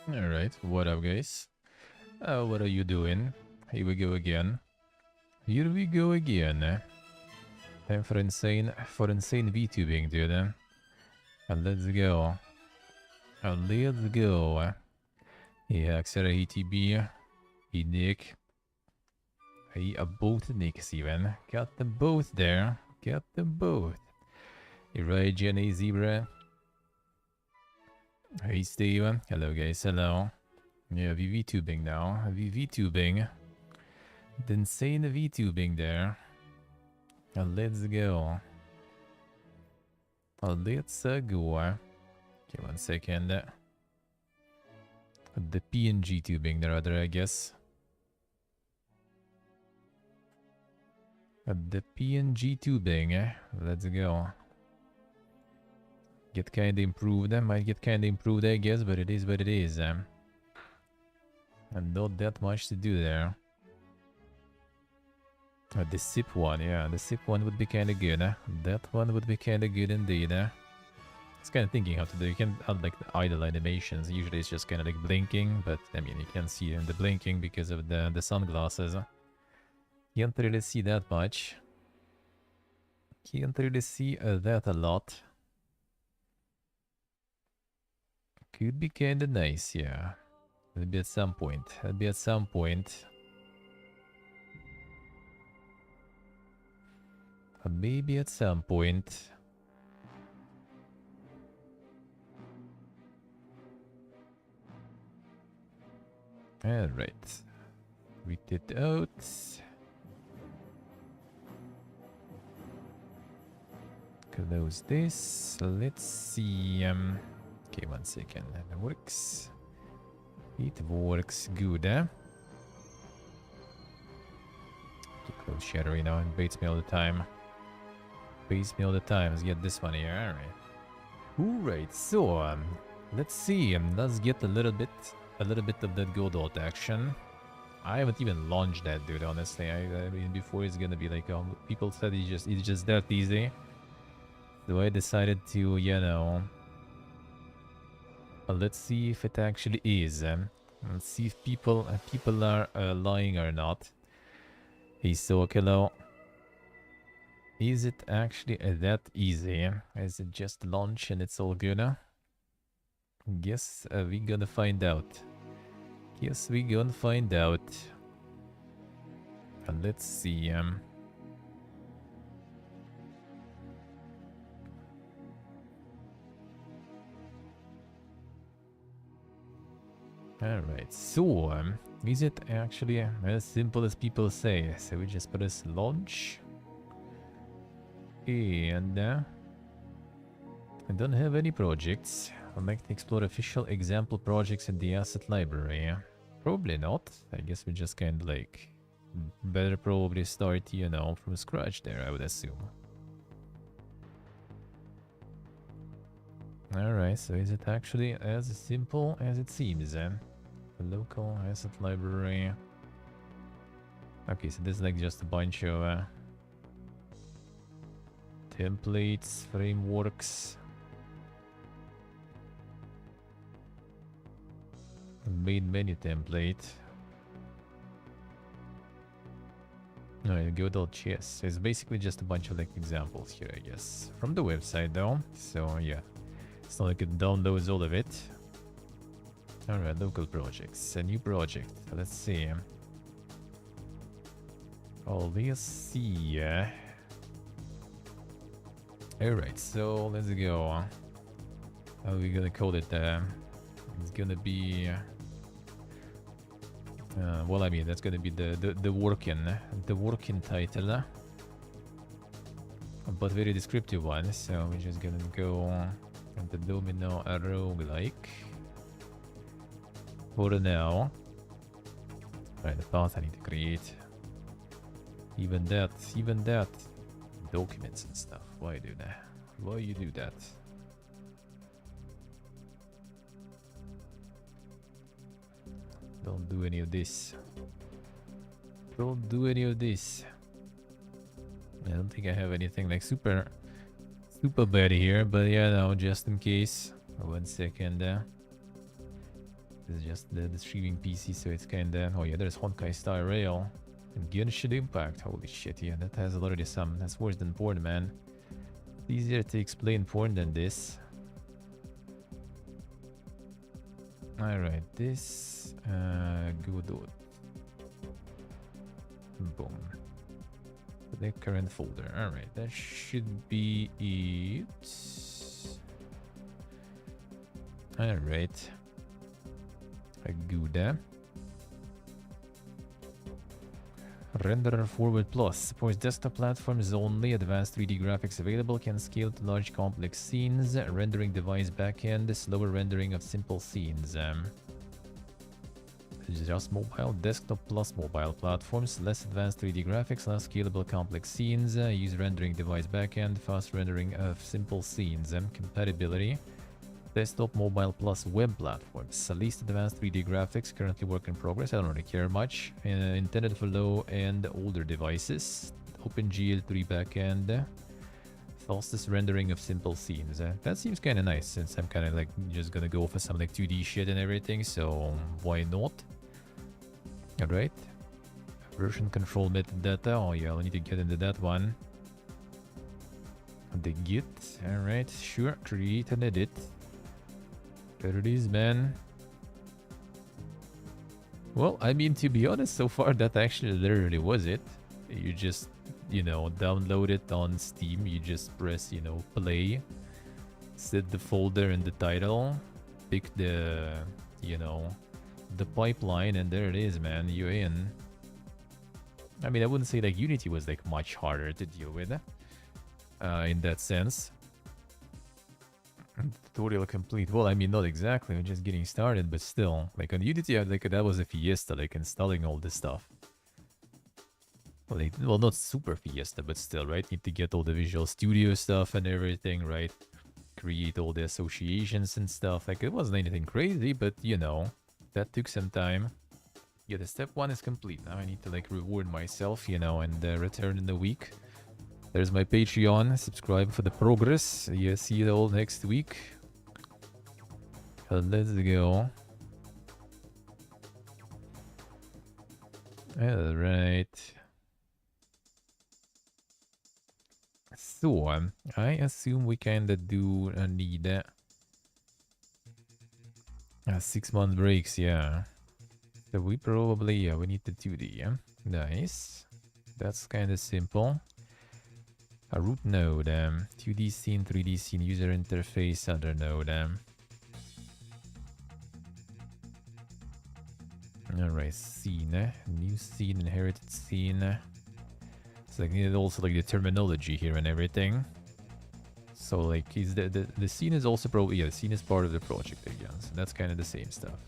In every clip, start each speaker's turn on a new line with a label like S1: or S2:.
S1: Alright, what up, guys? What are you doing? Here we go again. Here we go again. Time for insane VTubing, dude. And let's go. Let's go. Yeah, Xera ETB. He Nick. He both Nicks even. Got them both there. Got them both. Right, Jenny Zebra. Hey, Steve. Hello, guys. Hello. Yeah, VTubing now. VTubing. The insane VTubing there. Let's go. Let's go. Okay, 1 second. The PNG tubing there, rather, I guess. The PNG tubing. Let's go. Get kinda improved. Might get kinda improved, I guess, but it is what it is. And not that much to do there. The sip one, yeah, the sip one would be kinda good. That one would be kinda good indeed. I was kinda thinking how to do. You can add like the idle animations. Usually it's just kinda like blinking, but I mean you can see the blinking because of the sunglasses. Can't really see that much. Can't really see that a lot. Could be kinda nice, yeah. Maybe at some point. Maybe at some point. Maybe at some point. Alright. Read it out. Close this. Let's see. Okay, 1 second. It works. It works good, eh? Okay, close shadowy now. It baits me all the time. Baits me all the time. Let's get this one here. Alright. Alright, so let's see. Let's get a little bit of that Godot action. I haven't even launched that, dude, honestly. I mean, before it's gonna be like, people said it's just that easy. So I decided to, you know, let's see if it actually is. Let's see if people are lying or not. Hey, so hello. Is it actually that easy? Is it just launch and it's all good? Guess we gonna find out. Guess we gonna find out. Let's see. Alright, so is it actually as simple as people say? So we just press launch. And I don't have any projects. I'd like to explore official example projects in the asset library. Probably not. I guess we just kind of like better probably start, you know, from scratch there, I would assume. Alright, so is it actually as simple as it seems? The local asset library. Okay, so this is like just a bunch of templates, frameworks. Main menu template. Alright, Godot.js. It's basically just a bunch of like examples here, I guess. From the website though, so yeah. It's not like it downloads all of it. Alright, local projects. A new project. Let's see. Oh, let's see. Alright, so let's go. How are we gonna call it? It's gonna be... well, I mean, that's gonna be the working title. But very descriptive one, so we're just gonna go the domino roguelike for now. Right, the path I need to create. Even that, documents and stuff. Why do that? Why you do that? Don't do any of this. Don't do any of this. I don't think I have anything like super bad here, but yeah, no, just in case. 1 second. is just the streaming PC, so it's kinda... Oh yeah, there's Honkai Star Rail. And Genshin Impact. Holy shit, yeah, that has already some. That's worse than porn, man. It's easier to explain porn than this. Alright, this... Godot. Boom. The current folder. Alright, that should be it. Alright. Godot. Renderer Forward Plus supports desktop platforms only. Advanced 3D graphics available. Can scale to large complex scenes. Rendering device backend. Slower rendering of simple scenes. Just mobile. Desktop plus mobile platforms. Less advanced 3D graphics. Less scalable complex scenes. Use rendering device backend. Fast rendering of simple scenes. Compatibility. Desktop, mobile plus web platforms. Least advanced 3D graphics. Currently work in progress. I don't really care much. Intended for low and older devices. OpenGL 3 backend. Fastest rendering of simple scenes. That seems kind of nice since I'm kind of like just gonna go for some like 2D shit and everything. So why not? Alright. Version control method data. Oh yeah, I need to get into that one. The Git. Alright, sure. Create and edit. There it is, man. Well, I mean, to be honest, so far that actually literally was it. You just, you know, download it on Steam. You just press, you know, play. Set the folder and the title. Pick the, you know, the pipeline, and there it is, man. You're in. I mean, I wouldn't say like Unity was like much harder to deal with in that sense. Tutorial complete. Well, I mean, not exactly. I'm just getting started, but still, like on Unity, like that was a fiesta, like installing all this stuff. Well, well, not super fiesta, but still, right? Need to get all the Visual Studio stuff and everything, right? Create all the associations and stuff. Like it wasn't anything crazy, but you know, that took some time. Yeah, the step 1 is complete. Now I need to like reward myself, you know, and return in the week. There's my Patreon. Subscribe for the progress. Yeah, see you all next week. Let's go. Alright. So, I assume we kinda do need a 6-month breaks, yeah. So we probably, yeah, we need the 2D, yeah. Nice. That's kinda simple. A root node, 2D scene, 3D scene, user interface, other node. Alright, scene, new scene, inherited scene. So like needed also like the terminology here and everything. So like is the scene is also probably, yeah, the scene is part of the project again. So that's kind of the same stuff.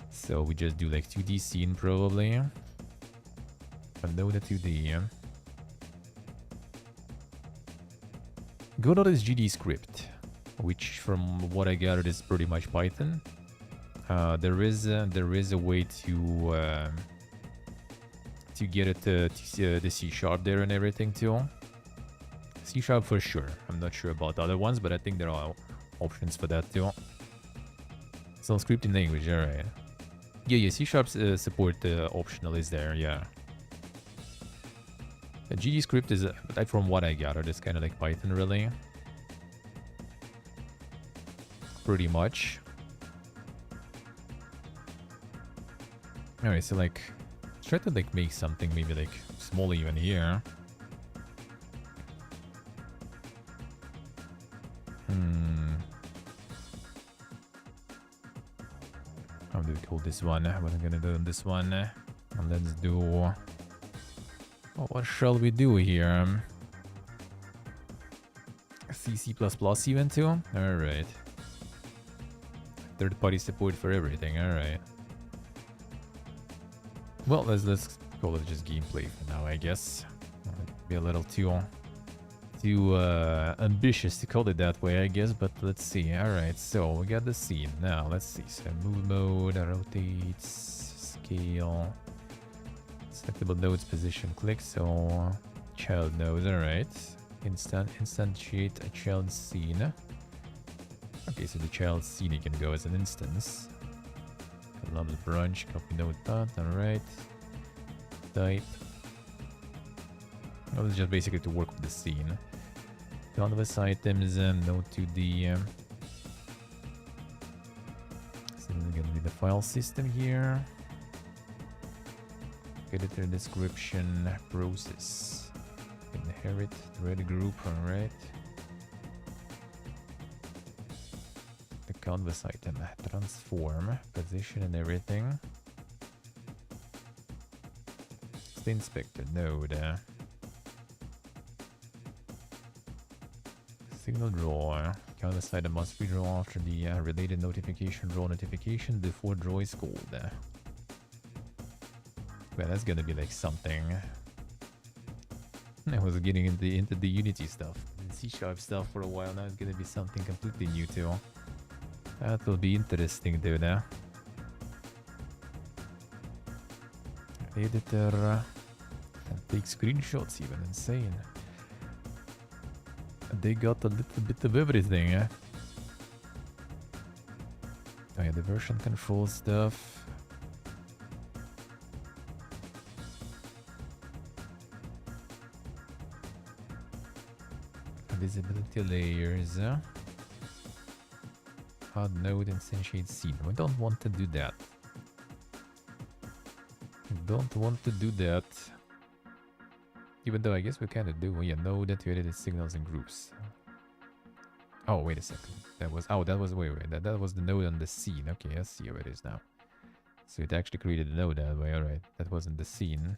S1: So we just do like 2D scene probably. But no the 2D, yeah. Godot is GD script, which from what I gathered is pretty much Python. There is a way to get it to the C# there and everything too. C# for sure. I'm not sure about other ones, but I think there are options for that too. So scripting language, alright. Yeah, C# support optional is there, yeah. The GD script is, from what I gathered, it's kind of like Python really. Pretty much. Alright, so like, let's try to like make something maybe like small even here. How do we call this one? What I'm gonna do on this one? And let's do... Oh, what shall we do here? C++ even too? Alright. Third-party support for everything, alright. Well, let's call it just gameplay for now, I guess. Be a little too ambitious to call it that way, I guess, but let's see. Alright, so we got the scene. Now, let's see. So move mode, rotates, scale, selectable nodes, position, click. So child nodes, alright. Instantiate a child scene. Okay, so the child scene can go as an instance. Love the branch, copy node path, alright. Type. Well, it's just basically to work with the scene. Canvas items, node to the... so this is gonna be the file system here. Editor description, process. Inherit, thread group, alright. The canvas item, transform, position and everything. It's the inspector node. Signal draw. Canvas item must redraw after the related notification draw notification before draw is called. Well, that's gonna be like something. I was getting into the Unity stuff, and C# stuff for a while. Now it's gonna be something completely new too. That will be interesting, dude. Editor and take screenshots, even insane. They got a little bit of everything. Oh yeah, the version control stuff. Visibility layers. Hard node instantiate scene. We don't want to do that. We don't want to do that. Even though I guess we kind of do. Yeah, node that you edit signals in groups. Oh, wait a second. That was wait. That was the node on the scene. Okay, I see how it is now. So it actually created a node that way. Alright. That wasn't the scene.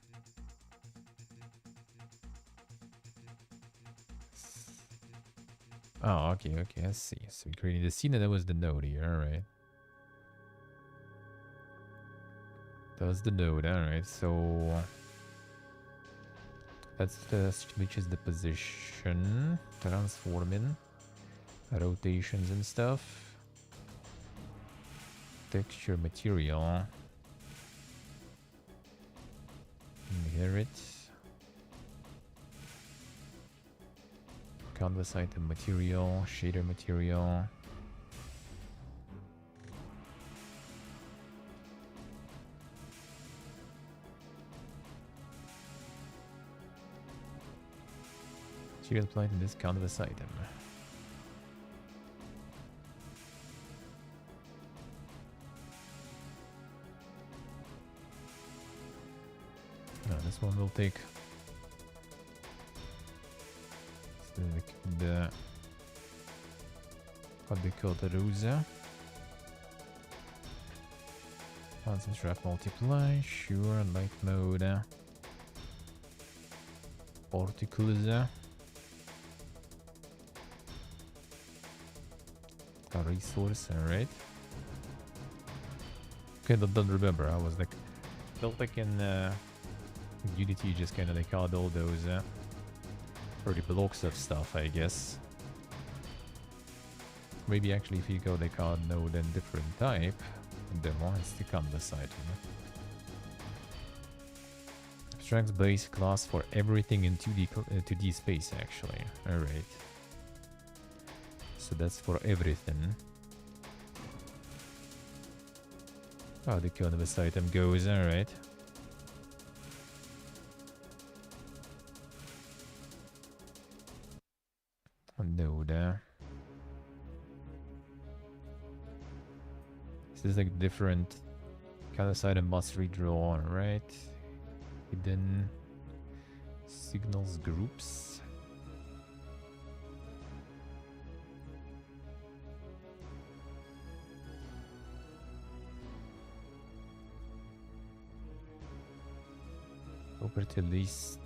S1: Oh, okay, I see. So we created the scene and that was the node here, alright. That was the node, alright, so... That's which is the position, transforming, rotations and stuff. Texture material. Inherit. Canvas item material, shader material. Material applied in this canvas item. No, this one will take the what they call the Rosa. Constant trap multiply, sure, light mode. Particles. A resource, alright. Okay, don't remember. I was like, felt like in Unity, you just kind of like had all those pretty blocks of stuff, I guess. Maybe actually if you go like hard node and different type, demo, it's the canvas item. Abstracts base class for everything in 2D space actually. Alright. So that's for everything. Oh, the canvas item goes, alright. Node. This is like different. Canvas item must redraw, right? Hidden signals groups. Property list.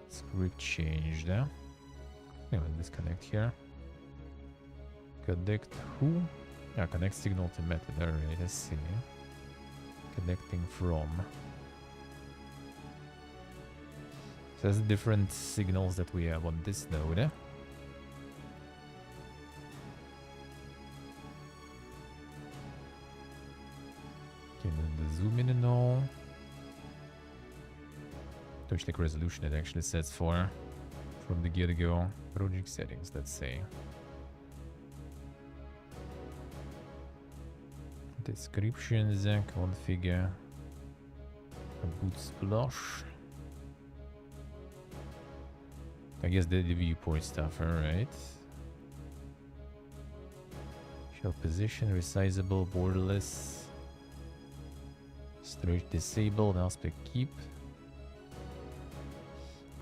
S1: Script changed. Anyway, disconnect here. Connect who? Yeah, connect signal to method. Alright, let's see. Connecting from. So there's different signals that we have on this node. Okay, then the zoom in and all. Touch like resolution it actually sets for from the get-go. Project settings, let's say. Descriptions, configure a boot splash. I guess the viewport stuff, alright. Show position, resizable, borderless. Storage disabled, aspect keep.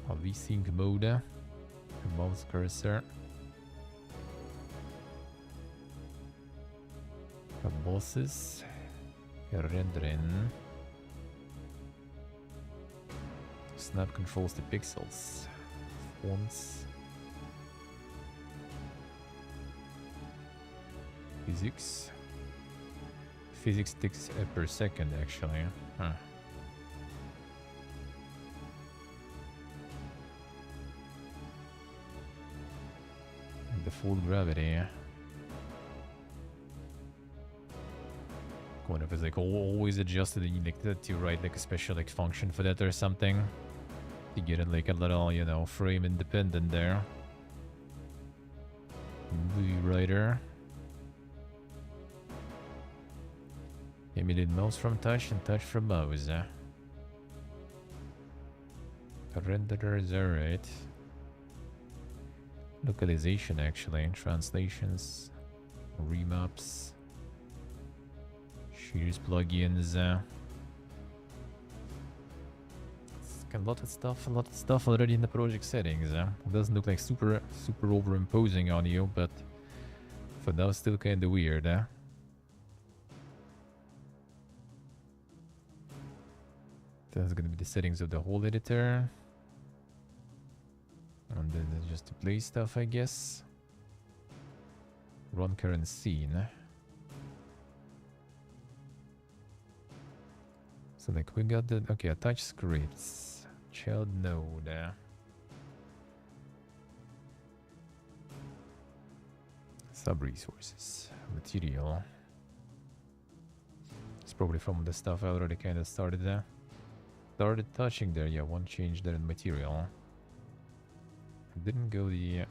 S1: A VSync mode. A mouse cursor. A bosses. A rendering. Snap controls the pixels. Fonts. Physics. Physics ticks per second, actually. Huh. The full gravity. What if it's like always adjusted and you need to write like a special like function for that or something? To get it like a little, you know, frame independent there. Movie writer. Emulate mouse from touch and touch from mouse. Renderer is alright. Localization actually. Translations. Remaps. Shaders plugins. A lot of stuff already in the project settings. It doesn't look like super overimposing on you, but for now still kinda weird. That's gonna be the settings of the whole editor. And then just to play stuff, I guess. Run current scene. So like we got the, okay, attach scripts. Child node. Sub resources. Material. It's probably from the stuff I already kind of started there. Started touching there, yeah, one change there in material. Didn't go the...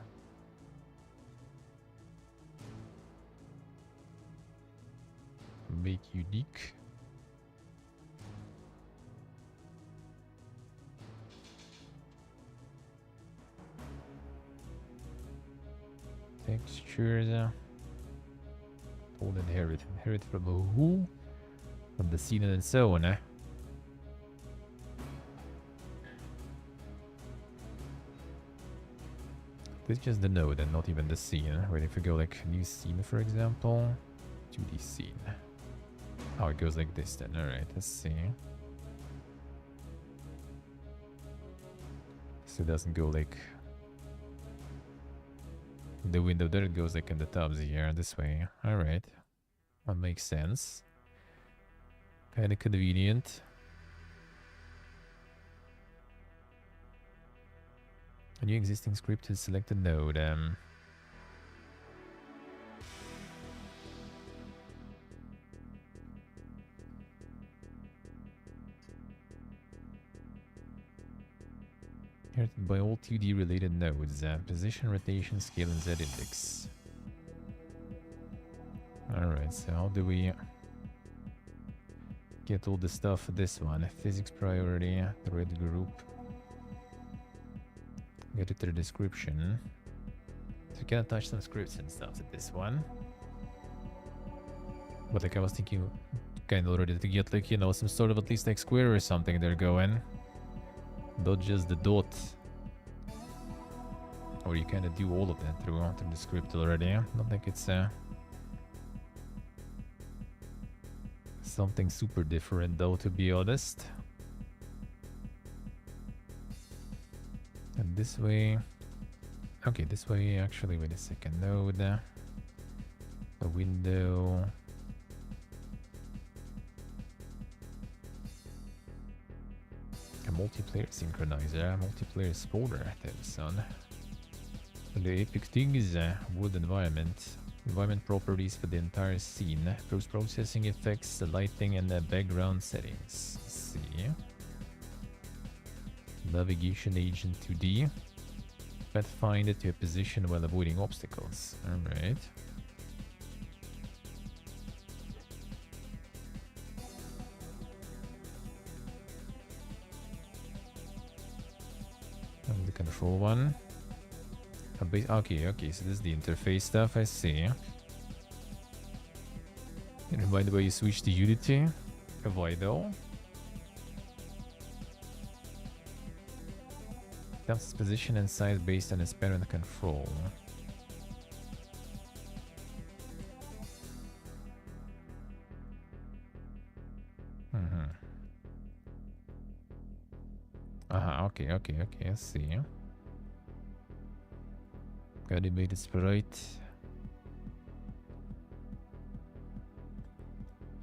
S1: make unique. Textures. All inherit. Inherit from who? From the scene and so on, This is just the node and not even the scene. Wait, if we go like new scene, for example. 2D scene. Oh, it goes like this then. Alright, let's see. So it doesn't go like... the window there, it goes like in the tabs here, this way. Alright. That makes sense. Kinda convenient. A new existing script is selected node. Inherited by all 2D related nodes. Position, rotation, scale, and Z index. Alright, so how do we get all the stuff for this one? Physics priority, thread group. Editor description. So we can attach some scripts and stuff to this one. But like I was thinking kind of already to get like, you know, some sort of at least like square or something they're going. Not just the dot. Or you kind of do all of that through the script already. Not like it's something super different though, to be honest. And this way... okay, this way actually, wait a second. Node. A window. A multiplayer synchronizer. Multiplayer spoiler. There's son. The epic thing is wood environment. Environment properties for the entire scene. Post-processing effects, the lighting, and the background settings. Let's see. Navigation agent 2D. Pathfinder to a position while avoiding obstacles. Alright. control one. Okay, okay, so this is the interface stuff, I see. And by the way, you switch to Unity. Why though? Adjusts position and size based on its parent control. Okay, okay, okay, I see. Animated sprite.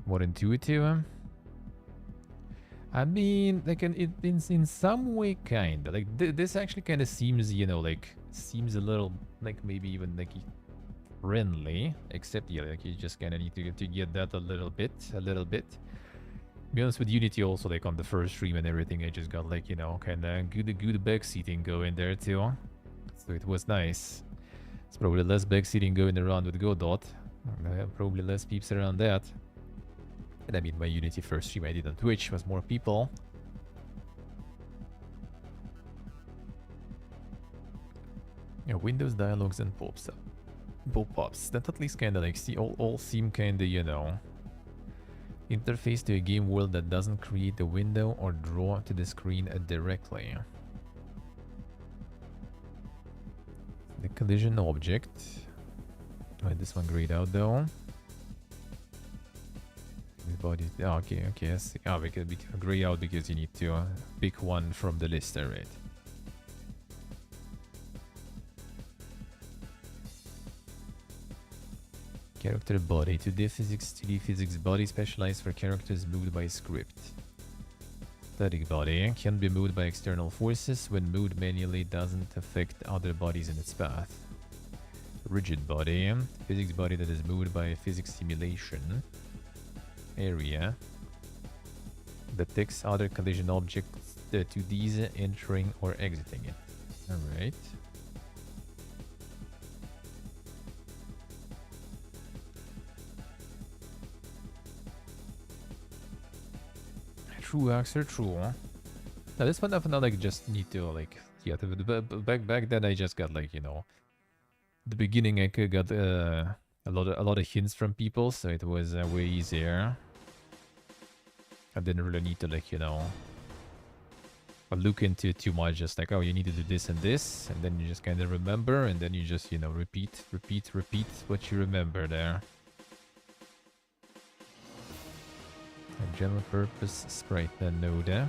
S1: More intuitive. I mean, like, in some way, kinda. Like, this actually kind of seems, you know, like, seems a little, like, maybe even, like, friendly. Except, yeah, like, you just kind of need to get that a little bit. To be honest with Unity also, like, on the first stream and everything, I just got, like, you know, kind of good backseating going there, too. So it was nice. It's probably less backseating going around with Godot. Probably less peeps around that. And I mean, my Unity first stream I did on Twitch was more people. Yeah, Windows dialogues and pop-ups. That at least kind of like all seem kind of, you know, interface to a game world that doesn't create a window or draw to the screen directly. The collision object. Wait, this one grayed out though. Body. Oh, okay, okay, I see. Oh, we can gray out because you need to pick one from the list, alright. Character body. 2D physics body specialized for characters moved by script. Static body can be moved by external forces. When moved manually, doesn't affect other bodies in its path. Rigid body. Physics body that is moved by physics simulation. Area. Detects other collision objects to these entering or exiting it. Alright. True, Axer, true. Now this one I like just need to like, yeah, back then I just got like, you know, the beginning I could got a lot of hints from people, so it was way easier. I didn't really need to, like, you know, look into it too much. Just like, oh, you need to do this and this, and then you just kind of remember, and then you just, you know, repeat what you remember there. A general purpose sprite node.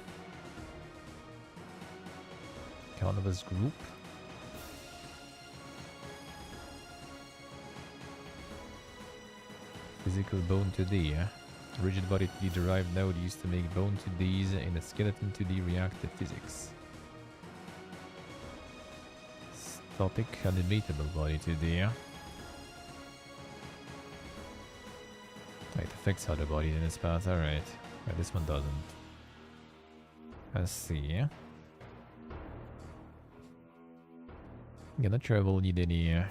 S1: Canvas group. Physical bone 2D. Rigid body 2D derived node used to make bone 2Ds in a skeleton 2D reactive physics. Static animatable body 2D. It affects other bodies in its path, alright. But this one doesn't. Let's see. Yeah, not sure I will need any...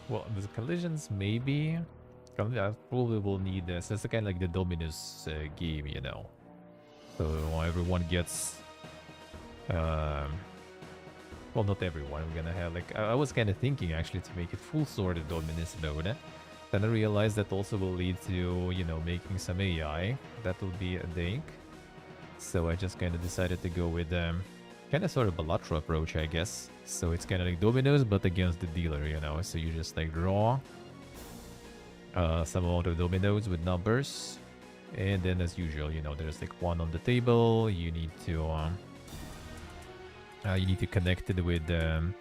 S1: well, the collisions maybe... I probably will need this. That's kind of like the Dominus game, you know. So everyone gets... well, not everyone. We're gonna have like... I was kind of thinking actually to make it full sword Dominus mode. Then I realized that also will lead to, you know, making some AI. That will be a dank. So I just kind of decided to go with kind of sort of Balatro approach, I guess. So it's kind of like Dominos, but against the dealer, you know. So you just like draw some amount of dominoes with numbers, and then as usual, you know, there's like one on the table. You need to connect it with the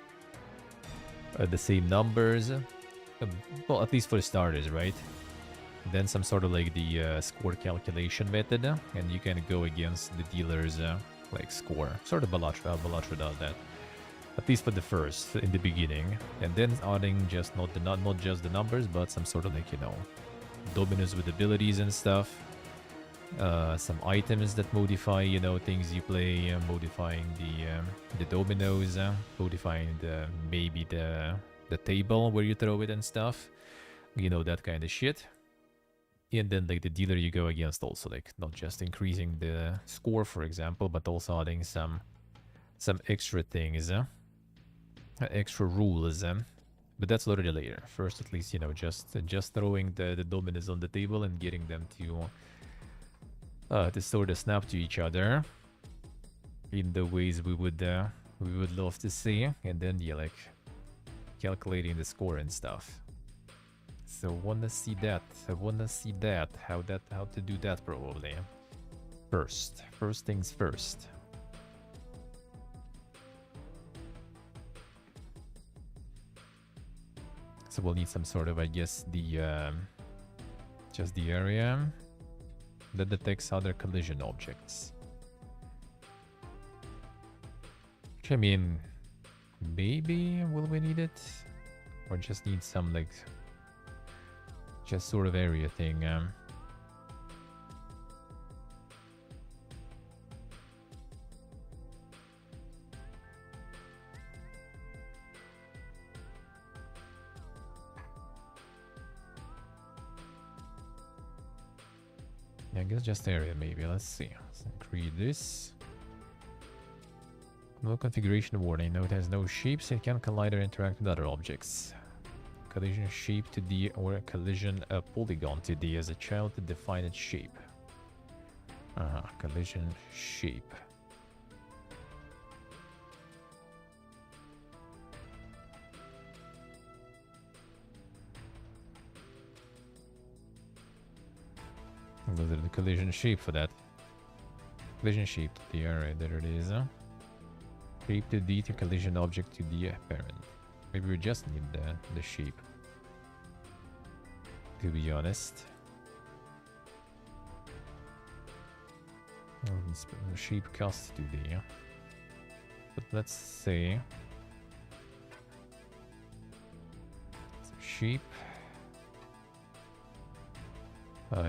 S1: same numbers. Well, at least for starters, right? Then some sort of like the score calculation method, and you can go against the dealer's like score. Sort of Balatro does that. At least for the first, in the beginning. And then adding just not just the numbers, but some sort of like, you know, dominoes with abilities and stuff. Some items that modify, you know, things you play, modifying the dominoes, modifying maybe the table where you throw it and stuff. You know, that kind of shit. And then like the dealer you go against also, like not just increasing the score, for example, but also adding some extra things. extra rules. But that's already later. First, at least, you know, just throwing the dominants on the table and getting them to sort of snap to each other in the ways we would love to see, and then yeah, like calculating the score and stuff. So wanna see that. I wanna see that. How to do that probably. First things first. So we'll need some sort of, I guess, the just the area that detects other collision objects. Which, I mean, maybe will we need it, or just need some like just sort of area thing. Yeah, I guess just area maybe. Let's see. Let's create this. No configuration warning. No, it has no shapes. It can collide or interact with other objects. Collision shape to D or collision polygon to D as a child to define its shape. Collision shape. Those are the collision shape for that. Collision shape to D. Alright, there it is. Shape to D to collision object to D parent. Maybe we just need the shape, to be honest. Shape cast to D. But let's say so shape.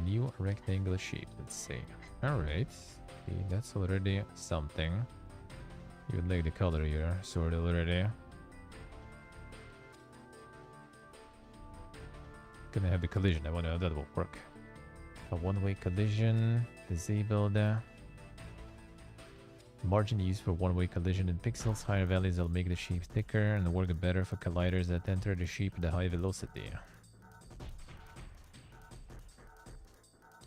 S1: New rectangular shape, let's say. Alright. Okay, that's already something. You would like the color here, sort of already. Gonna have the collision. I wonder how that will work. A one-way collision disabled. Margin used for one-way collision in pixels. Higher values will make the shape thicker and work better for colliders that enter the shape at a high velocity.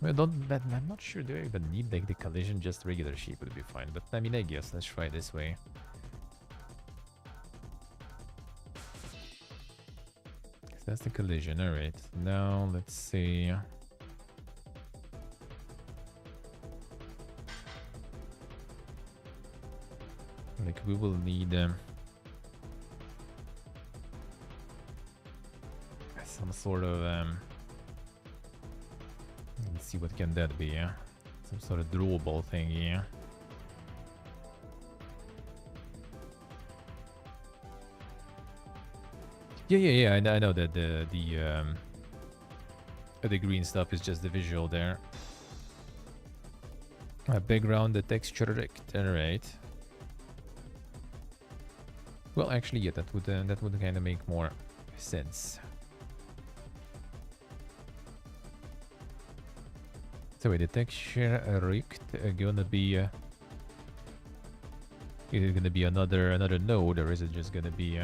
S1: Well, I'm not sure. Do I even need like the collision? Just regular shape would be fine. But I mean, I guess let's try this way. That's the collision. All right. Now let's see. Like we will need some sort of let's see, what can that be? Some sort of drawable thing here. Yeah. I know that the green stuff is just the visual there. Background, the texture rect. Alright. Well, actually, yeah, that would kind of make more sense. So wait, the texture rect gonna be is it gonna be another node, or is it just gonna be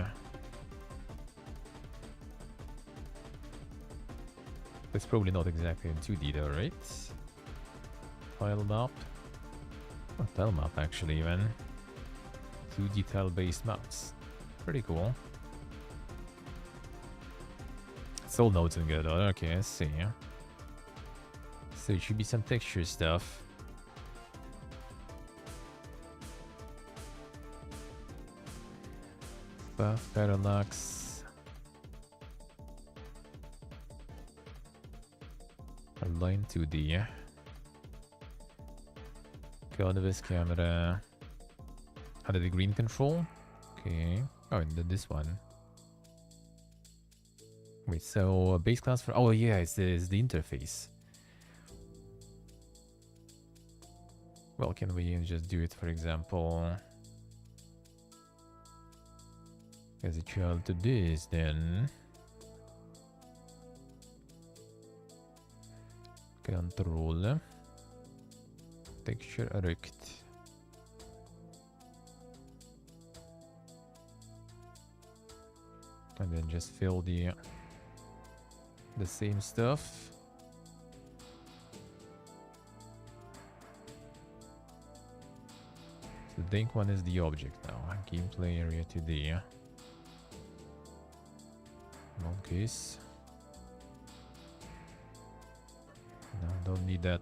S1: it's probably not exactly in 2D though, right? Tile map. Oh, tile map actually, even 2D tile based maps. Pretty cool. It's all nodes in Godot. Okay, I see. So it should be some texture stuff. Buff, parallax. Align 2D. Canvas camera. Under the green control. Okay. Oh, and then this one. Wait, so base class for... Oh yeah, it's the interface. Well, can we just do it, for example, as a child to this, then? Control. Texture rect. And then just fill the same stuff. So the ink one is the object now. Gameplay area today. Long case. No, don't need that.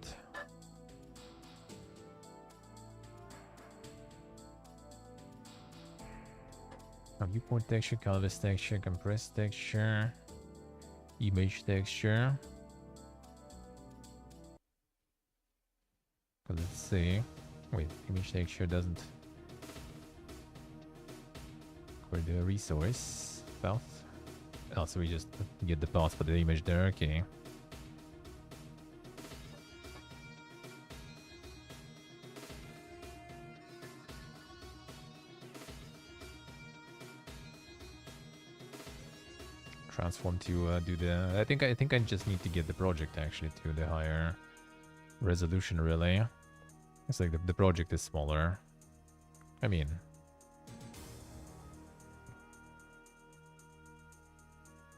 S1: Viewport texture, canvas texture, compressed texture, image texture. Let's see. Wait, image texture doesn't. Where the resource path? Oh, so we just get the path for the image there. Okay. Transform to do the. I think I just need to get the project actually to the higher resolution. Really, it's like the project is smaller. I mean,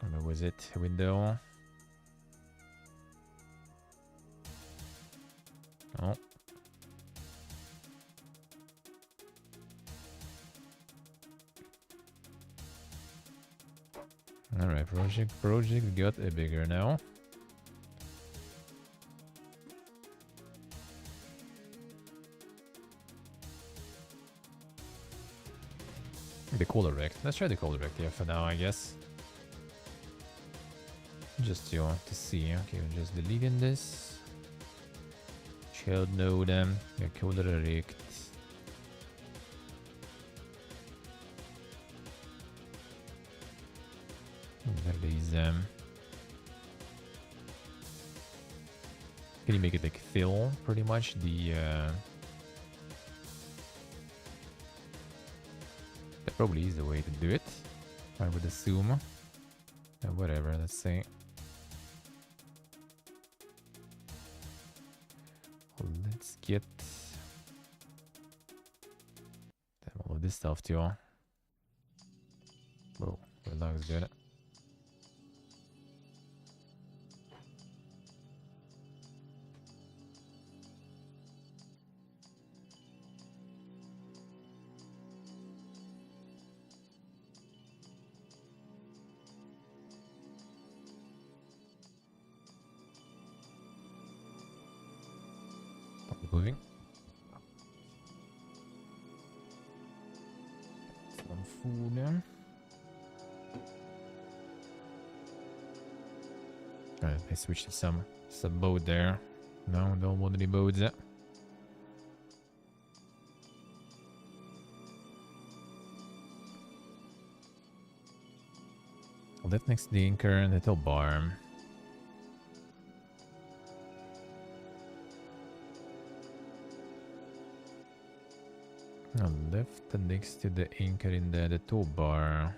S1: where was it? Window. Oh. Alright, project got a bigger now. The color rect. Let's try the color rect here for now, I guess. Just to see. Okay, we're just deleting this. Child node, yeah, color rect. These can you make it like fill pretty much the that probably is the way to do it, I would assume. Whatever, let's say. Let's get all of this stuff too. Whoa, that looks good. Moving. Some food. Alright, I switched to some mode there. No, don't want any modes. Left next to the anchor and the top bar. Left next to the anchor in the toolbar.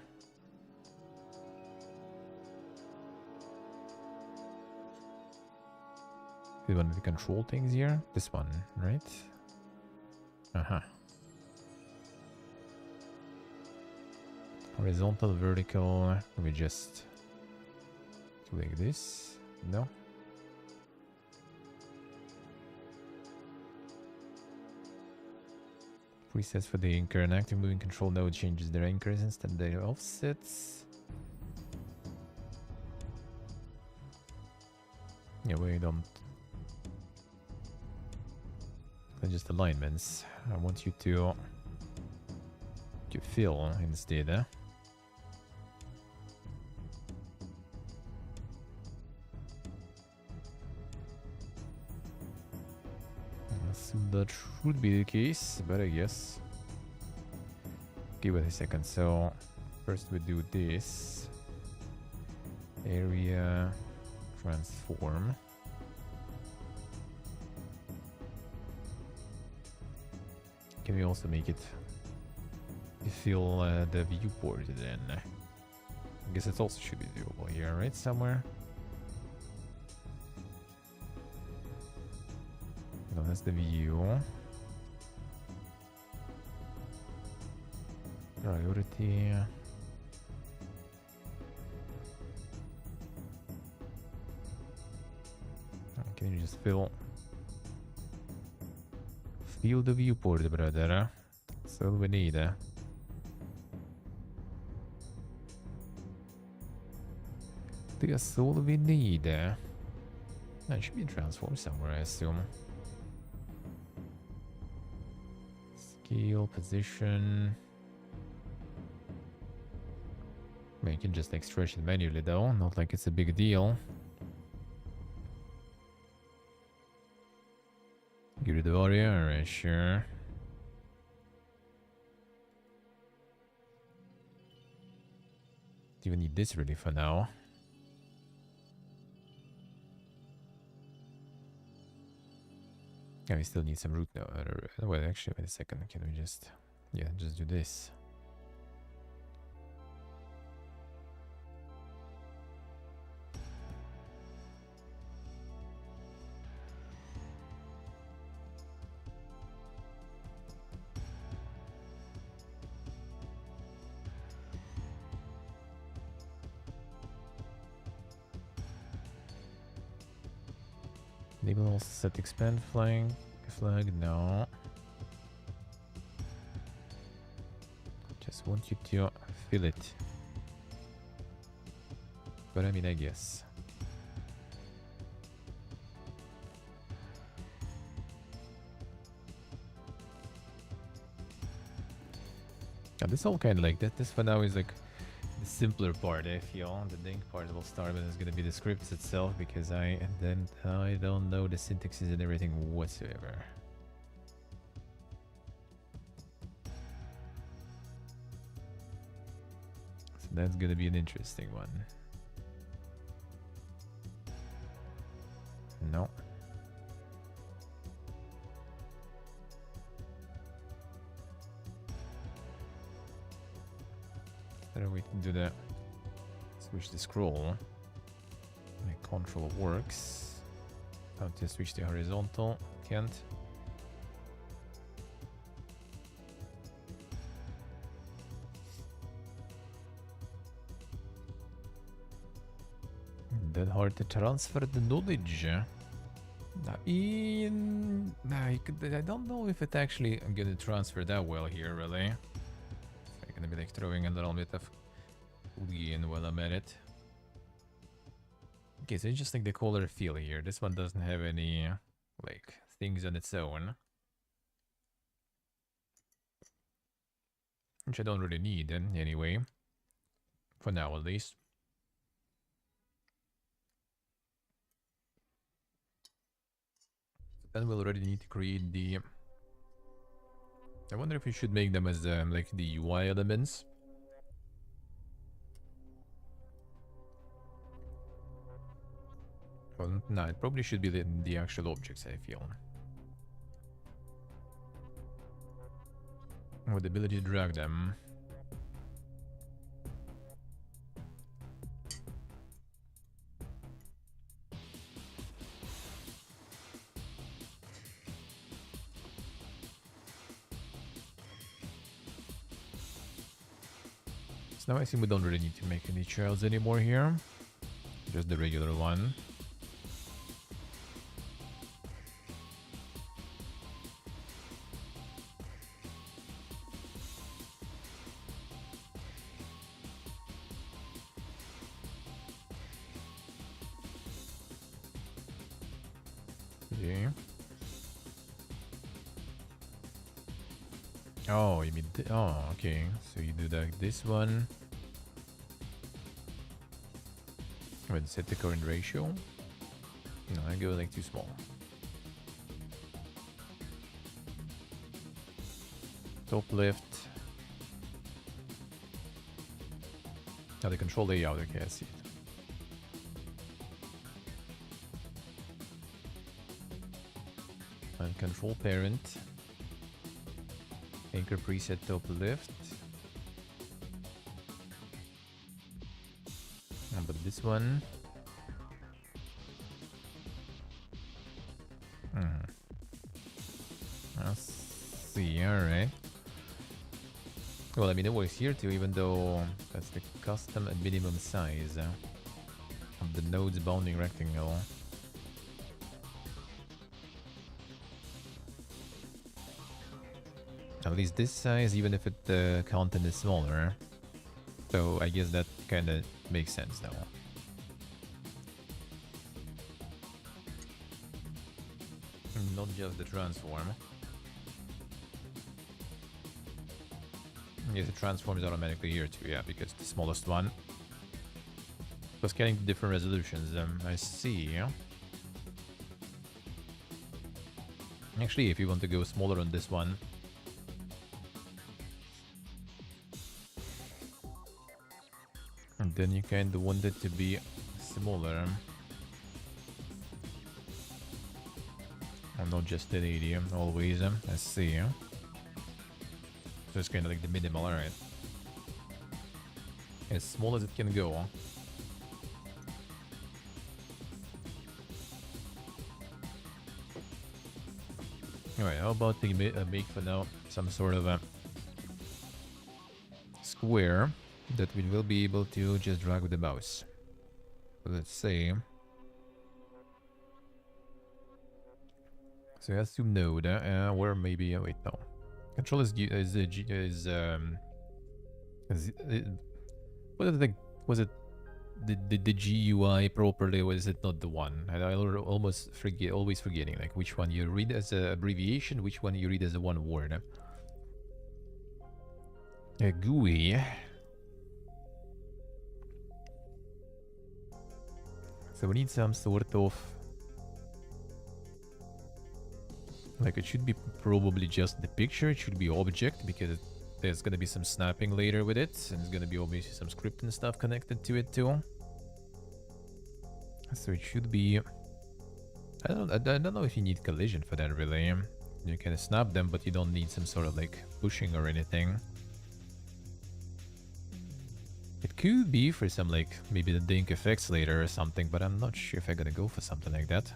S1: The one with the control things here? This one, right? Uh-huh. Horizontal, vertical. We just do like this. No? Presets for the anchor. An active moving control node changes their anchors instead of their offsets. Yeah, we don't. They're just alignments. I want you to fill instead. So that should be the case, but I guess. Give it a second. So first we do this area transform. Can we also make it fill the viewport then? I guess it also should be doable here, right? Somewhere. No, that's the view. Priority. Just feel the viewport, brother. That's all we need. That's all we need. It should be transformed somewhere, I assume. Skill, position. I mean, you can just like stretch it manually though, not like it's a big deal. Give it the warrior, alright, sure. Do you need this really for now? Yeah, we still need some root now. Well, actually, wait a second. Can we just... Yeah, just do this. Enable also set expand flag. No. Just want you to feel it. But I mean, I guess. Yeah, this all kind of like that. This for now is like the simpler part, I feel. The dink part will start, but it's gonna be the scripts itself because I don't know the syntaxes and everything whatsoever. So that's gonna be an interesting one. No. Better we can do that. Switch the scroll. My control works. How to switch the horizontal? Can't. That hard to transfer the knowledge. I don't know if it actually I'm gonna transfer that well here, really. I'm gonna be like throwing a little bit of in while I'm at it. Okay, so it's just like the color feel here. This one doesn't have any like things on its own, which I don't really need anyway, for now at least. Then we'll already need to create the... I wonder if we should make them as like the UI elements. Well, no, it probably should be the actual objects, I feel. With the ability to drag them. So now I think we don't really need to make any childs anymore here. Just the regular one. Oh, you mean... oh, okay. So you do this one. Wait, set the current ratio? No, I go like too small. Top left. Now the control layout, okay, I see it. And control parent. Anchor preset top left. But this one. I'll see, alright. Well, I mean, it works here too, even though that's the custom and minimum size of the node's bounding rectangle. At least this size, even if the content is smaller. So I guess that kind of makes sense now. Not just the transform. Yes, the transform is automatically here too, yeah, because the smallest one was getting different resolutions. I see. Actually, if you want to go smaller on this one, and then you kind of want it to be smaller. And not just 1080 always. I see. So it's kind of like the minimal, alright. As small as it can go. Alright, how about we make for now some sort of a square that we will be able to just drag with the mouse. Let's say. So assume node, where maybe wait no. Control is was it the GUI properly, or is it not the one? And I almost always forgetting like which one you read as an abbreviation, which one you read as a one word. A GUI. So we need some sort of like it should be probably just the picture. It should be object because there's gonna be some snapping later with it, and there's gonna be obviously some script and stuff connected to it too. So it should be. I don't know if you need collision for that really. You can snap them, but you don't need some sort of like pushing or anything. It could be for some like maybe the dink effects later or something, but I'm not sure if I'm gonna go for something like that,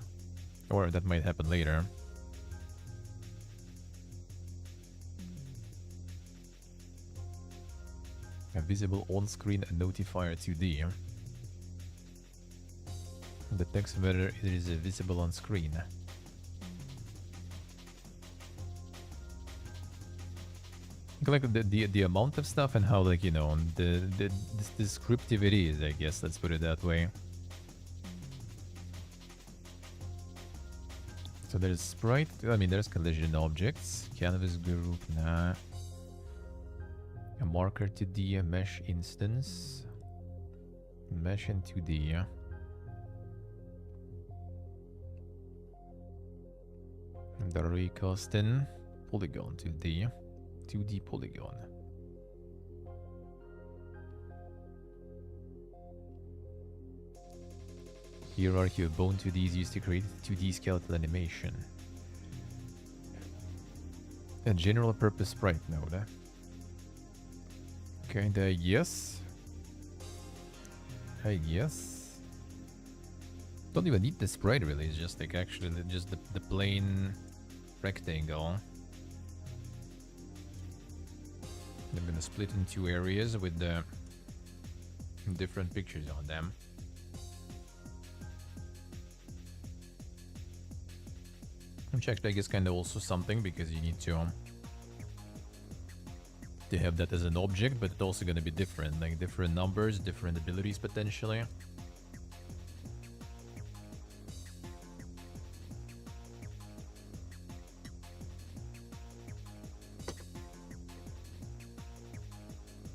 S1: or that might happen later. A visible on-screen notifier 2D. Detects whether it is visible on screen. Like the amount of stuff and how like, you know, the descriptive it is, I guess, let's put it that way. So there's sprite, I mean there's collision objects, canvas group, nah. A marker 2D, a mesh instance, mesh and 2D. And the recasting, polygon 2D, 2D polygon. Hierarchy of bone 2D is used to create 2D skeletal animation. A general purpose sprite node. Kinda yes. I guess. Don't even need the sprite really, it's just like actually just the plain rectangle. I'm gonna split in two areas with the different pictures on them. Which actually I guess kinda also something because you need to have that as an object, but it's also gonna be different, like different numbers, different abilities potentially.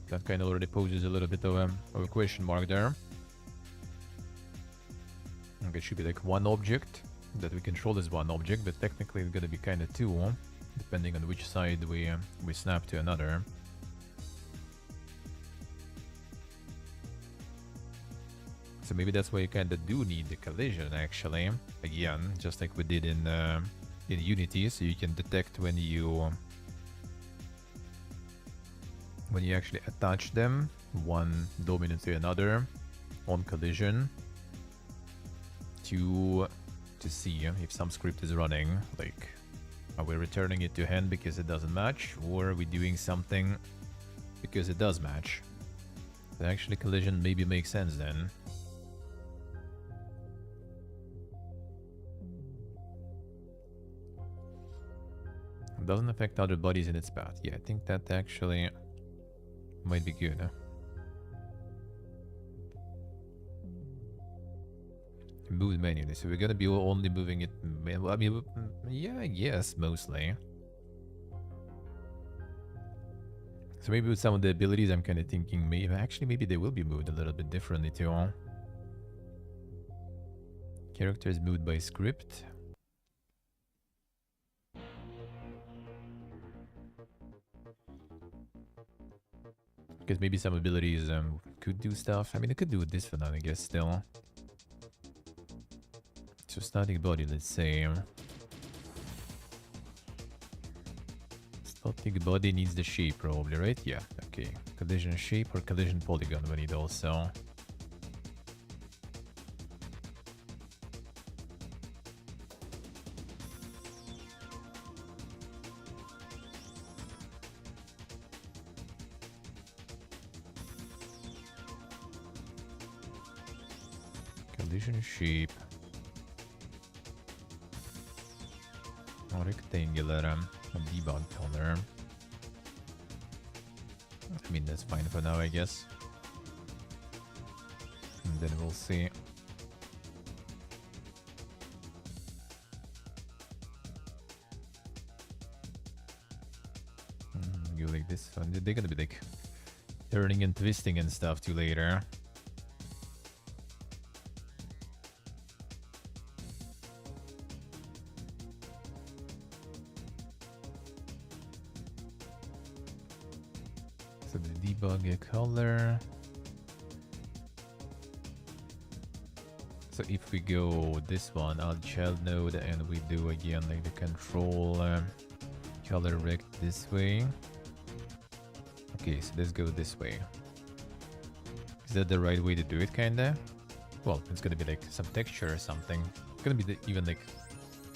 S1: That kind of already poses a little bit of a question mark there. Okay, it should be like one object that we control as one object, but technically it's gonna be kind of two, depending on which side we snap to another. So maybe that's why you kind of do need the collision actually. Again, just like we did in Unity, so you can detect when you actually attach them, one dominant to another, on collision, to see if some script is running, like are we returning it to hand because it doesn't match, or are we doing something because it does match. So actually collision maybe makes sense then. Doesn't affect other bodies in its path. Yeah, I think that actually might be good. Huh? Move manually, so we're gonna be only moving it. I mean, yeah, I guess mostly. So maybe with some of the abilities, I'm kind of thinking maybe they will be moved a little bit differently too. Characters moved by script. Because maybe some abilities could do stuff. I mean, it could do this for now, I guess, still. So static body, let's say. Static body needs the shape, probably, right? Yeah, okay. Collision shape or collision polygon we need also. Collision shape. Rectangular debug color. I mean, that's fine for now, I guess. And then we'll see. You like this one? They're gonna be like turning and twisting and stuff too later. So the debug color. So if we go this one, add child node, and we do again like the control color rect this way. Okay, so let's go this way. Is that the right way to do it, kinda? Well, it's gonna be like some texture or something. It's gonna be even like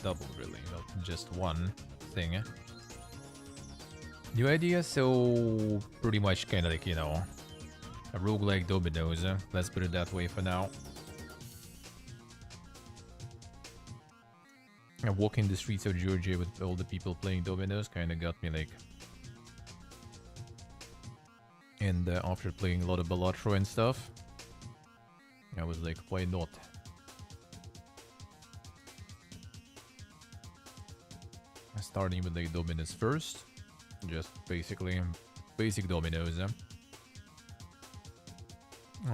S1: double, really, not just one thing. New idea, so pretty much kind of like, you know, a roguelike dominoes. Let's put it that way for now. Walking the streets of Georgia with all the people playing dominoes kind of got me like... And after playing a lot of Balatro and stuff, I was like, why not? Starting with the dominoes first. Just basically basic dominoes. Oh,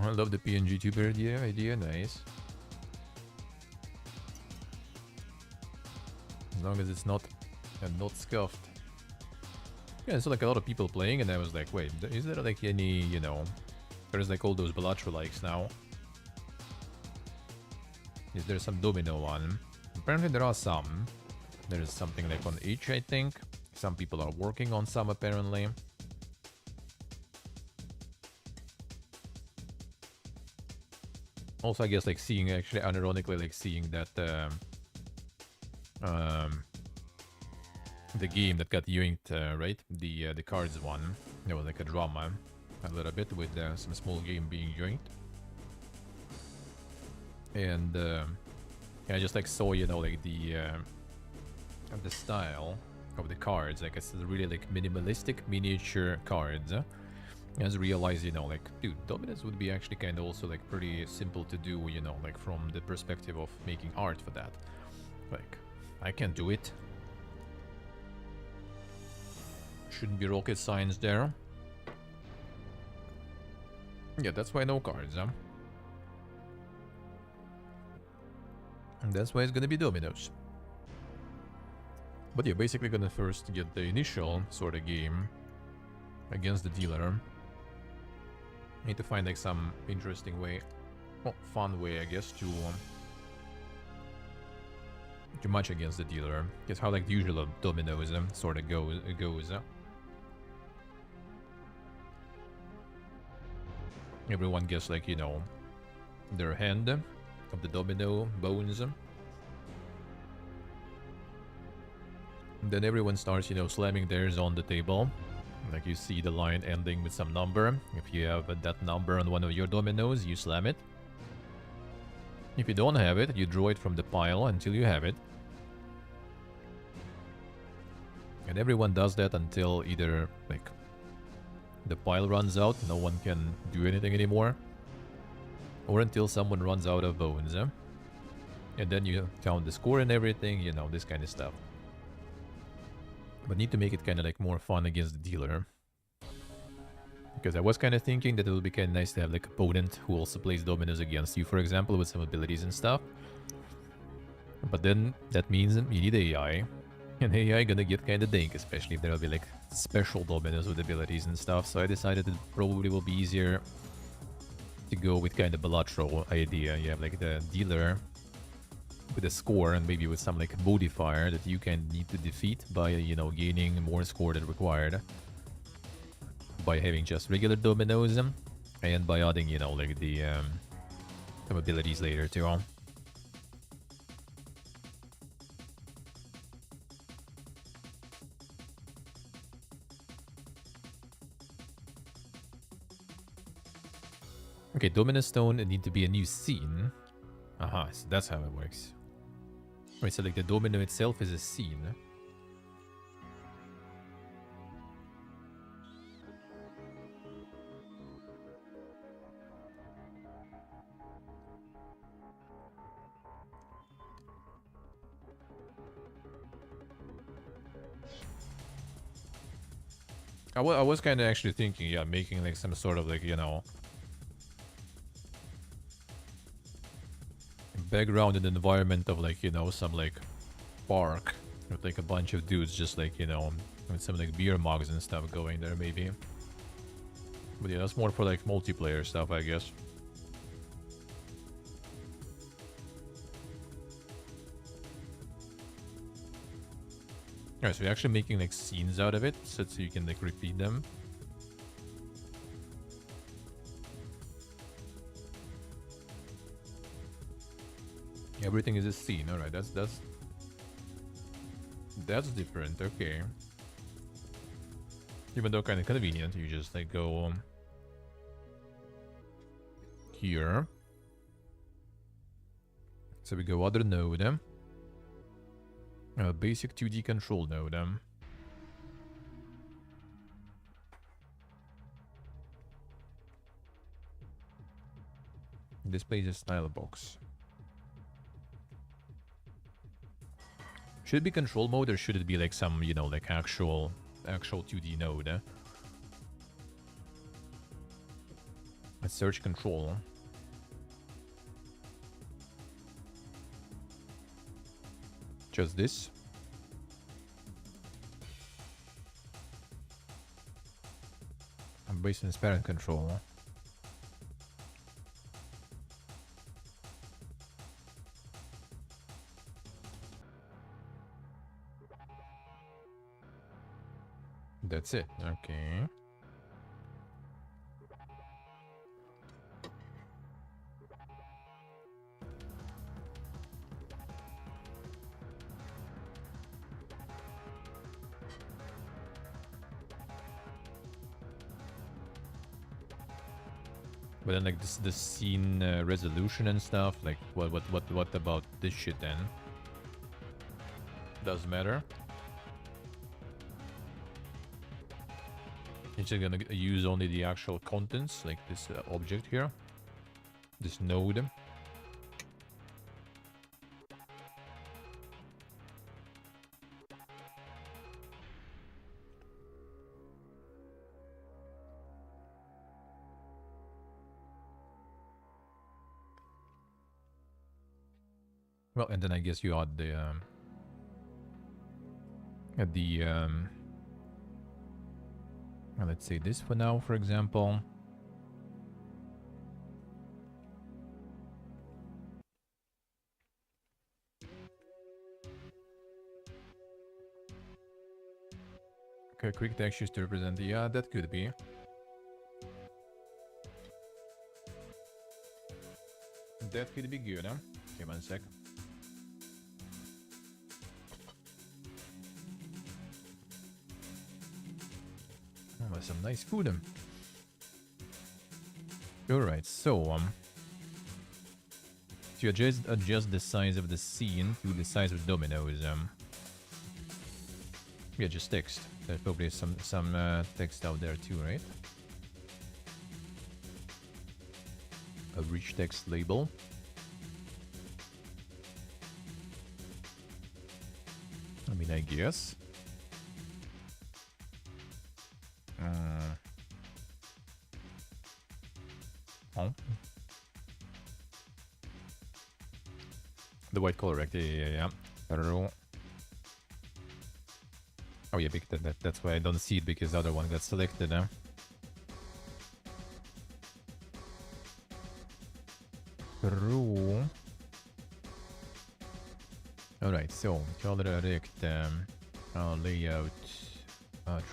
S1: I love the PNG tuber idea, nice. As long as it's not scuffed. Yeah, it's like a lot of people playing, and I was like, wait, is there like any, you know, there's like all those Balatro likes now. Is there some domino one? Apparently there are some. There's something like on each, I think. Some people are working on some, apparently. Also, I guess like seeing, actually unironically, like seeing that the game that got yoinked, right? The cards one. There was like a drama a little bit with some small game being yoinked. And I just like saw, you know, like the style of the cards. Like it's really like minimalistic miniature cards. I just realized, you know, like, dude, dominoes would be actually kind of also like pretty simple to do, you know, like from the perspective of making art for that. Like, I can do it. Shouldn't be rocket science there. Yeah, that's why no cards, huh? And that's why it's gonna be dominoes. But yeah, basically gonna first get the initial sort of game against the dealer. Need to find like some interesting way, well, fun way, I guess, to match against the dealer. Guess how like the usual dominoes sort of goes. Everyone gets like, you know, their hand of the domino bones. And then everyone starts, you know, slamming theirs on the table. Like you see the line ending with some number. If you have that number on one of your dominoes, you slam it. If you don't have it, you draw it from the pile until you have it. And everyone does that until either, like, the pile runs out, no one can do anything anymore. Or until someone runs out of bones, eh? And then you count the score and everything, you know, this kind of stuff. But need to make it kind of like more fun against the dealer. Because I was kind of thinking that it would be kind of nice to have like an opponent who also plays dominoes against you, for example, with some abilities and stuff. But then that means you need AI. And AI gonna get kind of dank, especially if there will be like special dominoes with abilities and stuff. So I decided it probably will be easier to go with kind of Balatro idea. You have like the dealer with a score and maybe with some like modifier that you can need to defeat by, you know, gaining more score than required. By having just regular dominoes and by adding, you know, like the some abilities later too. Okay, Domino Stone need to be a new scene. Aha, so that's how it works. Right, so like the domino itself is a scene. I was kind of actually thinking, yeah, making like some sort of like, you know, background and environment of like, you know, some like park with like a bunch of dudes just like, you know, with some like beer mugs and stuff going there maybe. But yeah, that's more for like multiplayer stuff, I guess. Alright, so we're actually making like scenes out of it so you can like repeat them. Everything is a scene. Alright, that's different. Okay. Even though kind of convenient, you just like go here. So we go other node. Basic 2D control node. Displays a style box. Should it be control mode or should it be like some, you know, like actual 2D node? Let's search control. Just this. I'm based on parent control. That's it. Okay. But then like this scene resolution and stuff, like what about this shit then? Doesn't matter. It's just gonna use only the actual contents, like this object here, this node. Well, and then I guess you add let's say this for now, for example. Okay, quick textures to represent the, yeah, that could be. That could be good, huh? Okay, 1 sec. Oh, that's some nice food. Alright, so to adjust the size of the scene to the size of dominoes. Yeah, just text. There's probably some text out there too, right? A rich text label. I mean, I guess. Oh. The white color, right? Yeah. Oh yeah, that's why I don't see it, because the other one got selected now. Alright, so color rect, layout,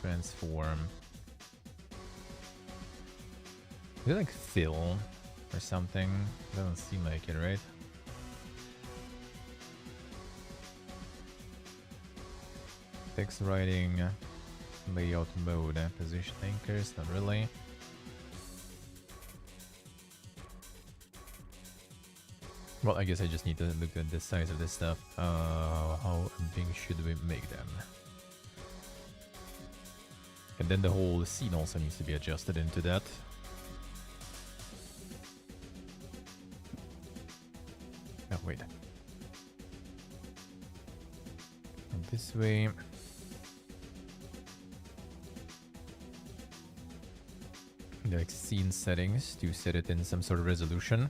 S1: transform. Is it like fill or something? Doesn't seem like it, right? Text writing, layout mode, position anchors, not really. Well, I guess I just need to look at the size of this stuff. How big should we make them? And then the whole scene also needs to be adjusted into that. Oh, wait. And this way. Like scene settings to set it in some sort of resolution.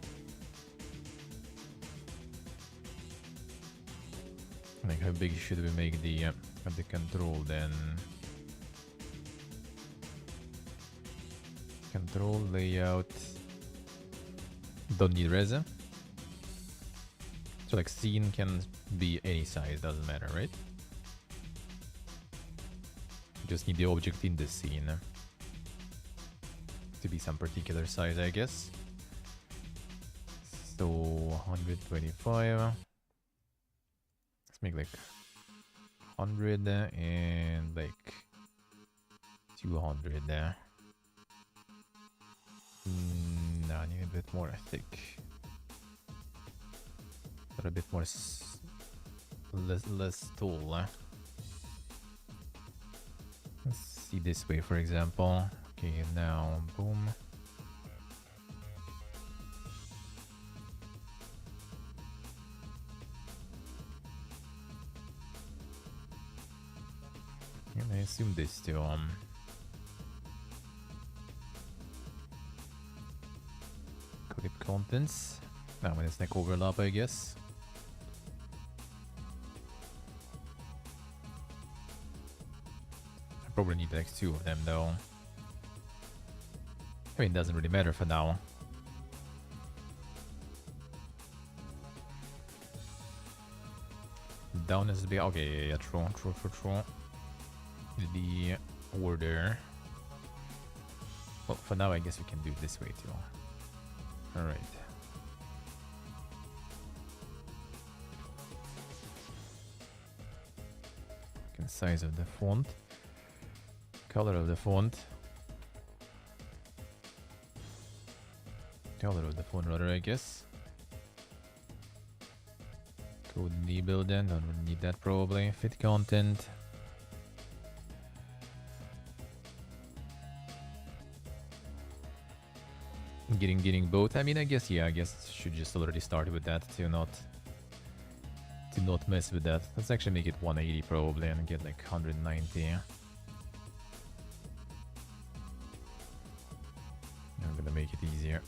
S1: Like how big should we make the control then? Control layout. Don't need res. So like scene can be any size, doesn't matter, right? Just need the object in the scene to be some particular size, I guess. So 125. Let's make like 100 and like 200 there. No, I need a bit more thick. But a bit more less tall. Let's see this way, for example. Okay, now boom. And I assume this too. Clip contents. Now when it's like overlap, I guess. I probably need like 2 of them though. I mean, it doesn't really matter for now. Down is to be okay. Yeah, true. The order. Well, for now, I guess we can do it this way too. All right. Size of the font, color of the font. Color of the phone rather, I guess. Code enable then, don't really need that probably. Fit content. Getting both. I mean, I guess should just already start with that to not mess with that. Let's actually make it 180 probably and get like 190. I'm gonna make it easier.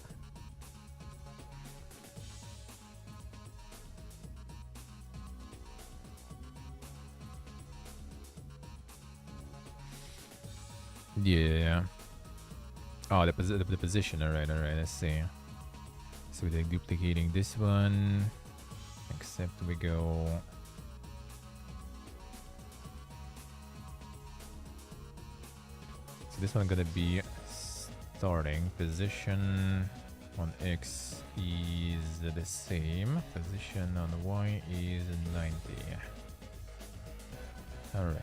S1: Yeah. Oh, the position. Alright, I see. So we're duplicating this one. Except we go... So this one gonna be starting position on X is the same. Position on Y is 90. Alright.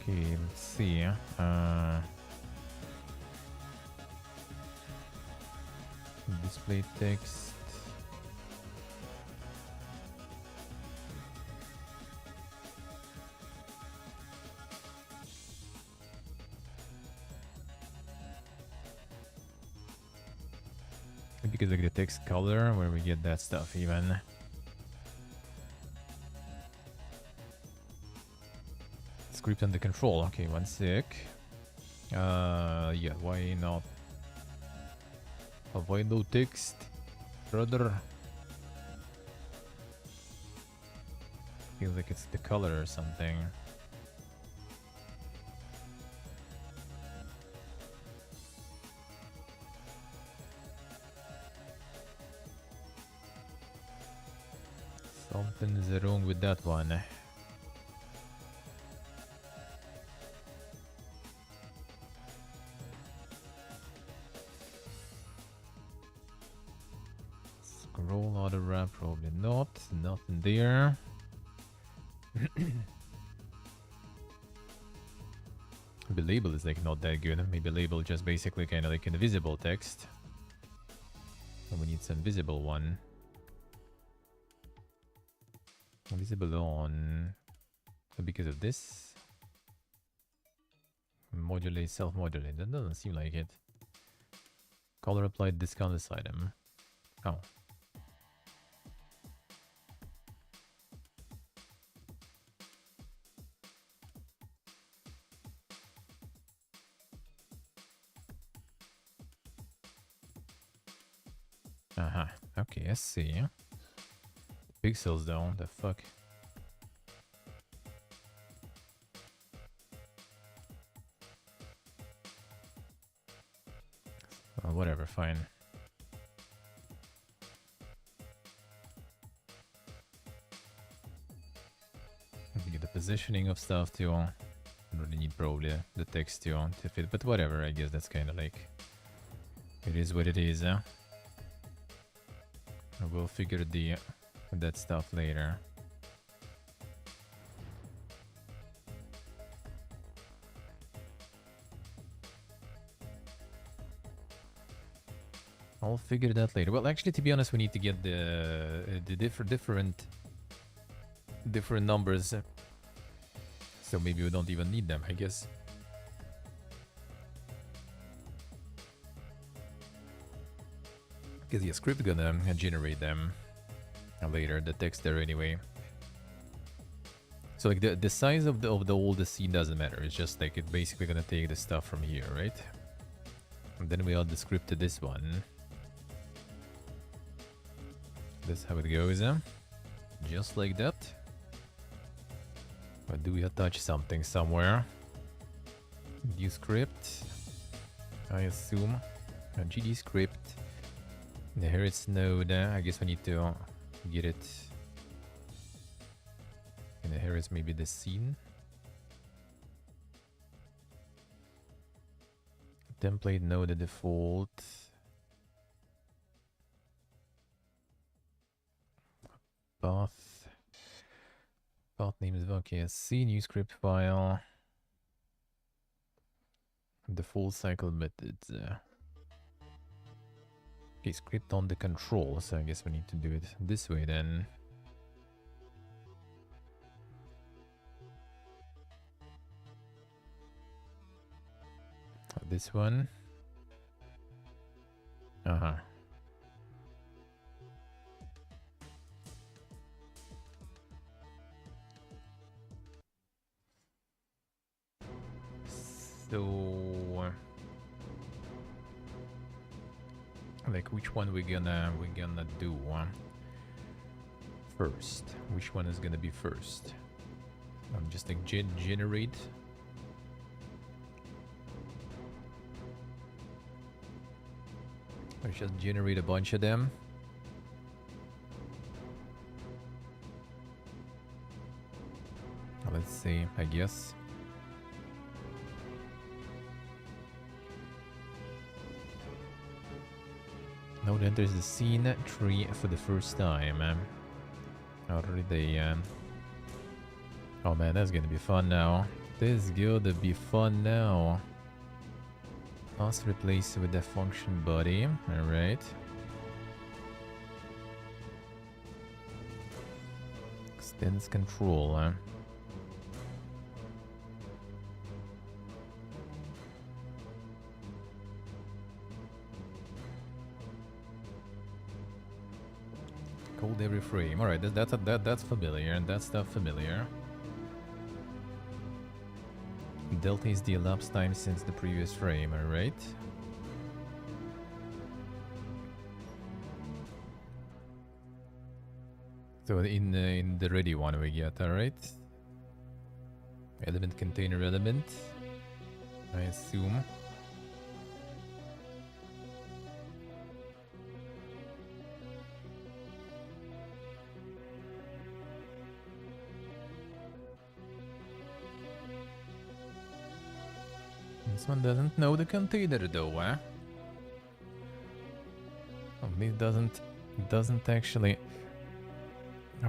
S1: Okay, let's see. Display text. is like the text color, where we get that stuff even. Script under control. Okay, 1 sec. Yeah, why not? Why no text, brother? Feels like it's the color or something. Something's wrong with that one. Scroll auto wrap, probably not. Nothing there. The label is like not that good. Maybe label just basically kind of like invisible text. And we need some visible one. Visible on because of this. Modulate, self-modulate. That doesn't seem like it. Color applied, discount this item. Oh. Uh-huh. Okay, I see. Pixels though, the fuck? Well, whatever, fine. Get the positioning of stuff too. Don't really need probably the text too to fit, but whatever, I guess that's kind of like... It is what it is, huh? We'll figure that stuff later. I'll figure that later. Well, actually, to be honest, we need to get the different numbers. So maybe we don't even need them, I guess. Because the script gonna generate them later, the text there anyway. So like the size of the oldest scene doesn't matter. It's just like it's basically gonna take the stuff from here, right? And then we add the script to this one. That's how it goes, just like that. Or do we attach something somewhere? New script, I assume. A GD script. Here it's node. I guess we need to get it. And here is maybe the scene. Template node, the default. Path. Path name is okay. C new script file. Default cycle methods. Okay, script on the control, so I guess we need to do it this way then. This one. Uh-huh. So like which one we're gonna do first? Which one is gonna be first? I'm just like generate. Or just generate a bunch of them. Let's see, I guess. Node enters the scene tree for the first time. Already, oh man, that's gonna be fun now. This is gonna be fun now. Pass replace with the function body. Alright. Extends control. Hold every frame. Alright, that's familiar. That stuff familiar. Delta is the elapsed time since the previous frame, alright? So in the ready one we get, alright? Element container element, I assume. This one doesn't know the container though, eh? Oh, it doesn't actually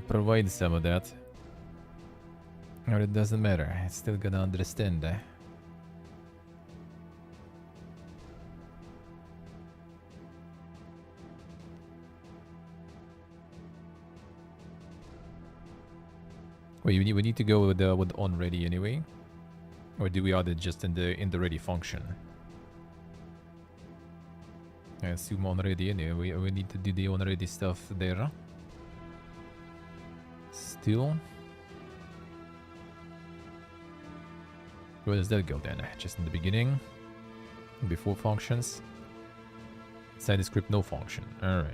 S1: provide some of that. Or it doesn't matter, it's still gonna understand, eh? Wait, we need to go with on ready anyway? Or do we add it just in the ready function? I assume on ready anyway. We need to do the on ready stuff there. Still. Where does that go then? Just in the beginning? Before functions? Inside the script, no function. Alright.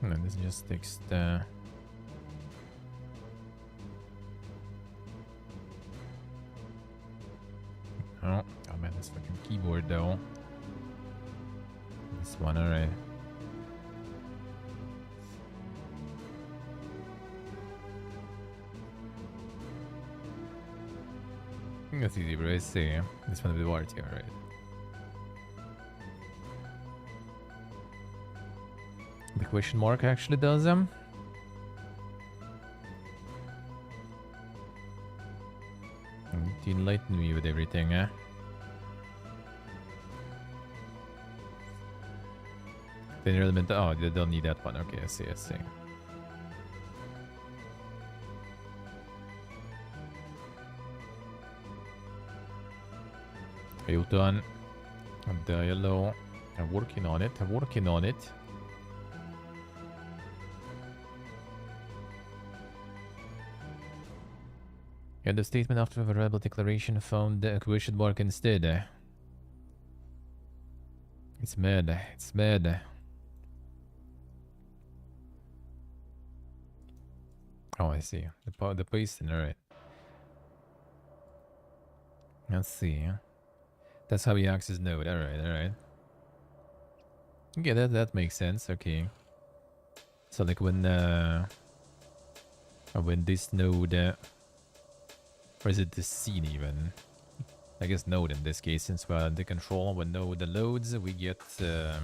S1: And then this just takes the... Oh man, this fucking keyboard though. This one, alright. That's easy, bro. I see. This one with the warranty, alright. The question mark actually does them. You need to enlighten me with everything, eh? The element. Oh, they don't need that one. Okay, I see, I see. Hold on. Dialogue. I'm working on it. I'm working on it. And the statement after a variable declaration found the question mark instead. It's mad. It's mad. Oh, I see. The pasting, alright. Let's see. That's how he access node. Alright, alright. Okay, that makes sense. Okay. So like when this node or is it the scene even? I guess node in this case, since we're under control. When node loads, we get the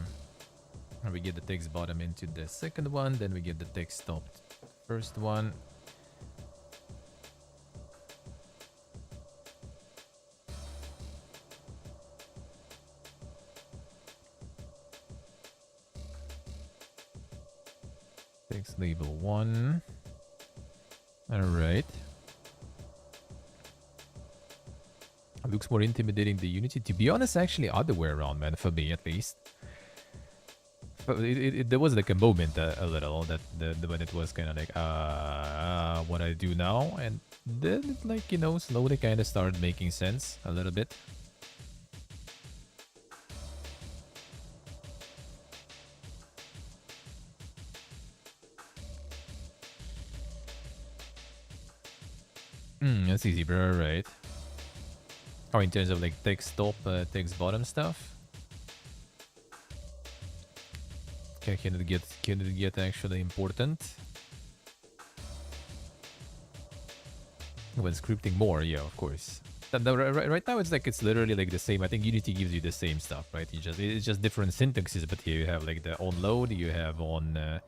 S1: text bottom into the second one, then we get the text stopped. First one. Text label 1. Alright. Looks more intimidating than Unity. To be honest, actually other way around, man, for me at least. But there was like a moment a little that when it was kind of like what I do now, and then it, like, you know, slowly kind of started making sense a little bit. That's easy, bro. Right. Oh, in terms of like text top, text bottom stuff. Okay, can it get actually important? When scripting more, yeah, of course. Right now it's like it's literally like the same. I think Unity gives you the same stuff, right? It's just different syntaxes, but here you have like the on load, you have on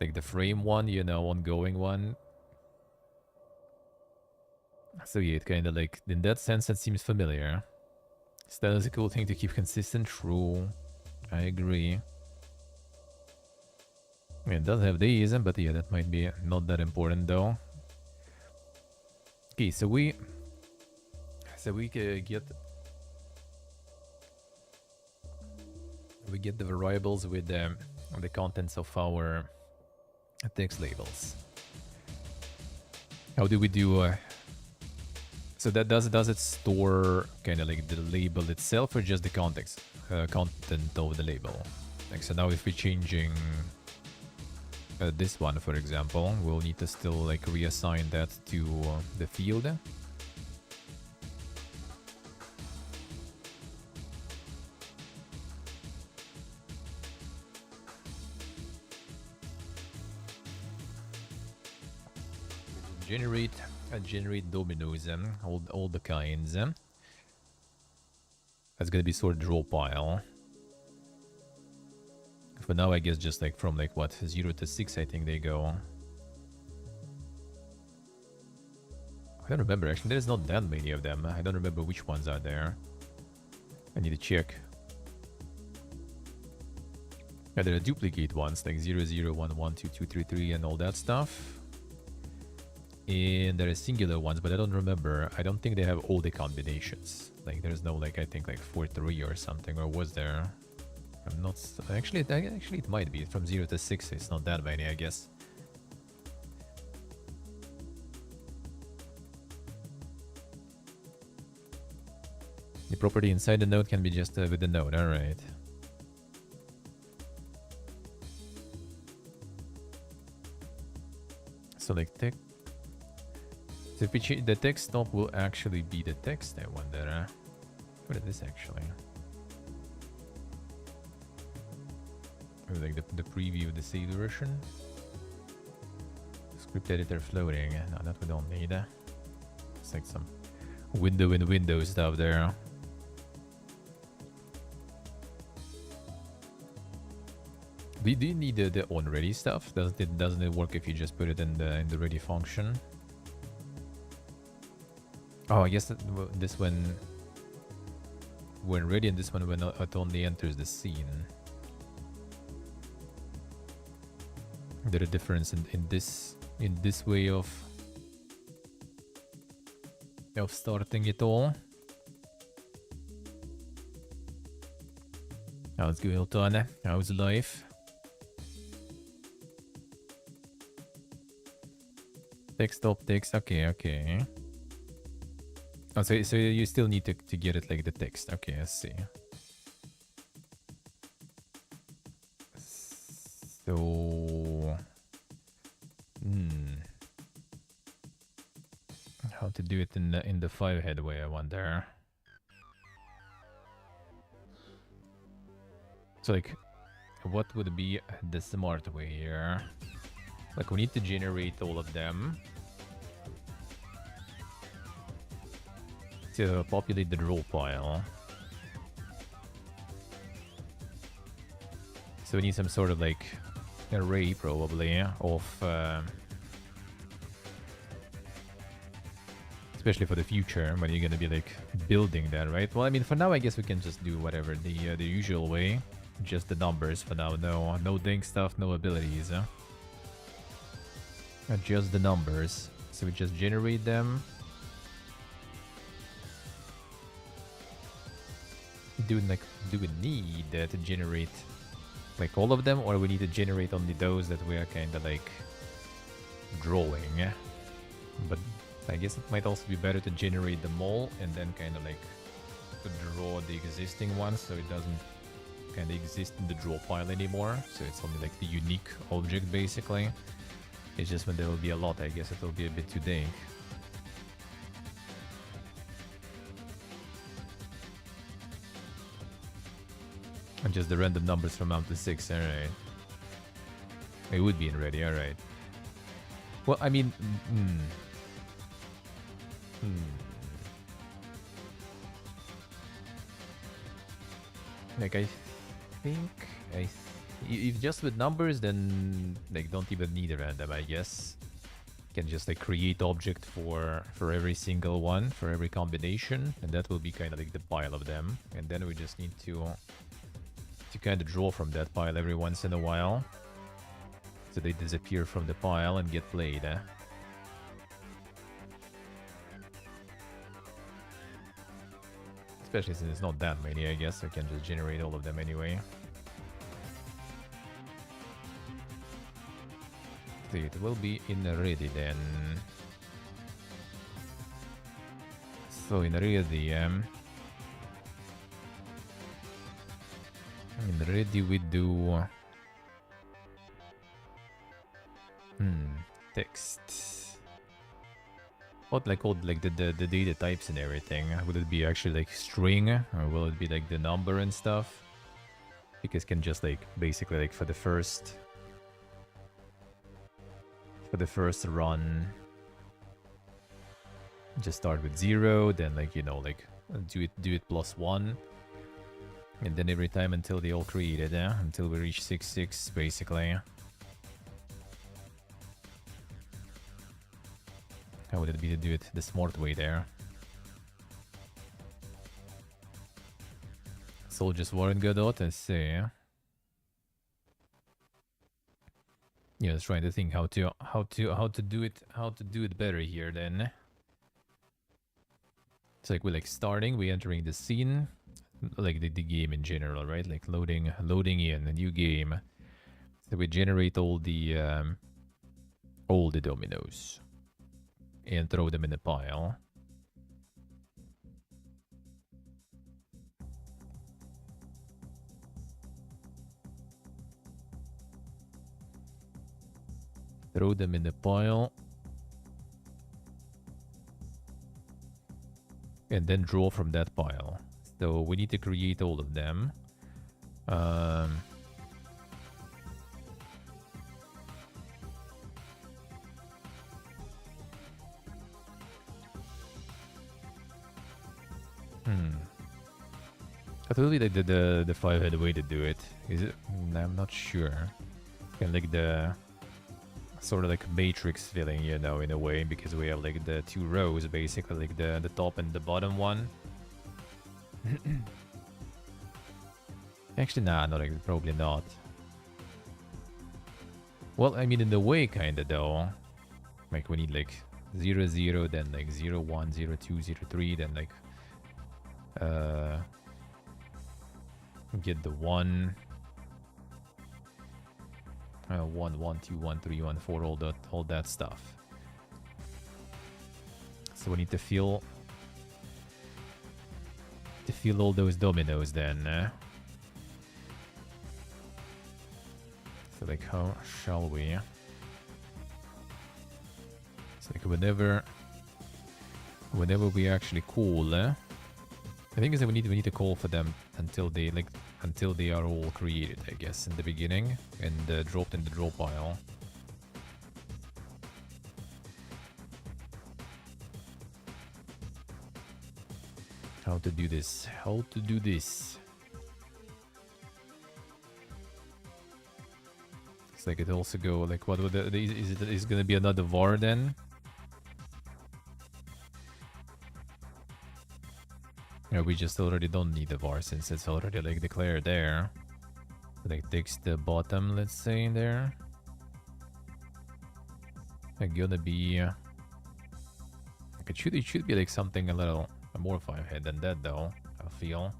S1: like the frame one, you know, ongoing one. So yeah, it kind of like, in that sense, that seems familiar. Still is a cool thing to keep consistent. True. I agree. It does have these, but yeah, that might be not that important though. Okay, so we get the variables with the contents of our text labels. How do we do? So that does it store kind of like the label itself or just the context content of the label? Like, so now if we're changing this one, for example, we'll need to still like reassign that to the field. Generate dominoes, all the kinds. That's gonna be sort of draw pile. For now, I guess just like from like what 0 to 6, I think they go. I don't remember actually. There's not that many of them. I don't remember which ones are there. I need to check. Yeah, there are duplicate ones like 0, 0, 1, 1, 2, 2, 3, 3, and all that stuff. And there are singular ones, but I don't remember. I don't think they have all the combinations. Like there's no like I think like 4, 3 or something, or was there? I'm not actually. It might be from 0 to 6. It's not that many, I guess. The property inside the node can be just with the node. All right. So like text. So if we change the text stop will actually be the text. I wonder. What is this actually? Like the preview, the saved version. Script editor floating. No, that we don't need. It's like some window in window stuff there. Do you need the on ready stuff? Doesn't it work if you just put it in the ready function? Oh, I guess this one when ready, and this one when it only enters the scene. There a difference in this way of starting it all. How's going on? How's life? Text up text. Okay. Oh, so you still need to get it like the text. Okay, I see. So, how to do it in the 5-head way? I wonder. So like, what would be the smart way here? Like, we need to generate all of them to populate the draw pile. So we need some sort of like array probably of especially for the future when you're gonna be like building that, right? Well, I mean, for now I guess we can just do whatever the usual way, just the numbers for now. No ding stuff, no abilities, just the numbers. So we just generate them. Do we need to generate like all of them, or we need to generate only those that we are kind of like drawing? But I guess it might also be better to generate them all and then kind of like to draw the existing ones so it doesn't kind of exist in the draw file anymore. So it's only like the unique object basically. It's just when there will be a lot, I guess it will be a bit too dank. And just the random numbers from 1 to 6, alright. It would be in ready, alright. Well, I mean... Like, I think... if just with numbers, then... Like, don't even need a random, I guess. You can just, like, create object for every single one, for every combination. And that will be kind of like the pile of them. And then we just need to kind of draw from that pile every once in a while. So they disappear from the pile and get played. Especially since it's not that many, I guess. I can just generate all of them anyway. So it will be in ready then. So in ready, in ready we do text. What like all like the data types and everything? Would it be actually like string, or will it be like the number and stuff? Because can just like basically like for the first run, just start with 0, then like, you know, like do it +1, and then every time until they all created, until we reach 6 basically. How would it be to do it the smart way there? Soldiers War in Godot, let's see. Yeah, I was trying to think how to do it better here then. It's like we're like starting, we're entering the scene, like the game in general, right? Like loading in a new game. So we generate all the dominoes and throw them in a pile. Throw them in the pile. And then draw from that pile. So we need to create all of them. I thought like the 5-head way to do it. Is it? I'm not sure. Kind of like the sort of like matrix feeling, you know, in a way, because we have like the 2 rows, basically, like the top and the bottom one. Actually, nah, not like, probably not. Well, I mean, in the way, kinda though. Like we need like 0, 0, then like 0, 1, 0, 2, 0, 3, then like get the 1. 1, 1, 2, 1, 3, 1, 4, all that stuff. So we need to fill all those dominoes then. So like, how shall we? It's like whenever we actually call, I think is that we need to call for them until they are all created, I guess, in the beginning and dropped in the draw pile. How to do this? How to do this? It's like it also go like what would is gonna be another var then? Yeah, we just already don't need the var since it's already like declared there. Like takes the bottom, let's say, in there. Like gonna be like it should be like something a little more 5-head than that though, I feel.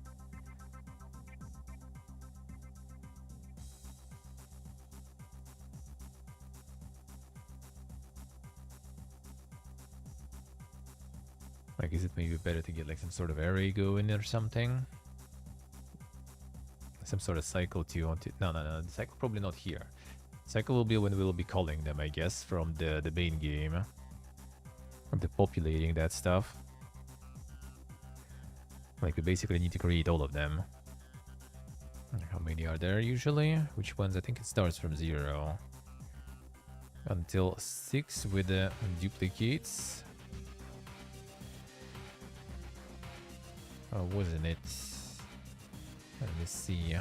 S1: Like, is it maybe better to get like some sort of array going or something? Some sort of cycle to no, the cycle probably not here. Cycle will be when we'll be calling them, I guess, from the main game. From the populating that stuff. Like, we basically need to create all of them. How many are there usually? Which ones? I think it starts from 0 until 6 with the duplicates. Oh, wasn't it? Let me see.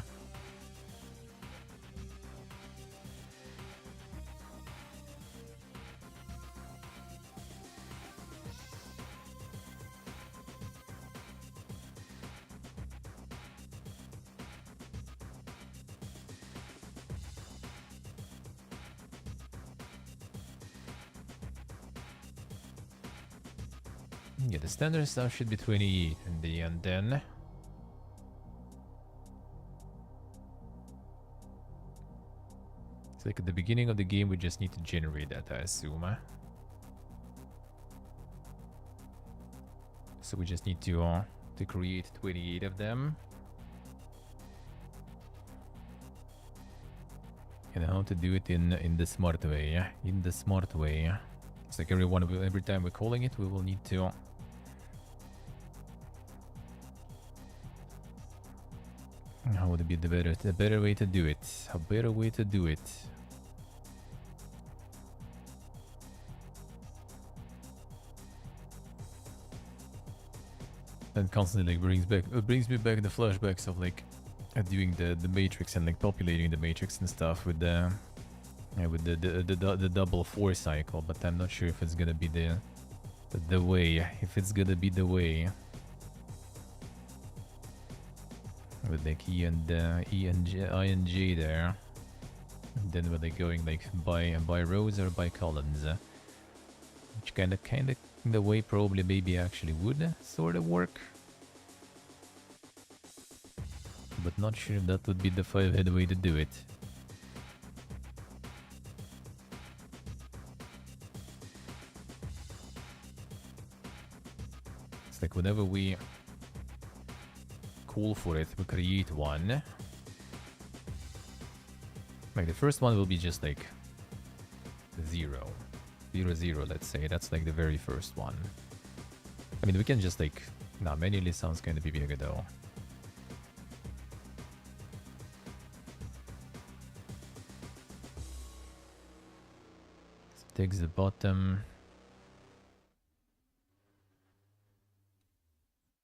S1: Yeah, the standard stuff should be 28 in the end then. It's like at the beginning of the game, we just need to generate that, I assume. So we just need to create 28 of them. And how to do it in the smart way, yeah? In the smart way. It's like every time we're calling it, we will need to... How would be the better way to do it? A better way to do it. And constantly like brings me back the flashbacks of like doing the matrix and like populating the matrix and stuff with the double 4 cycle, but I'm not sure if it's gonna be the way. If it's gonna be the way with like I and J there, and then with like going like by rows or by columns, which kind of in the way probably maybe actually would sort of work. But not sure if that would be the 5-head way to do it. It's like whenever we call for it, we create one. Like the first one will be just like 0, 0, 0, let's say. That's like the very first one. I mean, we can just like... Nah, manually sounds kind of bigger though. Takes the bottom.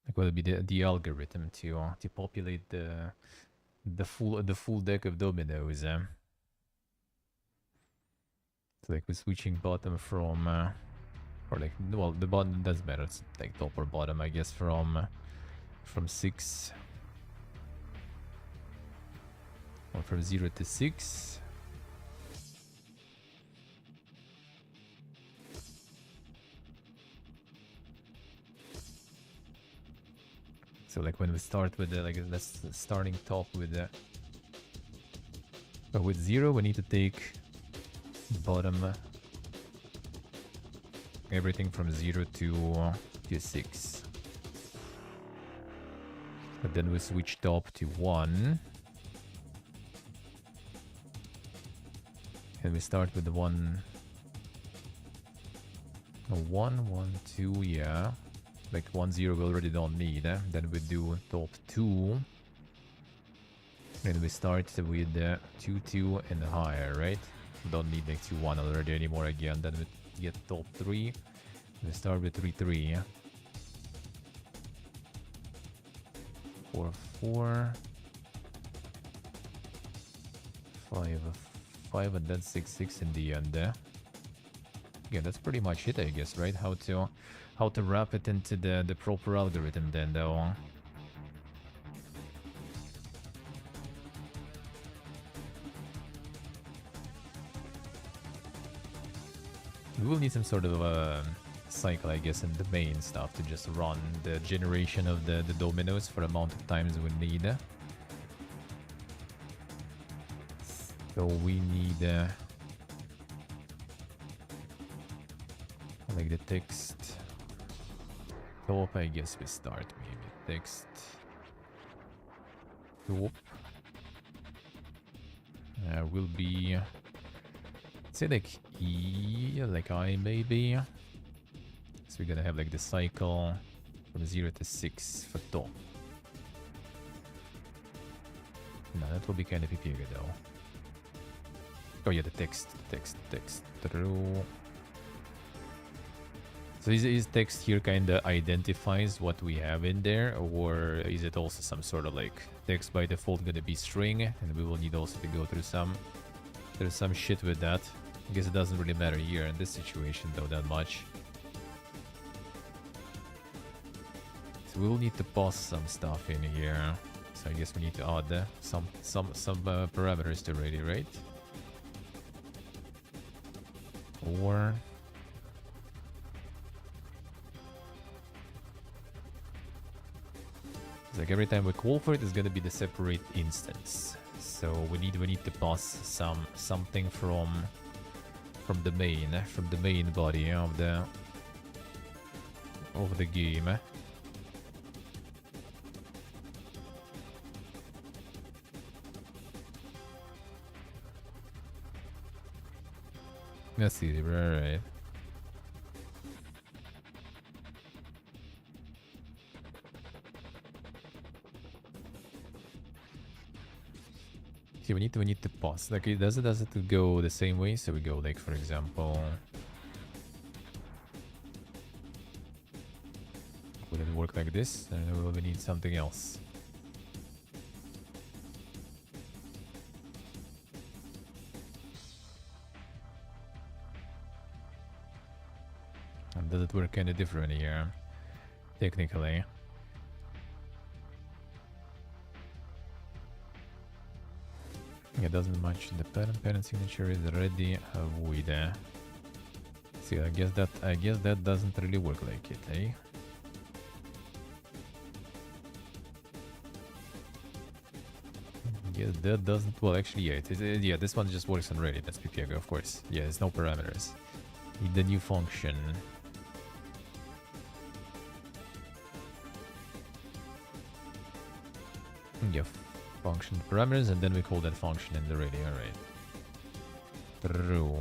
S1: Like what would be the algorithm to populate the full deck of dominoes. So like we're switching bottom from or like, well, the bottom doesn't matter. It's like top or bottom, I guess, from 6 or from 0 to 6. So like when we start with the, like, let's starting top with the with 0, we need to take bottom everything from 0 to 6. But then we switch top to 1. And we start with the 1, 1, 2, yeah. Like 1, 0 we already don't need. Then we do top 2. And we start with 2, 2 and higher, right? We don't need like 2, 1 already anymore again. Then we get top 3. We start with 3, 3. 4, 4. 5, 5, and then 6, 6 in the end. Yeah, that's pretty much it, I guess, right? How to wrap it into the proper algorithm then, though. We will need some sort of a cycle, I guess, in the main stuff to just run the generation of the dominoes for the amount of times we need. So we need like the text top, I guess we start maybe text top will be, say like E, like I maybe. So we're gonna have like the cycle from 0 to 6 for top. No, that will be kind of bigger though. Oh yeah, the text through. So is text here kind of identifies what we have in there, or is it also some sort of like text by default gonna be string, and we will need also to go through some shit with that. I guess it doesn't really matter here in this situation though that much. So we will need to pass some stuff in here. So I guess we need to add some parameters to already, right? Or Like every time we call for it, it's gonna be the separate instance. So we need to pass something from the main body of the game. That's easy, right? See, we need to pause. Like, does it go the same way? So we go like, for example, would it work like this? And will we need something else? And does it work kind of different here? Technically. Yeah, doesn't match the parent signature is already void. See, I guess that doesn't really work like it, eh? Yeah, that doesn't. Well, actually, yeah, yeah, this one just works on Reddit. That's PPG, of course. Yeah, there's no parameters. Need the new function. Yeah, function parameters, and then we call that function in the Reddit. All right. True.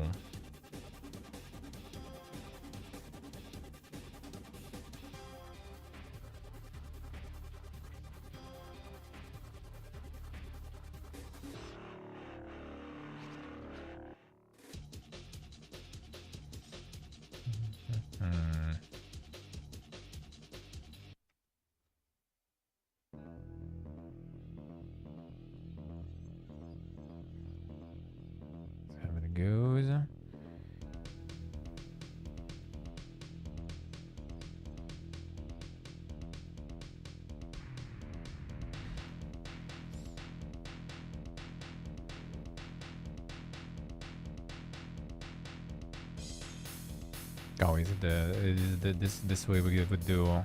S1: Oh, is it this way we would do?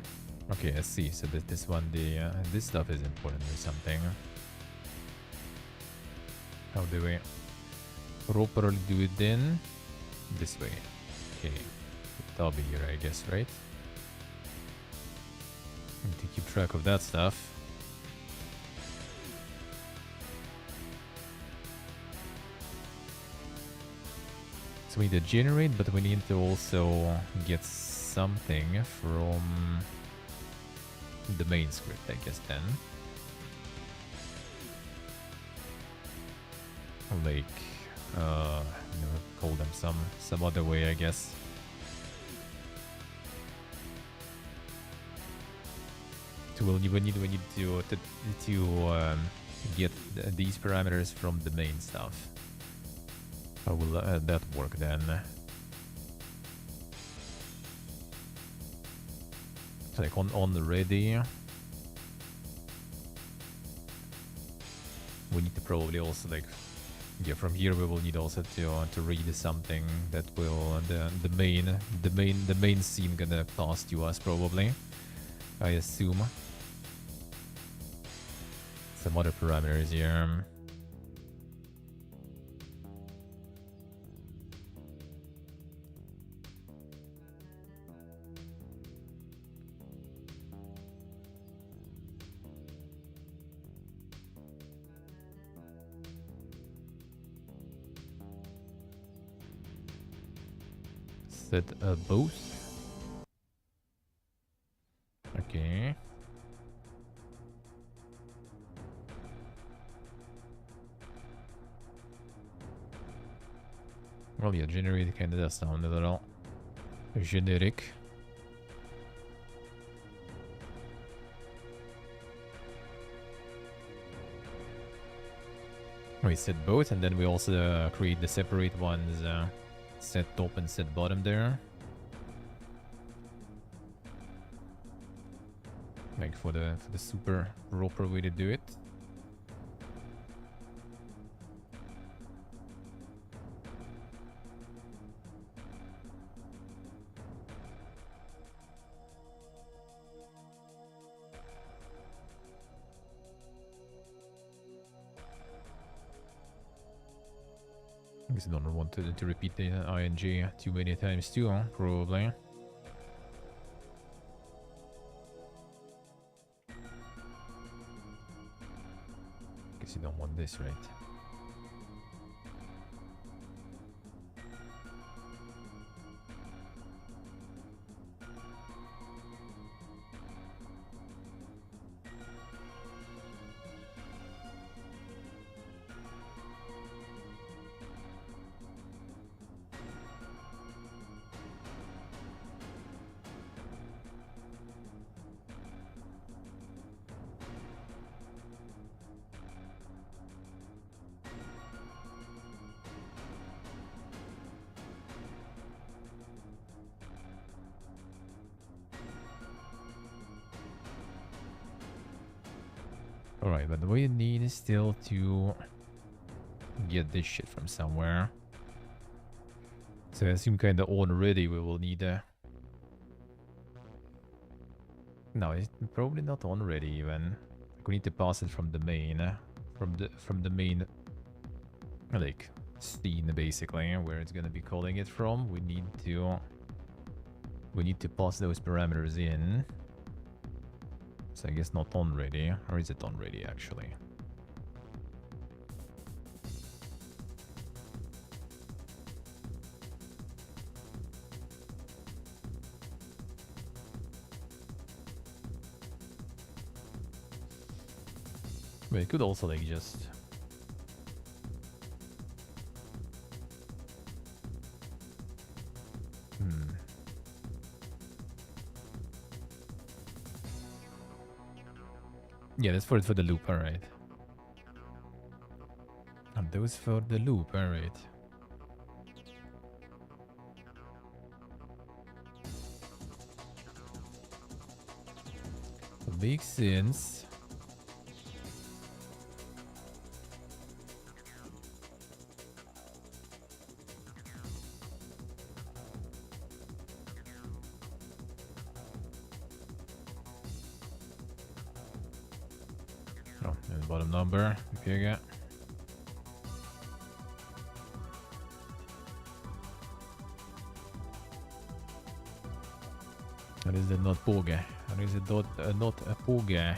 S1: Okay, I see. So this one, this stuff is important or something. How do we properly do it then? This way. Okay, that'll be here, I guess, right? Need to keep track of that stuff. So we need to generate, but we need to also get something from the main script, I guess, then. Like, call them some other way, I guess. We need to get these parameters from the main stuff. How will that work then? So like on the ready, we need to probably also like, yeah, from here we will need also to read something that will the main scene gonna pass to us probably, I assume. Some other parameters here. Set both. Okay. Well, yeah, generate kind of does sound a little generic. We set both, and then we also create the separate ones. Set top and set bottom there. Like for the super proper way to do it. I guess I don't want to repeat the ing too many times too, huh? Probably. Guess you don't want this, right? Alright, but we need still to get this shit from somewhere. So I assume kinda already we will need a... No, it's probably not on ready even. We need to pass it from the main, from the main, like, scene basically, where it's gonna be calling it from. We need to pass those parameters in. So I guess not on ready, or is it on ready actually? But it could also like just... Yeah, that's for the loop, alright. And those for the loop, alright. Makes sense. Oh, and the bottom number, okay, and is it not påge? Or is it not a påge?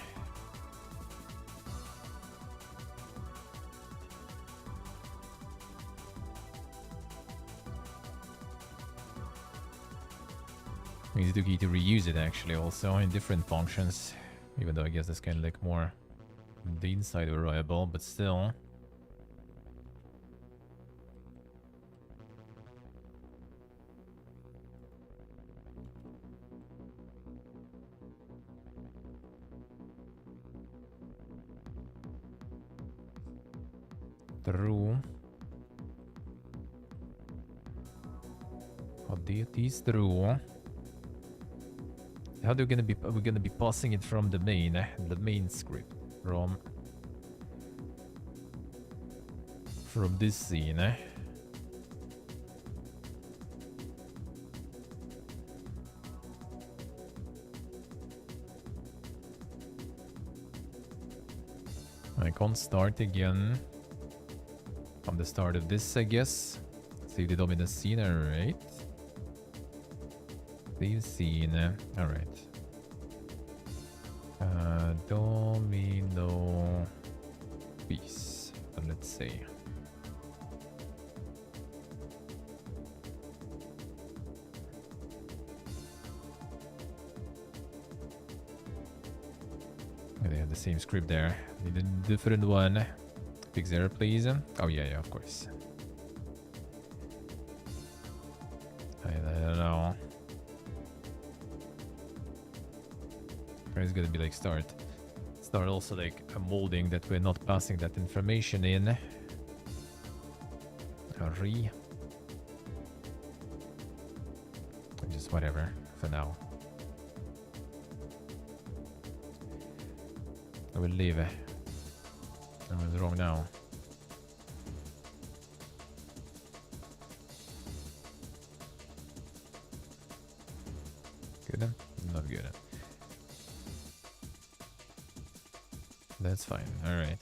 S1: Means you need to reuse it actually also in different functions. Even though I guess that's kind of like more the inside variable, but still. True. Oh, that is true. How do we're gonna be passing it from the main script from this scene, I can't start again from the start of this, I guess. Save the dominant scene, alright. Save scene, alright. Domino piece, let's say. They have the same script there. Need a different one. Fix error, please. Oh yeah, of course. I don't know. It's gonna be like start also like a molding that we're not passing that information in. Just whatever for now. I will leave it. I was wrong now. Good? Not good. That's fine. Alright.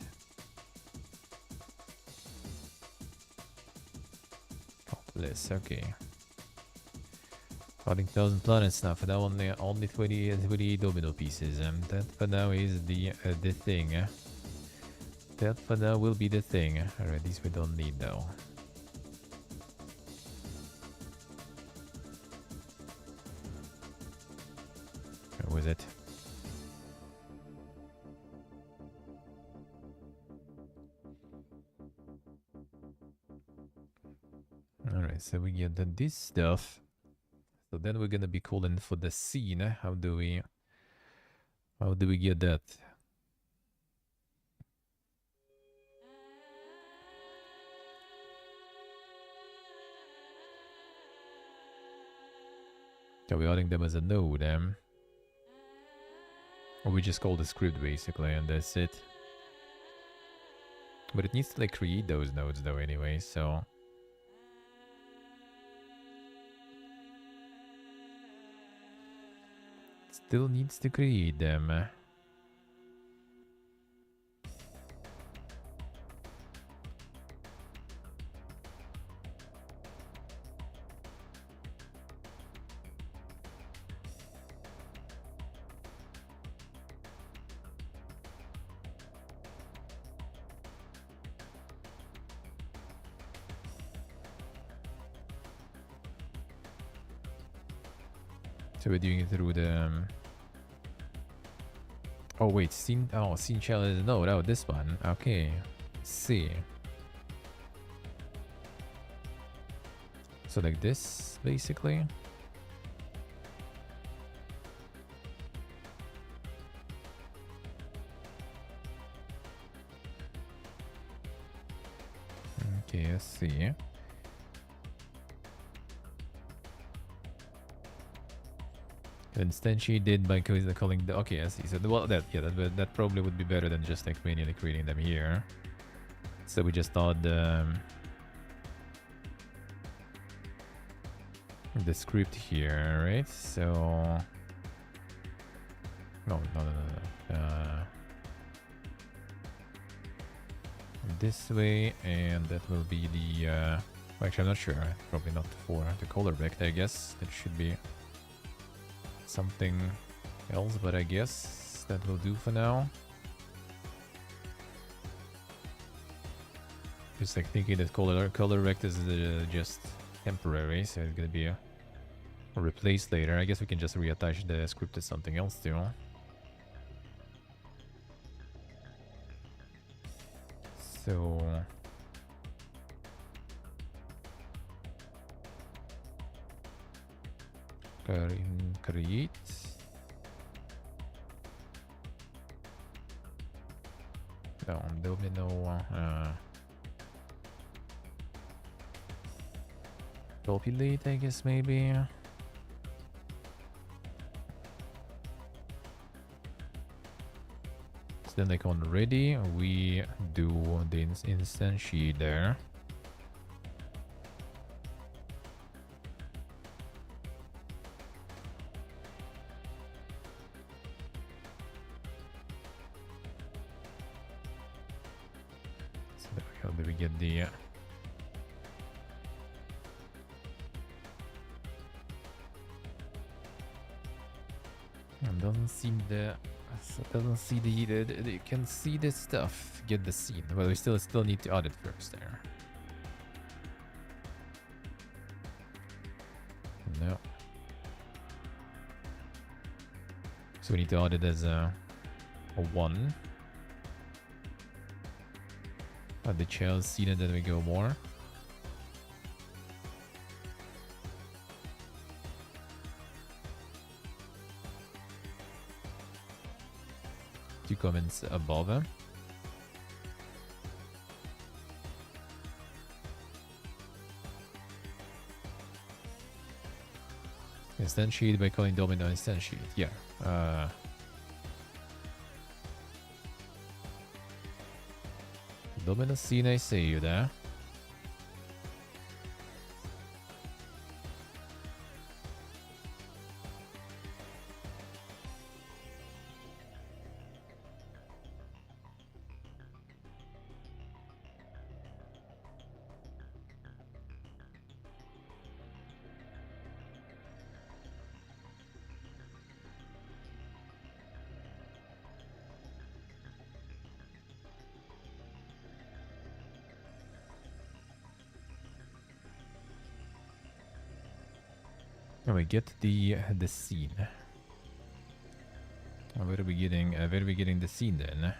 S1: Less, okay. Adding 1,000 planets now. For now, only 20 domino pieces. That for now is the thing. That for now will be the thing. Alright, these we don't need though. Where was it? Alright, so we get this stuff. So then we're gonna be calling for the scene. How do we get that? Are we adding them as a node? Or we just call the script basically and that's it. But it needs to like create those nodes though anyway, so still needs to create them. So we're doing it through the... Oh wait, scene shell is a node. Oh, this one. Okay. See. So like this, basically. Okay, let's see. Instantiated by calling the... Okay, I see. So, well, that probably would be better than just like manually creating them here. So we just add the script here, right? So... No. This way, and that will be the... actually, I'm not sure. Probably not for the color vector, I guess. That should be something else, but I guess that will do for now. Just like thinking that color vectors is just temporary, so it's gonna be replaced later. I guess we can just reattach the script to something else too. So create. No, there'll be no populate, I guess, maybe. So then like on ready, we do the instantiate there. So there we get the doesn't seem the... doesn't see the you can see this stuff, get the scene, but we still need to add it first there. No. So we need to add it as a 1. Add the child scene and then we go more. Two comments above. Instantiate by calling domino instantiate. Yeah. Domino scene, I see you there. And we get the scene. Where are we getting? Where are we getting the scene then?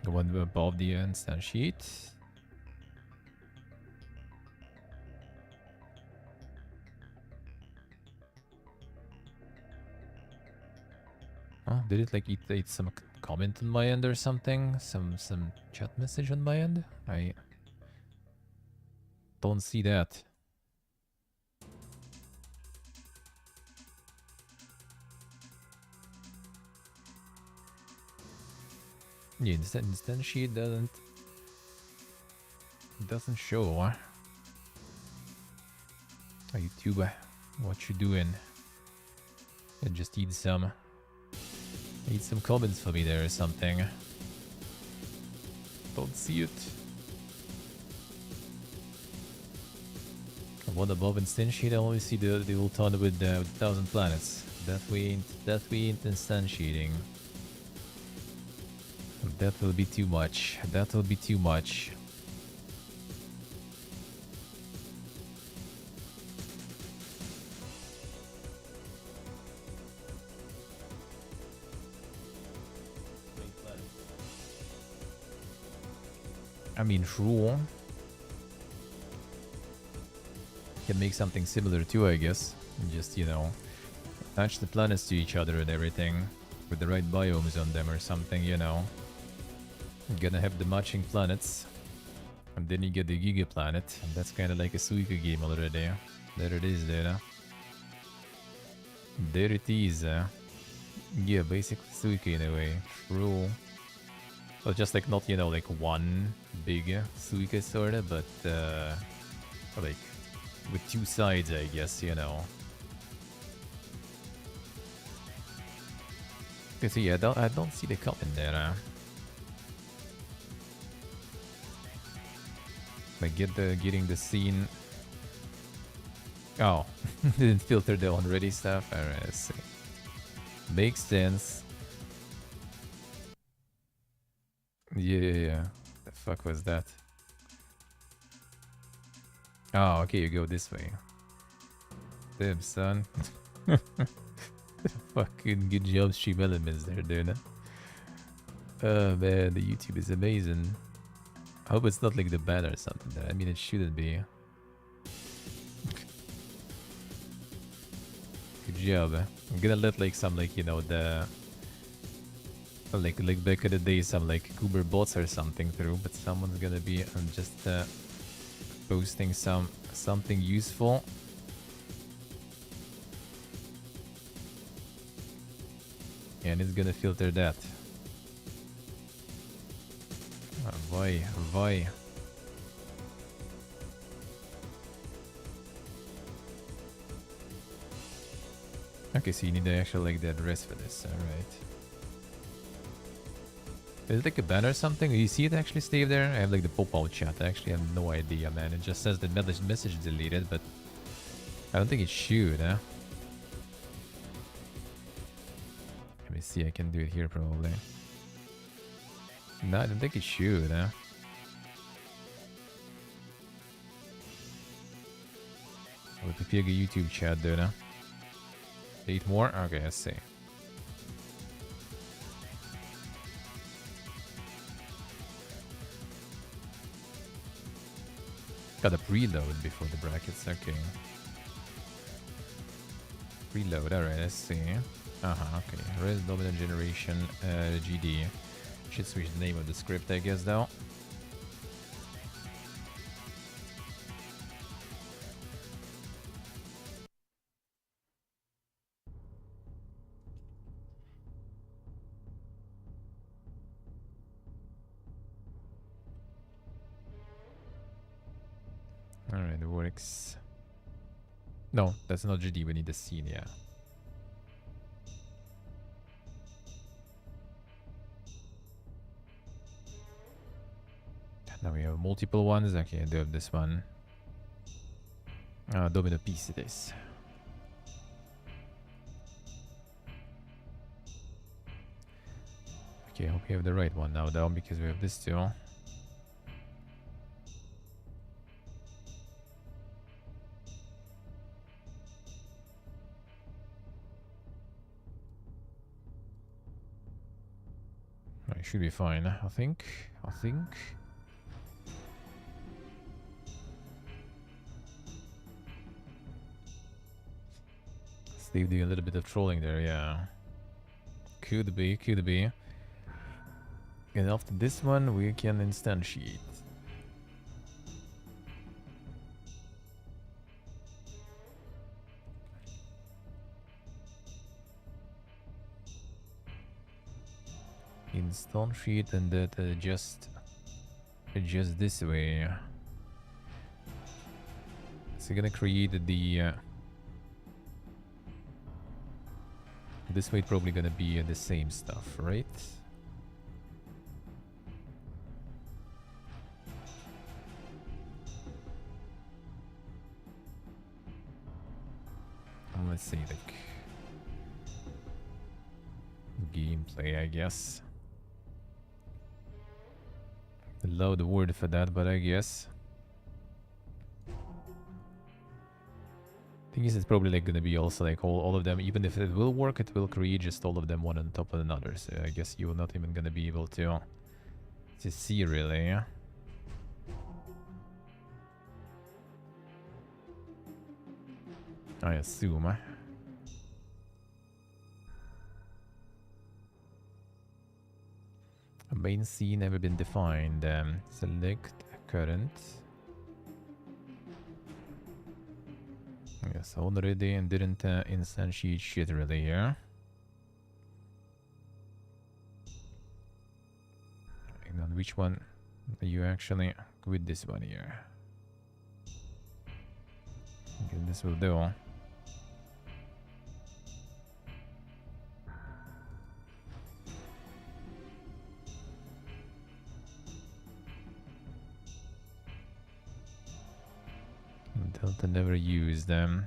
S1: The one above the instant sheet. Oh, did it like eat some comment on my end or something? Some chat message on my end? I don't see that. Yeah, instant sheet doesn't show. Huh? Oh, YouTube, what you doing? Yeah, just eat some comments for me there or something. Don't see it. One above instantiate, I only see the old town with 1,000 planets. That we ain't instantiating. That will be too much. That will be too much. I mean, true. Can make something similar too, I guess. And just, you know, attach the planets to each other and everything. With the right biomes on them or something, you know. You're gonna have the matching planets. And then you get the Giga planet. And that's kind of like a Suika game already. There it is, there. There it is. Yeah, basically Suika in a way. True. Well, just like not, you know, like one big Suika sorta, but like with two sides, I guess, you know. Okay, so yeah, I don't see the comment there. Like getting the scene. Oh, didn't filter the already stuff. Alright, let's see. Makes sense. Yeah. The fuck was that? Oh, okay, you go this way. Damn, son. Fucking good job, stream elements there, dude. Oh man, the YouTube is amazing. I hope it's not like the ban or something there. I mean, it shouldn't be. Good job. I'm gonna let like some like, you know, the like back in the day, some like Goober bots or something through, but someone's gonna be just posting something useful. And it's gonna filter that. Why? Okay, so you need to actually like the address for this, alright. Is it like a banner or something? You see it actually stay there? I have like the pop-out chat. I actually have no idea, man. It just says the message deleted, but I don't think it should, huh? Let me see, I can do it here probably. No, I don't think it should, huh? With the Piega YouTube chat, dude, huh? 8 more? Okay, let's see. Gotta preload before the brackets, okay. Preload, alright, let's see. Okay. Res dominant generation, GD. Should switch the name of the script, I guess, though. Alright, it works. No, that's not GD, we need the scene, yeah. Now we have multiple ones. Okay, I do have this one. Domino piece it is. Okay, I hope we have the right one now, though, because we have this too. Should be fine, I think. Steve doing a little bit of trolling there, yeah. Could be. And after this one, we can instantiate. Instantiate and that adjust this way. So gonna create the this way probably gonna be the same stuff, right? Let's see, like gameplay, I guess. Load word for that, but I guess. Thing is, it's probably like gonna be also like all of them. Even if it will work, it will create just all of them one on top of another. So I guess you're not even gonna be able to see really. I assume. Main scene never been defined. Select current. Yes, already and didn't instantiate shit really here. And on which one are you actually with this one here? Okay, this will do. Delta never used them.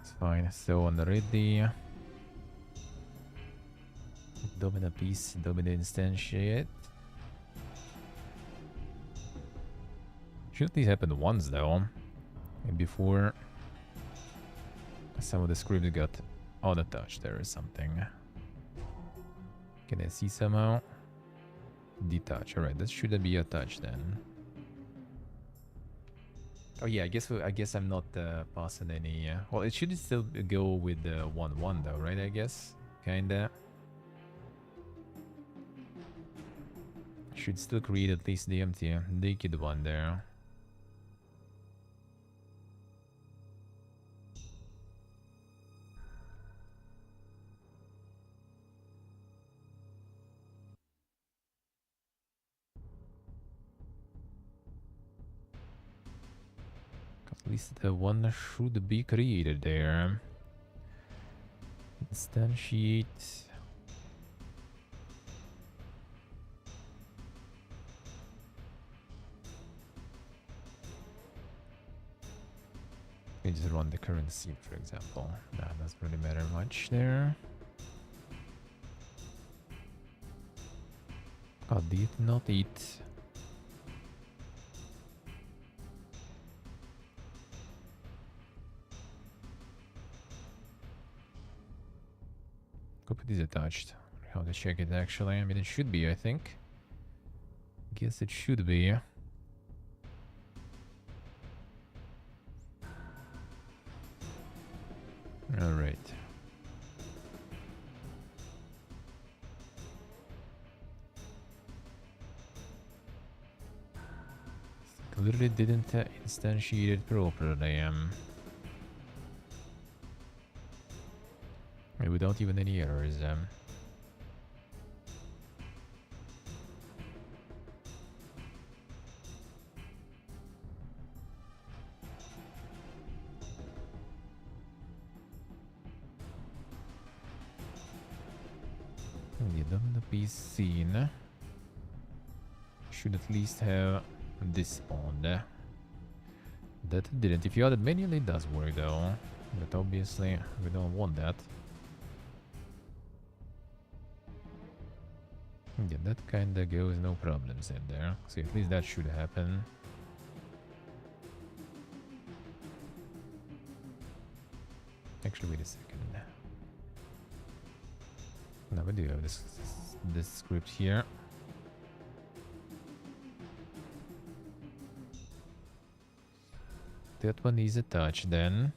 S1: It's fine. So on the ready. Domino piece, domino instantiate. Should these happen once though? And before some of the scripts got out of touch there or something. Can I see somehow? Detach. Alright, that shouldn't be a touch then. Oh yeah, I guess I'm not passing any. Well, it should still go with the 1-1 though, right? I guess, kinda. Should still create at least the empty, naked one there. At least the one should be created there. Instantiate. We just run the current scene, for example. That doesn't really matter much there. God, did not eat. Hope it is attached. How to check it actually? I mean, it should be, I think. Guess it should be. Alright. Clearly didn't instantiate it properly. Without even any errors. The domino piece scene should at least have this spawned. That didn't. If you add it manually, it does work though. But obviously, we don't want that. Yeah, that kinda goes, no problems in there. So at least that should happen. Actually, wait a second. Now we do have this script here. That one needs a touch then.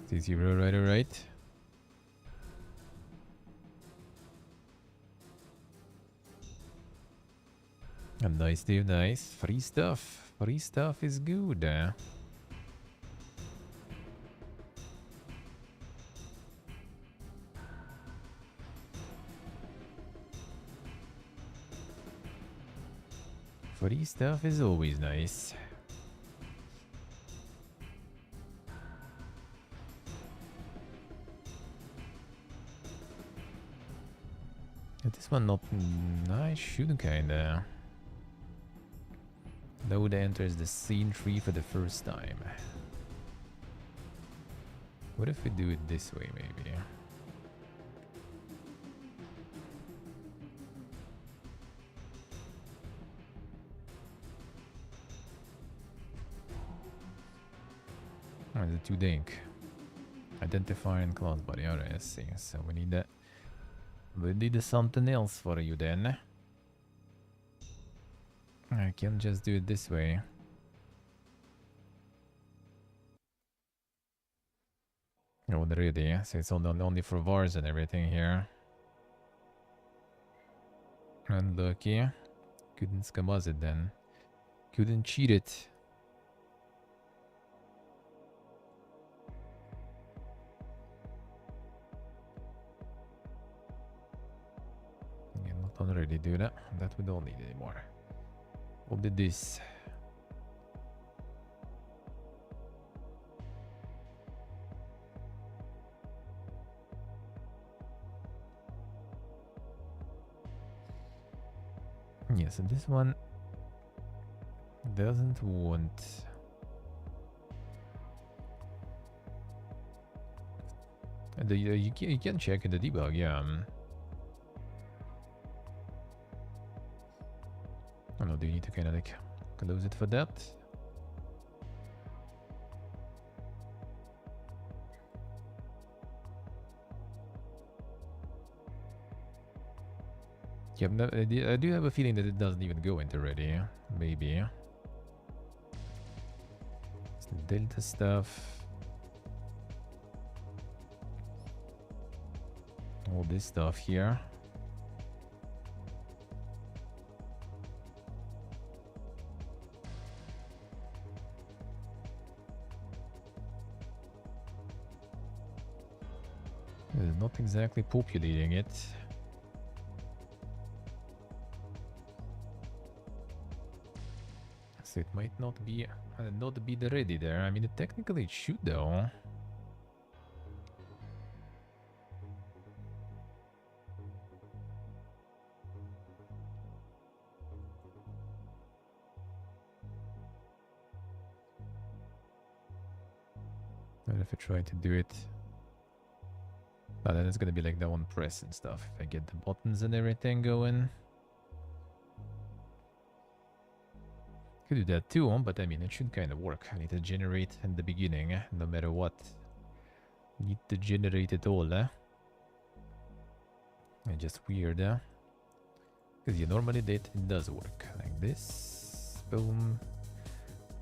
S1: T0, right, alright. Nice, Dave, nice. Free stuff. Free stuff is good. Free stuff is always nice. This one not nice. Should kinda. Load enters the scene tree for the first time. What if we do it this way, maybe? Oh, the 2 dink. Identify and class body. Alright, let's see. So we need that. We need something else for you then. I can just do it this way. Oh, really? So it's only for vars and everything here. Unlucky. Couldn't scamuz it then. Couldn't cheat it. Yeah, not already do that. That we don't need anymore. What did this? Yeah, so this one doesn't want. You can check in the debug, yeah. I don't know, do you need to kind of like close it for that? Yeah, no, I do have a feeling that it doesn't even go into ready. Maybe. It's the delta stuff. All this stuff here. It's not exactly populating it. So it might not be the ready there. I mean, technically it should though. What if I try to do it? Oh, then it's gonna be like that one press and stuff. If I get the buttons and everything going. Could do that too, but I mean, it should kind of work. I need to generate in the beginning, no matter what. Need to generate it all, And just weird, Because normally it does work. Like this. Boom.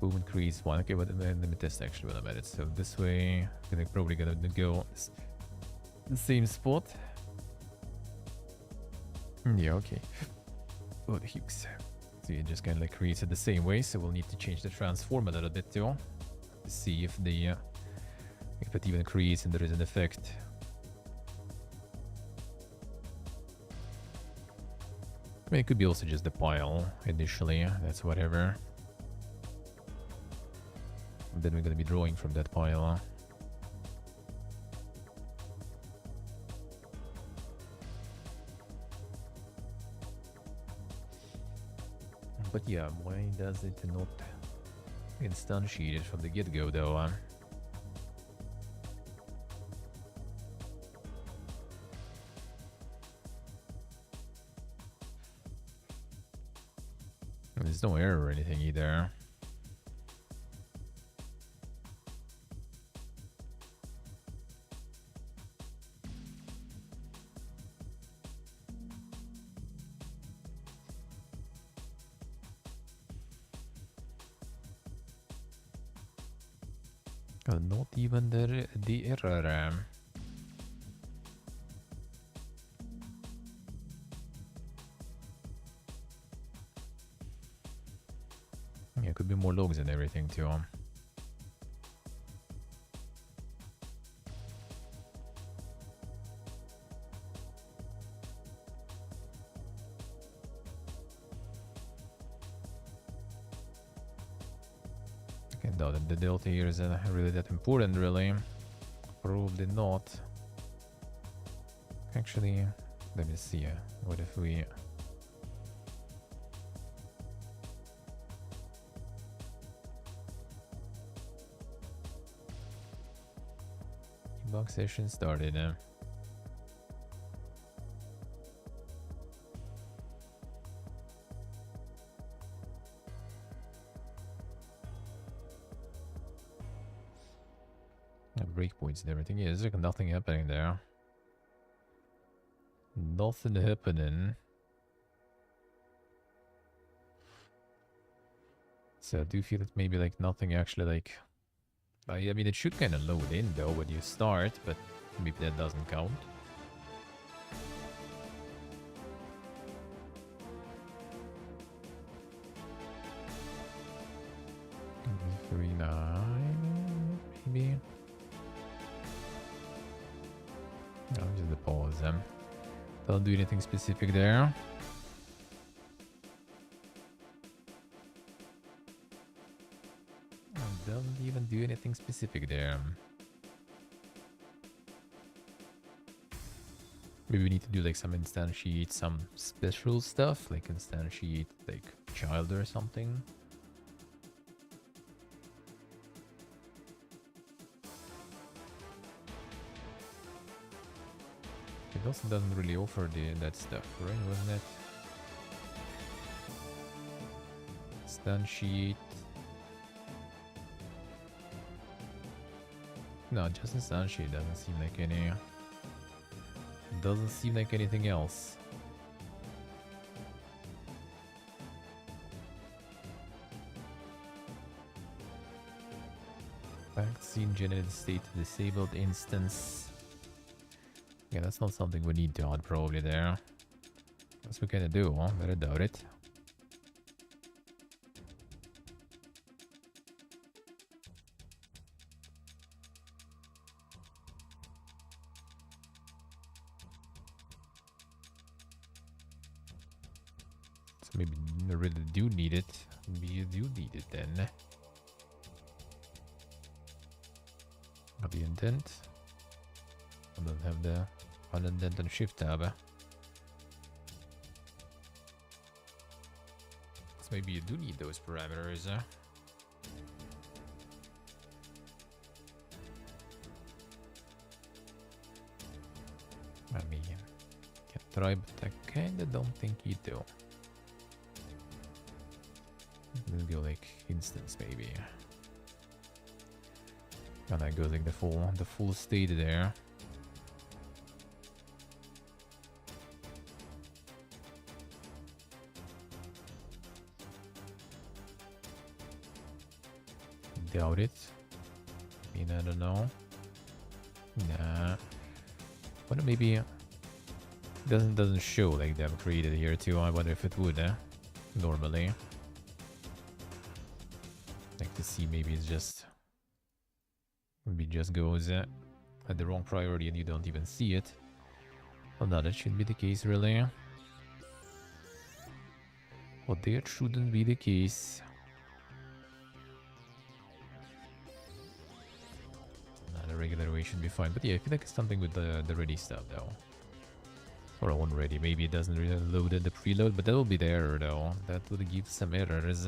S1: Boom, increase 1. Okay, but let me test actually when I'm at it. So this way, probably gonna go the same spot. Yeah, okay. Oh, the hooks. So it just kind of like creates it the same way. So we'll need to change the transform a little bit too, to see if if it even creates and there is an effect. I mean, it could be also just the pile initially. That's whatever. And then we're gonna be drawing from that pile. But yeah, why does it not instantiate it from the get-go though? There's no error or anything either. Not even the error. Yeah, could be more logs and everything too. Okay, no, the delta here is really that important, really. Probably not. Actually, let me see. What if we... Debug session started. Breakpoints and everything. Yeah, there's like nothing happening there. Nothing happening. So I do feel that maybe like nothing actually like... I mean, it should kind of load in though when you start, but maybe that doesn't count. Three nine, maybe. No, just the pause. Don't do anything specific there. Doesn't even do anything specific there. Maybe we need to do like some instantiate, some special stuff, like instantiate like child or something. It also doesn't really offer that stuff, right? Wasn't it? Instantiate. No, just instantiate doesn't seem like any... Doesn't seem like anything else. Vaccine generated state disabled instance. Yeah, that's not something we need to add probably there. That's what we can do, huh? But I doubt it. So maybe you really do need it. Maybe you do need it then. Got the intent. I don't have the indent and shift tab. So maybe you do need those parameters. I mean, can try, but I kinda don't think you do. Let's go like instance maybe. And that goes like the full state there. Doubt it. I mean, I don't know. Nah. But maybe it doesn't show like they've created here too. I wonder if it would, normally. Like to see maybe it's just goes at the wrong priority and you don't even see it. Well, no, that shouldn't be the case really. Well, that shouldn't be the case. The regular way should be fine, but yeah, I feel like it's something with the ready stuff though. Or on ready, maybe it doesn't really load the preload, but that will be there though. That would give some errors.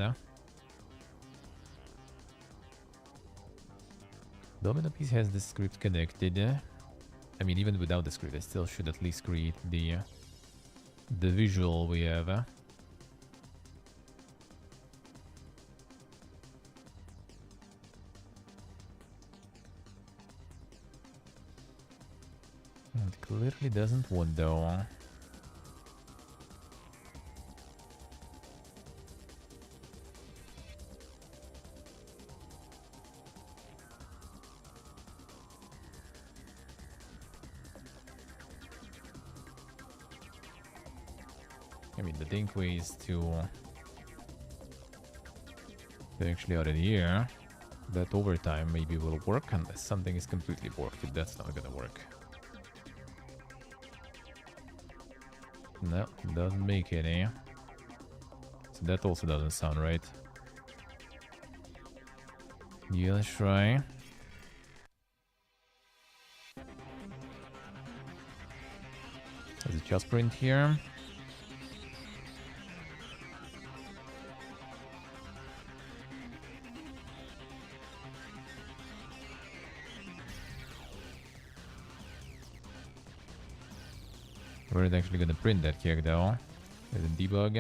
S1: Domino piece has the script connected. I mean, even without the script, it still should at least create the visual we have. It clearly doesn't want though. I mean, the think ways to actually out in here. That overtime maybe will work unless something is completely borked. If that's not gonna work. No, doesn't make any. So that also doesn't sound right. Yeah, let's try. There's a chest print here. We're not actually gonna print that here though. There's a debug.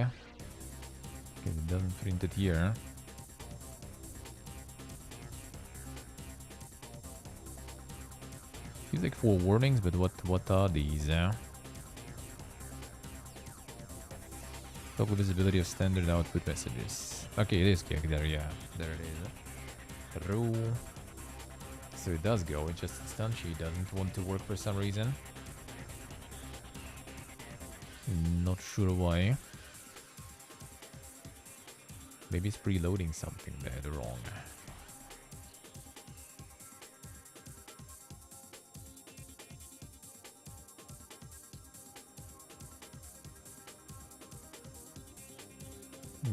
S1: Because it doesn't print it here. Feels like 4 warnings, but what are these? Toggle visibility of standard output messages. Okay, it is kicked there, yeah. There it is. Row. So it does go, it just instantiate doesn't want to work for some reason. Not sure why. Maybe it's preloading something bad or wrong.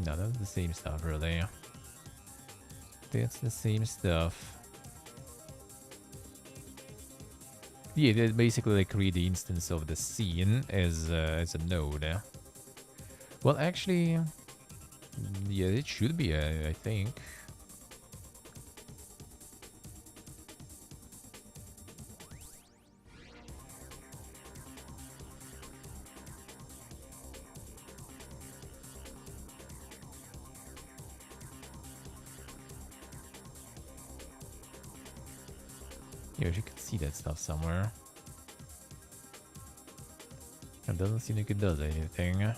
S1: No, that's the same stuff, really. That's the same stuff. Yeah, they basically like create the instance of the scene as a node. Well, actually, yeah, it should be, I think. Yeah, you can see that stuff somewhere. It doesn't seem like it does anything.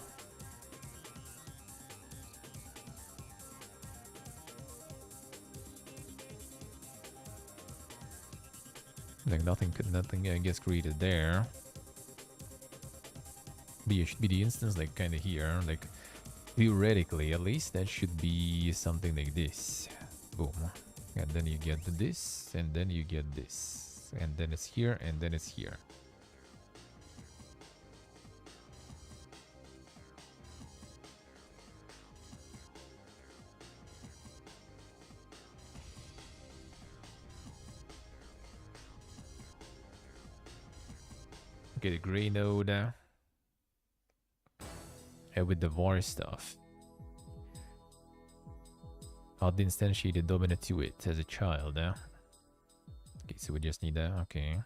S1: Like nothing gets created there. But it should be the instance like kind of here. Like theoretically, at least that should be something like this. Boom. And then you get this, and then you get this. And then it's here, and then it's here. Okay, the gray node. And with the var stuff. I'll instantiate the dominant to it as a child. Okay, so we just need that. Okay.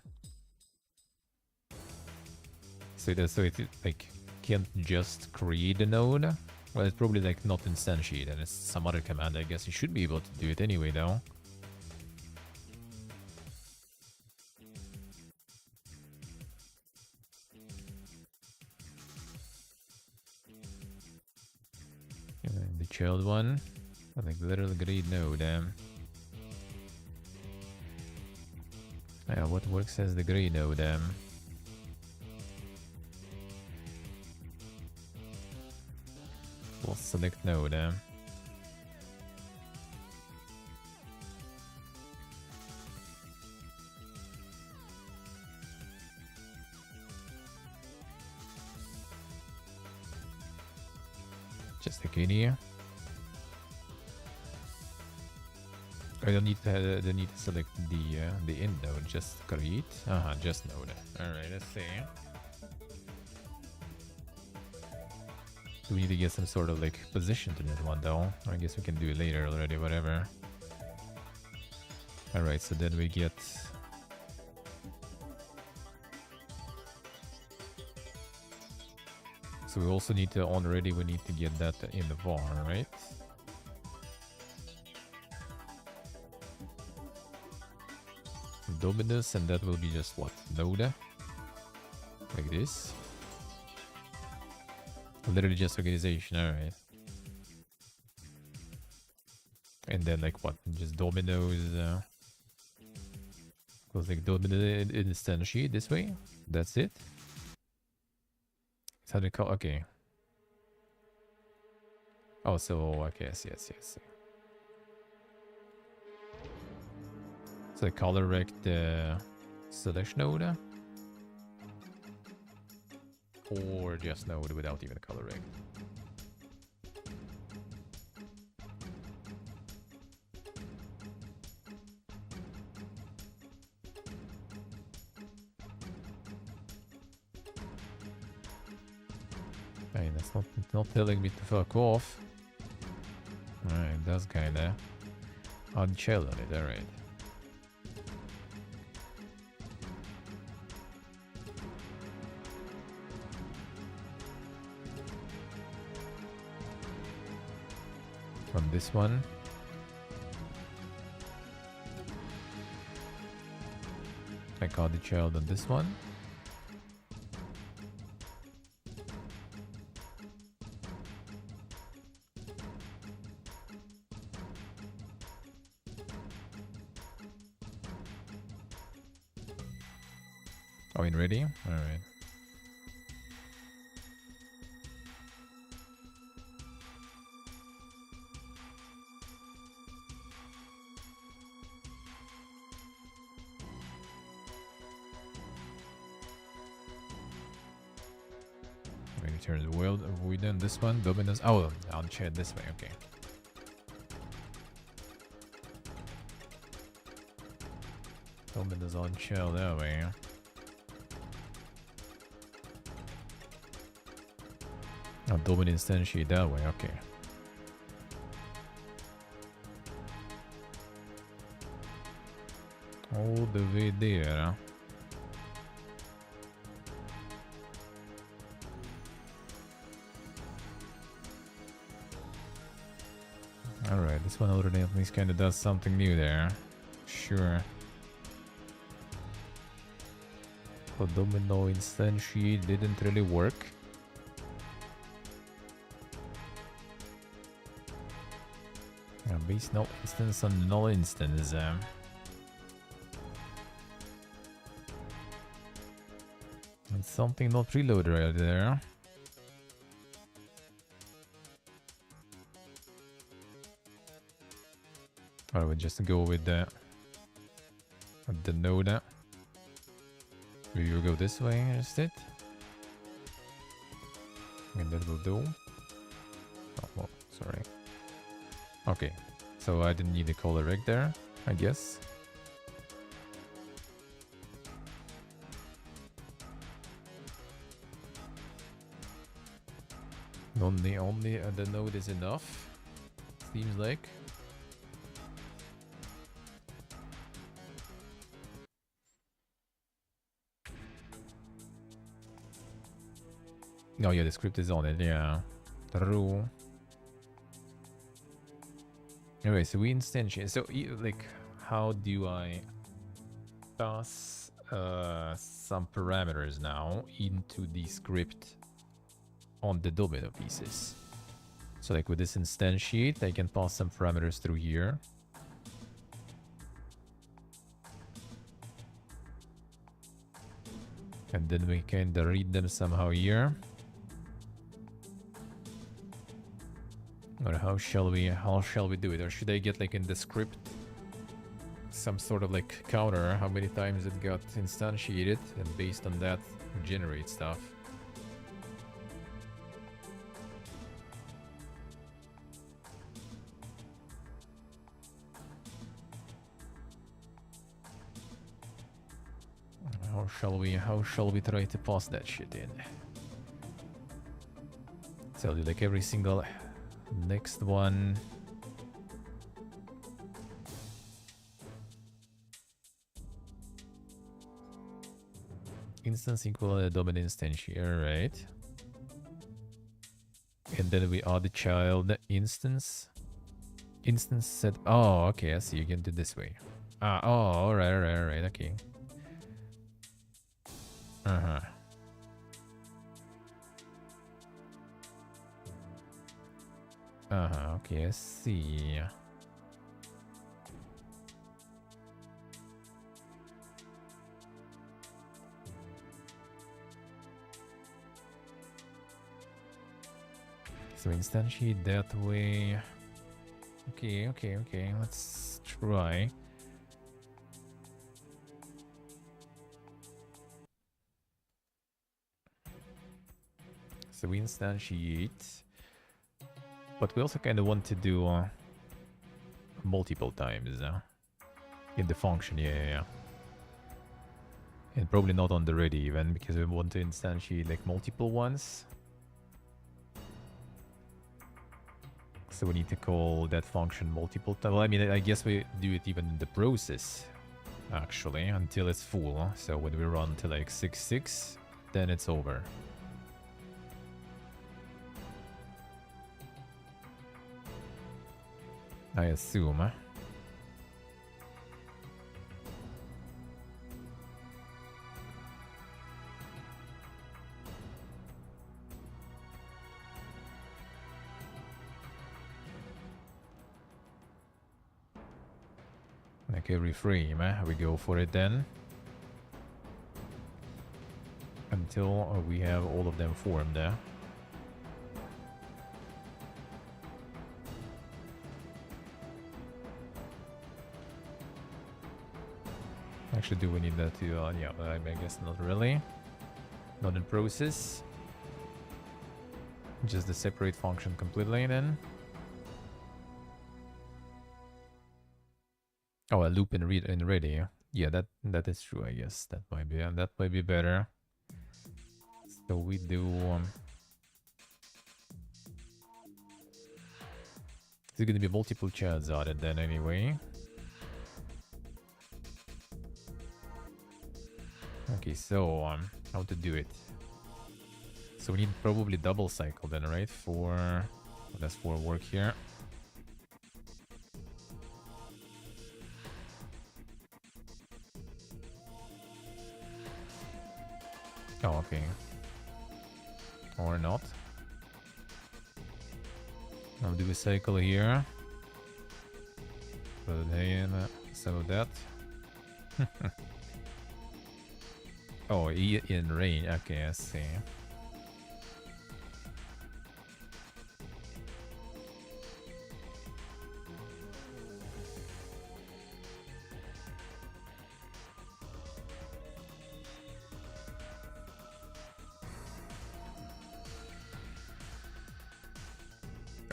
S1: So it like can't just create a node. Well, it's probably like not instantiate, and it's some other command. I guess you should be able to do it anyway, though. And the child one, like literal grade node. Yeah, what works as the grade node? We'll select node. Just like in here. I don't need to select the end node, just create. Just node. Alright, let's see. Do we need to get some sort of like position to that one though? I guess we can do it later already, whatever. Alright, so then we get so we also need to already we need to get that in the var, right? Dominus, and that will be just what? Node? Like this? Literally just organization, alright. And then like what? Just dominoes, goes like domino instantiate this way? That's it? It's how they call, okay. Oh, so okay, I see, I see, I see. So color rect the selection node, or just node without even a color rect. Hey, that's not telling me to fuck off. Alright, that's kinda unchill on it, alright. From this one. I got the child on this one. Oh, in ready? Alright. I'm going to turn the world. Have we done this one? Dominance. Oh, I'll chat this way. Okay. Dominance on chill that way. Oh, dominant instantiate that way. Okay. All the way there. Alright, this one already at least kind of does something new there. Sure. The domino instantiate didn't really work. Base null instance on null instance. And something not reloaded right there. Or we just go with the node. We will go this way instead. And that will do. Oh, well, sorry. Okay, so I didn't need a color reg there, I guess. Only the node is enough, seems like. Oh yeah, the script is on it, yeah. True. Anyway, so we instantiate. So, like, how do I pass some parameters now into the script on the domino pieces? So, like, with this instantiate, I can pass some parameters through here. And then we can read them somehow here. Or how shall we do it? Or should I get like in the script some sort of like counter, how many times it got instantiated, and based on that generate stuff? How shall we try to pass that shit in? So I'll do like every single next one. Instance equal a dominant instantiate, right? And then we add the child instance. Instance set. Oh, okay, I see. You can do this way. Ah, oh, alright, okay. Uh-huh. Uh-huh, okay, I see. So instantiate that way. Okay. Let's try. So we instantiate. But we also kind of want to do multiple times in the function. Yeah. And probably not on the ready even, because we want to instantiate like multiple ones. So we need to call that function multiple times. Well, I mean, I guess we do it even in the process, actually, until it's full. So when we run to like 6.6, then it's over. I assume. Like every frame, we go for it then. Until we have all of them formed. Actually, do we need that to... yeah, I guess not really. Not in process. Just the separate function completely then. Oh, a loop in read and ready. Yeah, that is true, I guess. That might be better. So we do there's gonna be multiple chats added then anyway. Okay, so how to do it? So we need probably double cycle then, right? For that's for work here. Oh, okay. Or not. I'll do a cycle here. Put it in, so that. Oh, E in range. Okay, I see.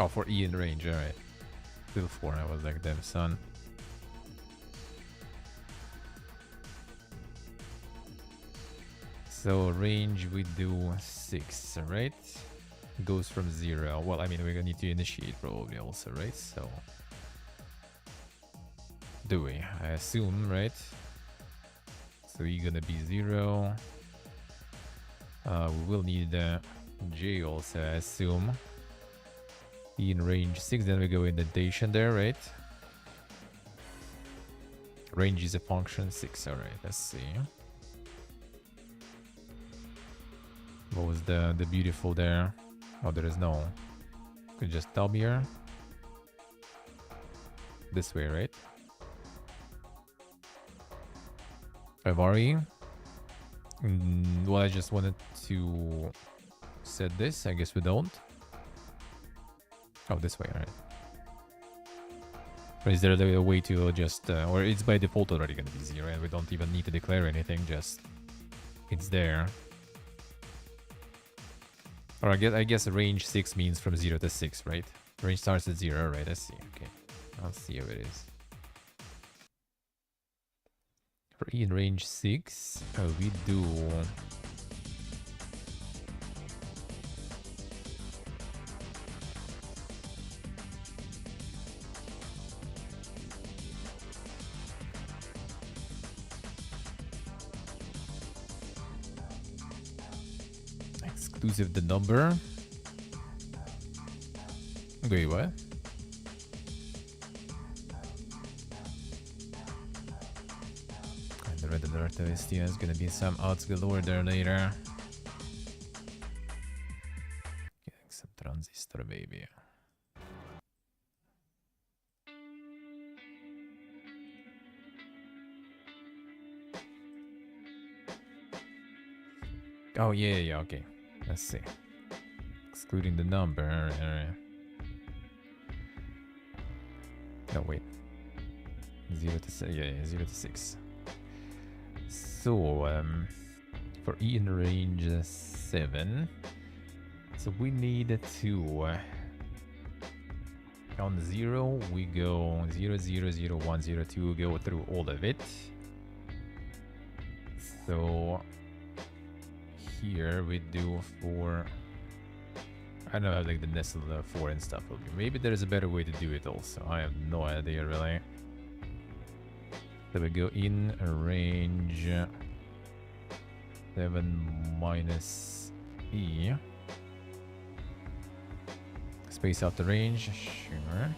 S1: Oh, for E in range, alright. Still 4, I was like, damn son. So range we do 6, right? Goes from 0. Well, I mean, we're gonna need to initiate probably also, right? So do we? I assume, right? So E gonna be 0. We will need J also, I assume. E in range 6, then we go indentation there, right? Range is a function 6, alright, let's see. What was the beautiful there? Oh, there is no. Could just tab here. This way, right? Ivari. Well, I just wanted to set this. I guess we don't. Oh, this way, alright. Or is there a way to just... or it's by default already going to be 0 and we don't even need to declare anything, just... it's there. Or I guess range 6 means from 0 to 6, right? Range starts at 0, right? I see, okay. I'll see how it is. For E in range 6, we do... exclusive the number. Wait, what? And the red alert is yeah, there's gonna be some odds galore there later. Getting some transistor, baby. Oh yeah, okay. Let's see. Excluding the number. Alright. No, wait. 0 to 6. Yeah, 0 to 6. So, for E in range 7. So we need to... on 0, we go 0, 0, 0, 1, 0, 2, go through all of it. So here we do for... I don't know how like the nestled 4 and stuff will be. Maybe there's a better way to do it also. I have no idea really. So we go in range 7 minus E. Space out the range, sure.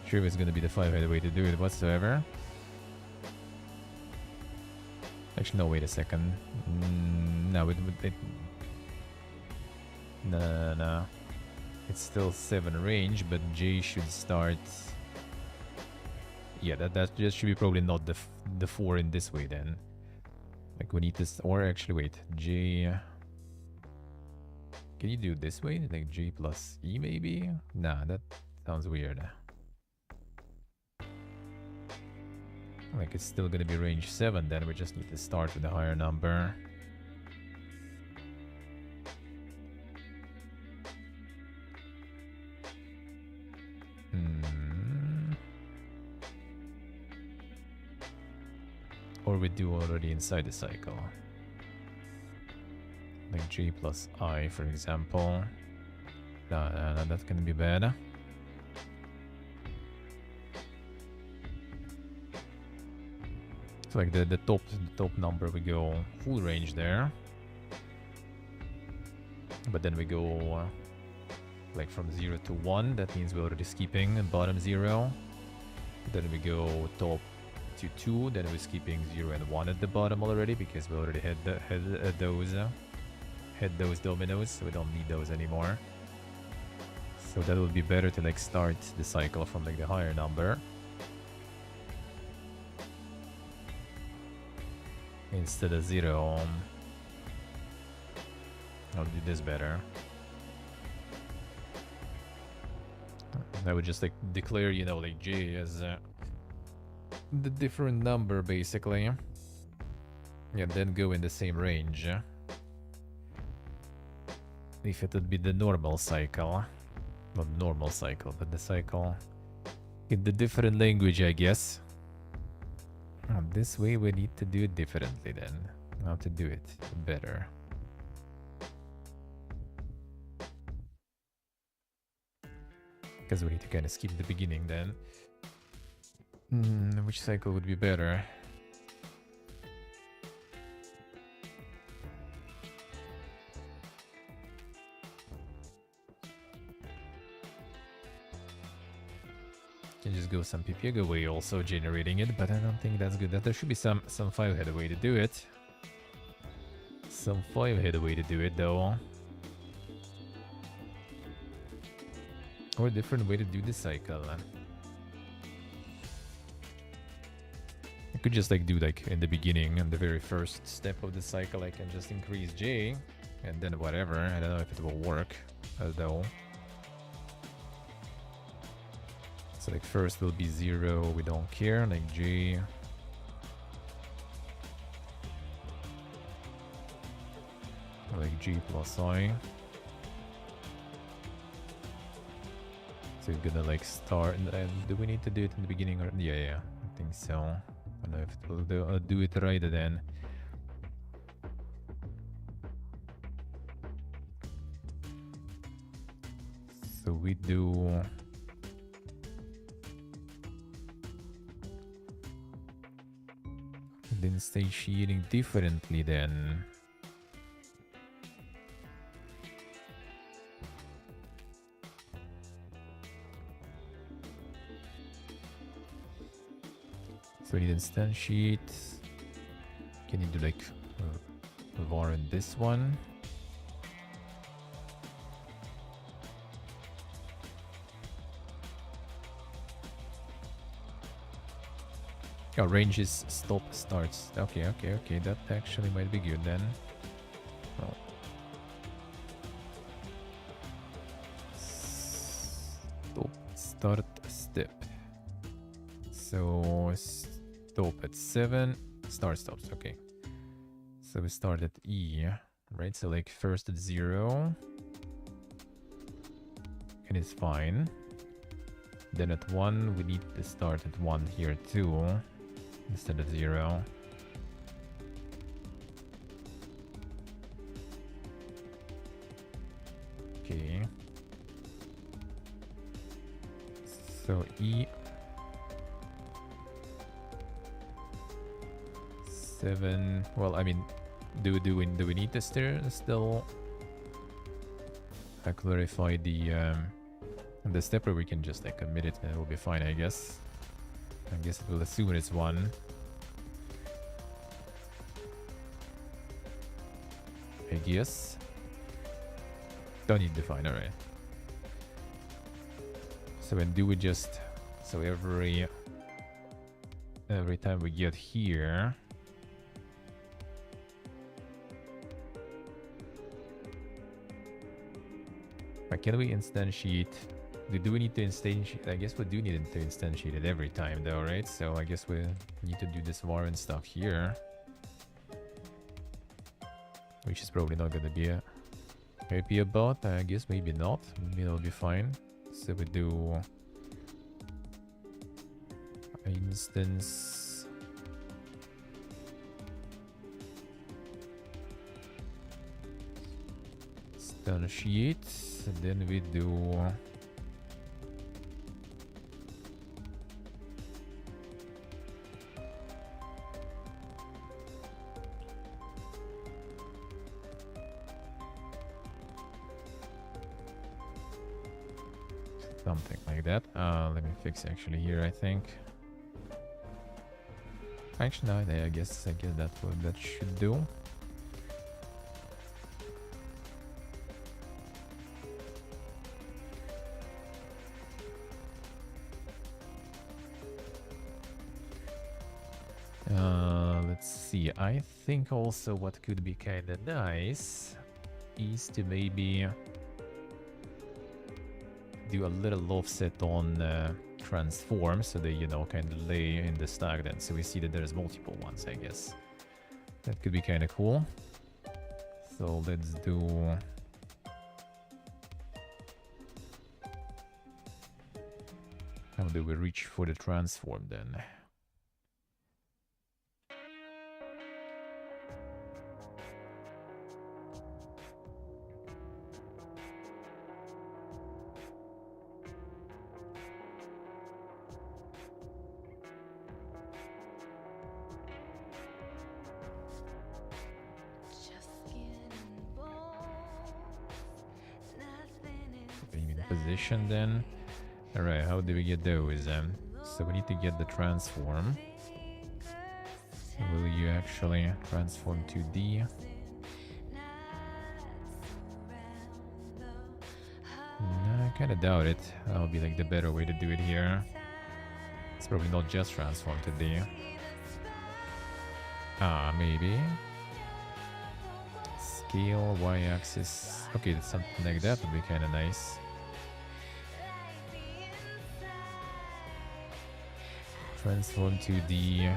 S1: Sure, it's gonna be the 5-headed way to do it whatsoever. Actually, no, wait a second. No, no. It's still 7 range, but J should start... Yeah, that just should be probably not the 4 in this way then. Like we need this, or actually wait, J... Can you do it this way? Like J plus E maybe? Nah, that sounds weird. Like it's still gonna be range 7 then, we just need to start with a higher number. Or we do already inside the cycle. Like J plus I, for example. No, that's gonna be bad. So like the top number, we go full range there. But then we go like from 0 to 1. That means we're already skipping bottom 0. Then we go top to 2, then we're skipping 0 and 1 at the bottom already because we already had those dominoes, so we don't need those anymore. So that would be better to like start the cycle from like the higher number instead of 0. I'll do this better. I would just like declare, you know, like J as the different number basically, and then go in the same range. If it would be the normal cycle, not normal cycle, but the cycle in the different language, I guess. This way we need to do it differently then. How to do it better. Because we need to kind of skip the beginning then. Which cycle would be better? Can just go some Pipiega way also generating it, but I don't think that's good. There should be some 5-headed way to do it. Some 5-headed way to do it though. Or a different way to do the cycle. I could just like do like in the beginning, on the very first step of the cycle, I can just increase J and then whatever. I don't know if it will work though. So like first will be 0, we don't care, like J. Like G plus I. So it's gonna like start, and do we need to do it in the beginning or? Yeah, I think so. I don't know if it will do it right then. So we do. Then instantiating differently then. So we need instantiate. Can you do like var in this one? Oh, range is stop starts. Okay, okay, okay. That actually might be good then. Oh. Stop start step. So stop at 7. Start stops. Okay. So we start at E, right? So like first at 0. And it's fine. Then at 1, we need to start at 1 here too, instead of 0. Okay. So E 7. Well, I mean, do we need to still clarify the step, or we can just like commit it and it will be fine, I guess. I guess it will assume it's 1. I guess. Don't need define, alright. So when do we just... So every time we get here... Can we instantiate... Do we need to instantiate? I guess we do need to instantiate it every time though, right? So I guess we need to do this var and stuff here. Which is probably not going to be happy about. I guess maybe not. Maybe it'll be fine. So we do... instance... instantiate. And then we do... something like that. Let me fix actually here, I think. Actually, no, I guess that's what that should do. Let's see. I think also what could be kind of nice is to maybe do a little offset on transform, so they, you know, kind of lay in the stack then. So we see that there's multiple ones, I guess. That could be kind of cool. So let's do... How do we reach for the transform then? Position then. Alright, how do we get those? So we need to get the transform. Will you actually transform to D? No, I kind of doubt it. That'll be like the better way to do it here. It's probably not just transform to D. Ah, maybe. Scale, y-axis. Okay, something like that would be kind of nice. Transform to the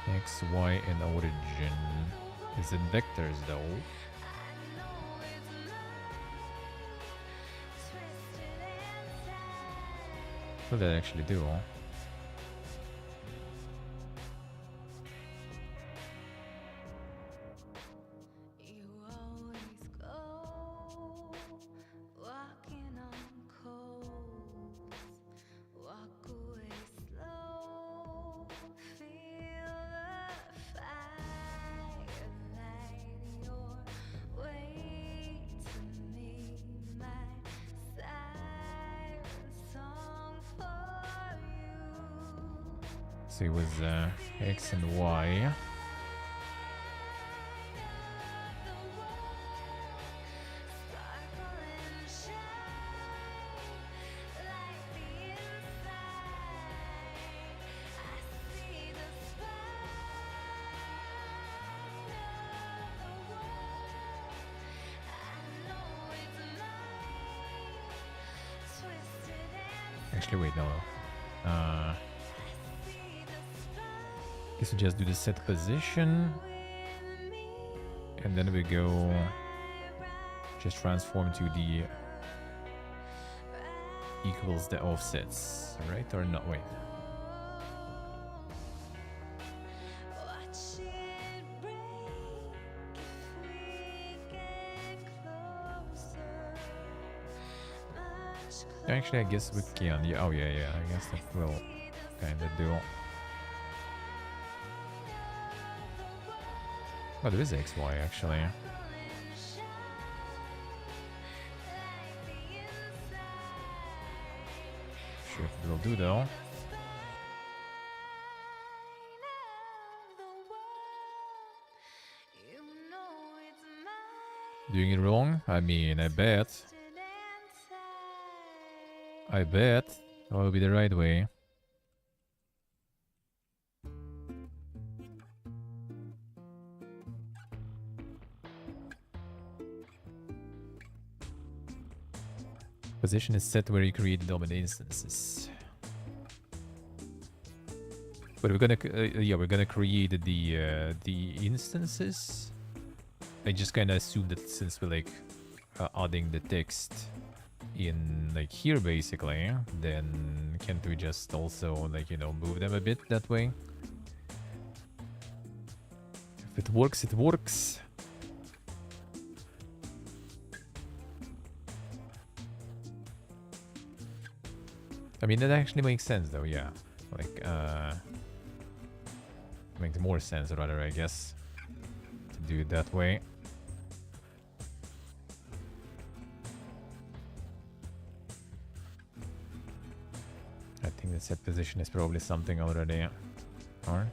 S1: X, Y, and origin. Is it vectors though? What did that actually do? So it was X and Y. Actually, wait, no. Guess we just do the set position. And then we go... Just transform to the... Equals the offsets, right? Or not? Wait. Actually, I guess we can. Yeah, oh, yeah. I guess that will kind of do. Oh, there is XY, actually. Sure, it will do, though. Doing it wrong? I mean, I bet. That will be the right way. Position is set where you create dominant instances. But we're gonna, we're gonna create the instances. I just kind of assume that since we're like adding the text in like here basically, then can't we just also like, you know, move them a bit that way? If it works, it works. I mean, that actually makes sense though, yeah. Like, makes more sense rather, I guess, to do it that way. I think the set position is probably something already. Or?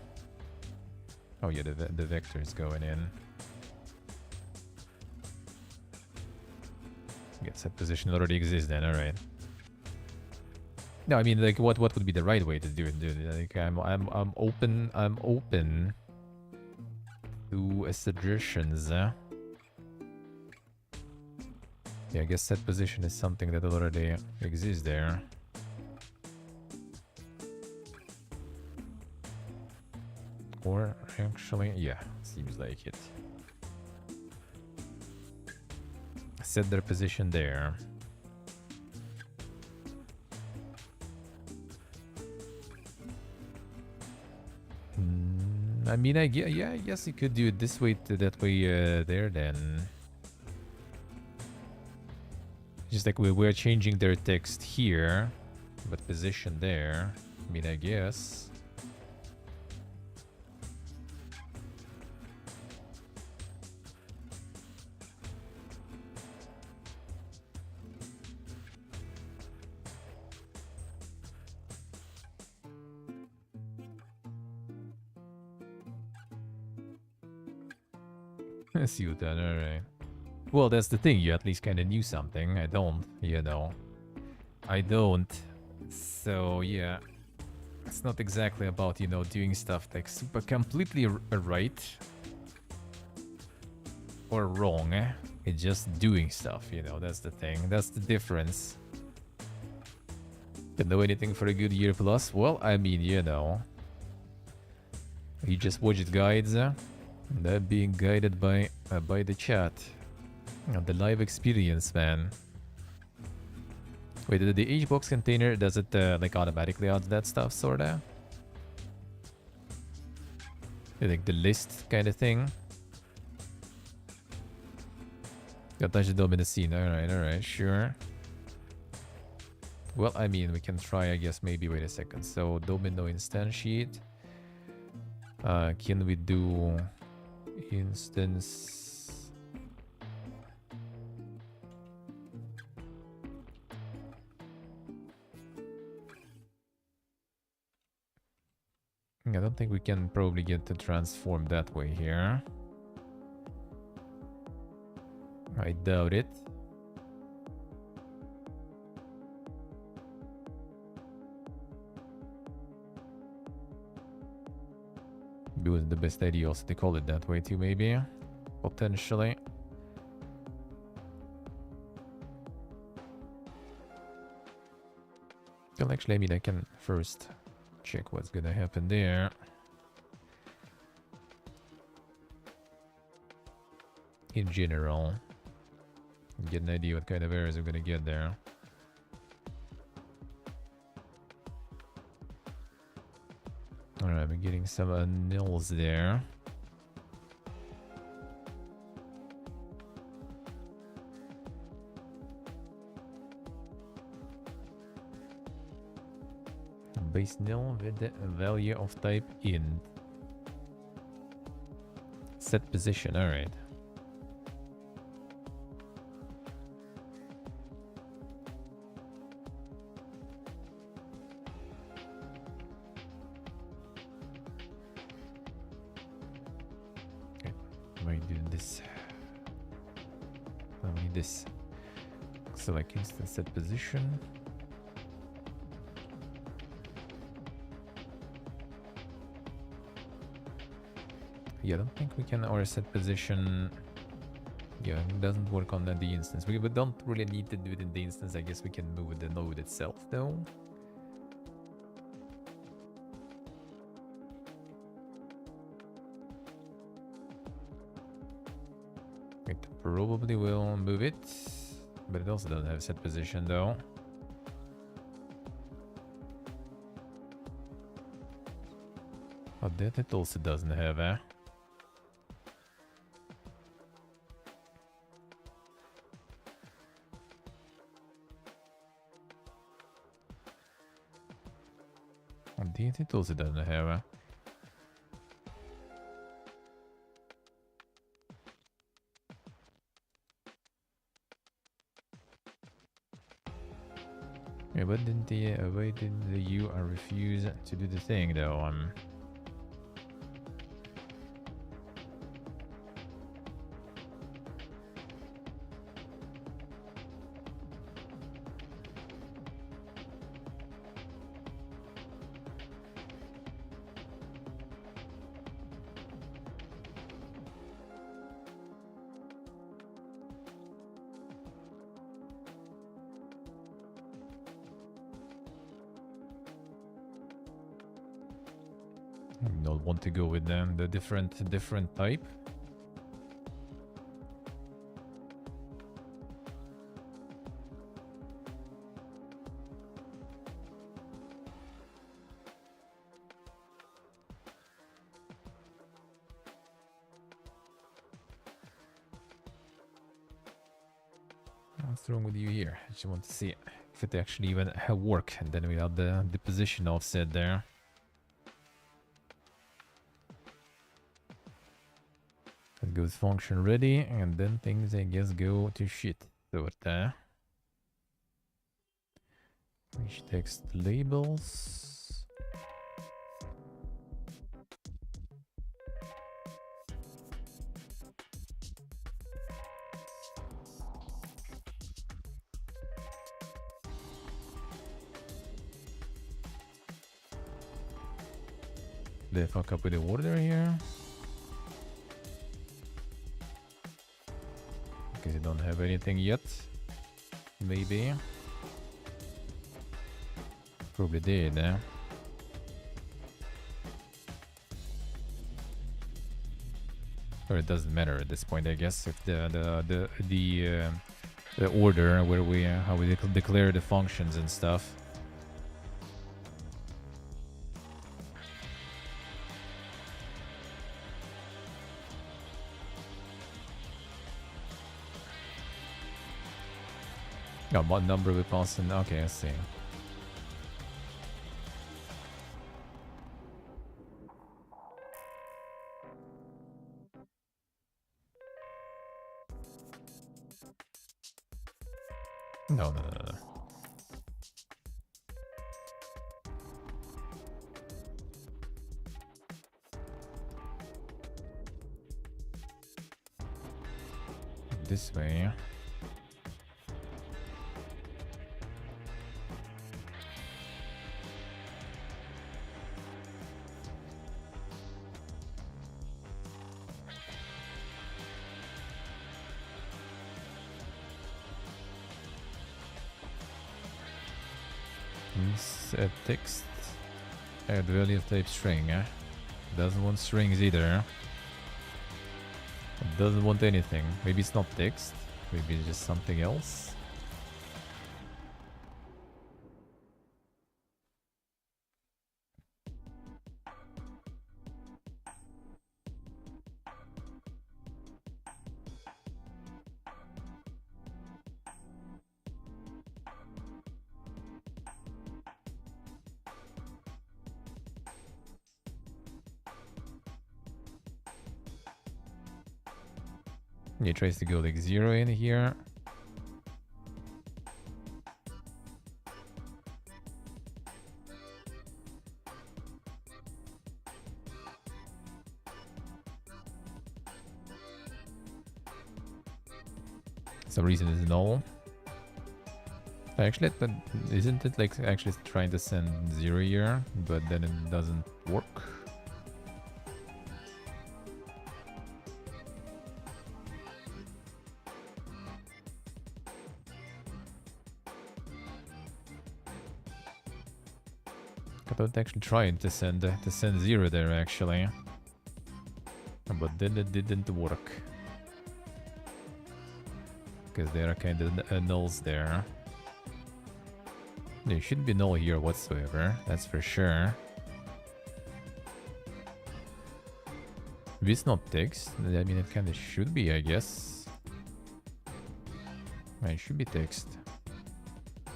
S1: Oh yeah, the vector is going in. Get set position already exists then, alright. No, I mean, like, what would be the right way to do it, dude? Like, I'm open to suggestions. Yeah, I guess set position is something that already exists there. Or actually, yeah, seems like it. Set their position there. I mean, I guess you could do it this way to that way there then. Just like we're changing their text here, but position there. I mean, I guess. I see what that, alright. Well, that's the thing, you at least kind of knew something. I don't, you know. I don't. So, yeah. It's not exactly about, you know, doing stuff like super completely right or wrong. It's just doing stuff, you know, that's the thing. That's the difference. Don't know anything for a good year plus? Well, I mean, you know. You just watched guides. They're being guided by the chat. The live experience, man. Wait, the HBox container, does it like automatically add that stuff, sorta? Like the list kind of thing? Got touch the dominant scene. Alright, sure. Well, I mean, we can try, I guess, maybe. Wait a second. So, domino instantiate. Can we do instance? I don't think we can probably get to transform that way here. I doubt it. It wasn't the best idea also to call it that way too, maybe. Potentially. Well, actually, I mean, I can first check what's gonna happen there. In general, get an idea what kind of errors I'm gonna get there. Alright, I'm getting some nils there. Base nil with the value of type int. Set position, alright. This select instant set position. Yeah, I don't think we can or set position. Yeah, it doesn't work on the instance. We don't really need to do it in the instance. I guess we can move with the node itself though. It probably will move it, but it also doesn't have set position though. Oh, that it also doesn't have, eh? Oh, that it also doesn't have, eh? Yeah, but didn't the why didn't the UR refuse to do the thing though? Don't want to go with them. The different type. What's wrong with you here? I just want to see if it actually even work. And then we have the position offset there. It goes function ready, and then things I guess go to shit. So which text labels. Did I fuck up with the order here? Because I don't have anything yet. Maybe. Probably did, eh? Or it doesn't matter at this point, I guess, if the order where we how we declare the functions and stuff. Oh, what number we pass in? Okay, I see. No. This way. Text. Add value of type string. Doesn't want strings either. It doesn't want anything. Maybe it's not text. Maybe it's just something else. It tries to go like 0 in here. Some reason is null. Actually, isn't it like actually trying to send 0 here, but then it doesn't work? Godot actually trying to send 0 there actually, but then it didn't work because there are kind of nulls there. There should be null here whatsoever, that's for sure. If it's not text, I mean it kind of should be, I guess. It should be text.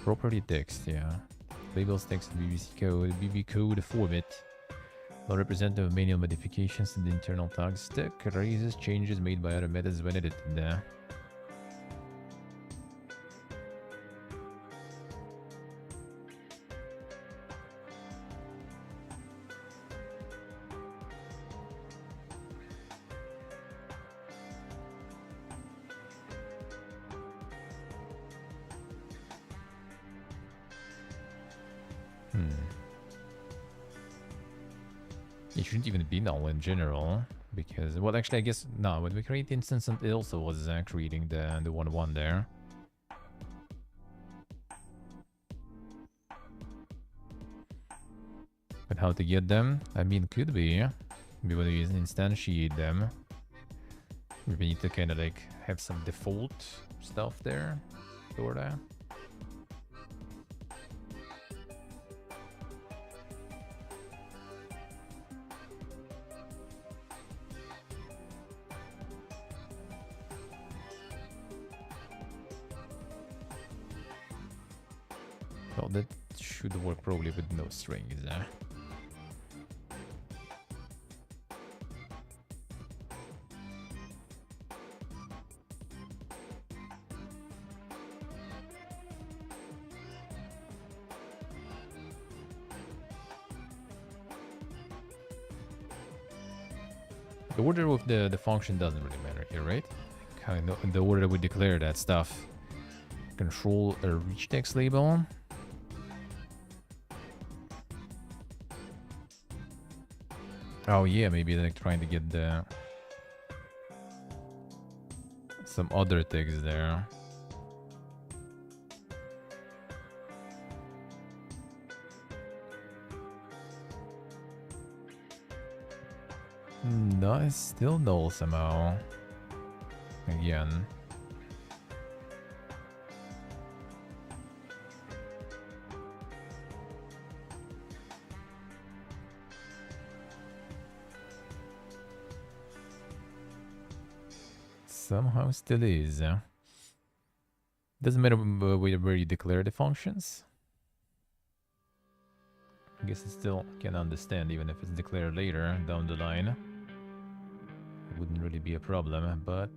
S1: Property text, yeah. Labels text BB code format. Will represent of manual modifications to the internal tag stack. Raises changes made by other methods when edited. It shouldn't even be null in general, because, well, actually, I guess, no, when we create the instance, it also was creating the 1-1 there. But how to get them? I mean, could be when we instantiate them. We need to kind of like have some default stuff there, sorta. Well, that should work probably with no strings. The order of the function doesn't really matter here, right? Kind of the order we declare that stuff. Control a reach text label. Oh yeah, maybe like trying to get some other text there. No, it's still null somehow. Again. Somehow still is. Doesn't matter where you declare the functions. I guess it still can understand even if it's declared later down the line. It wouldn't really be a problem, but...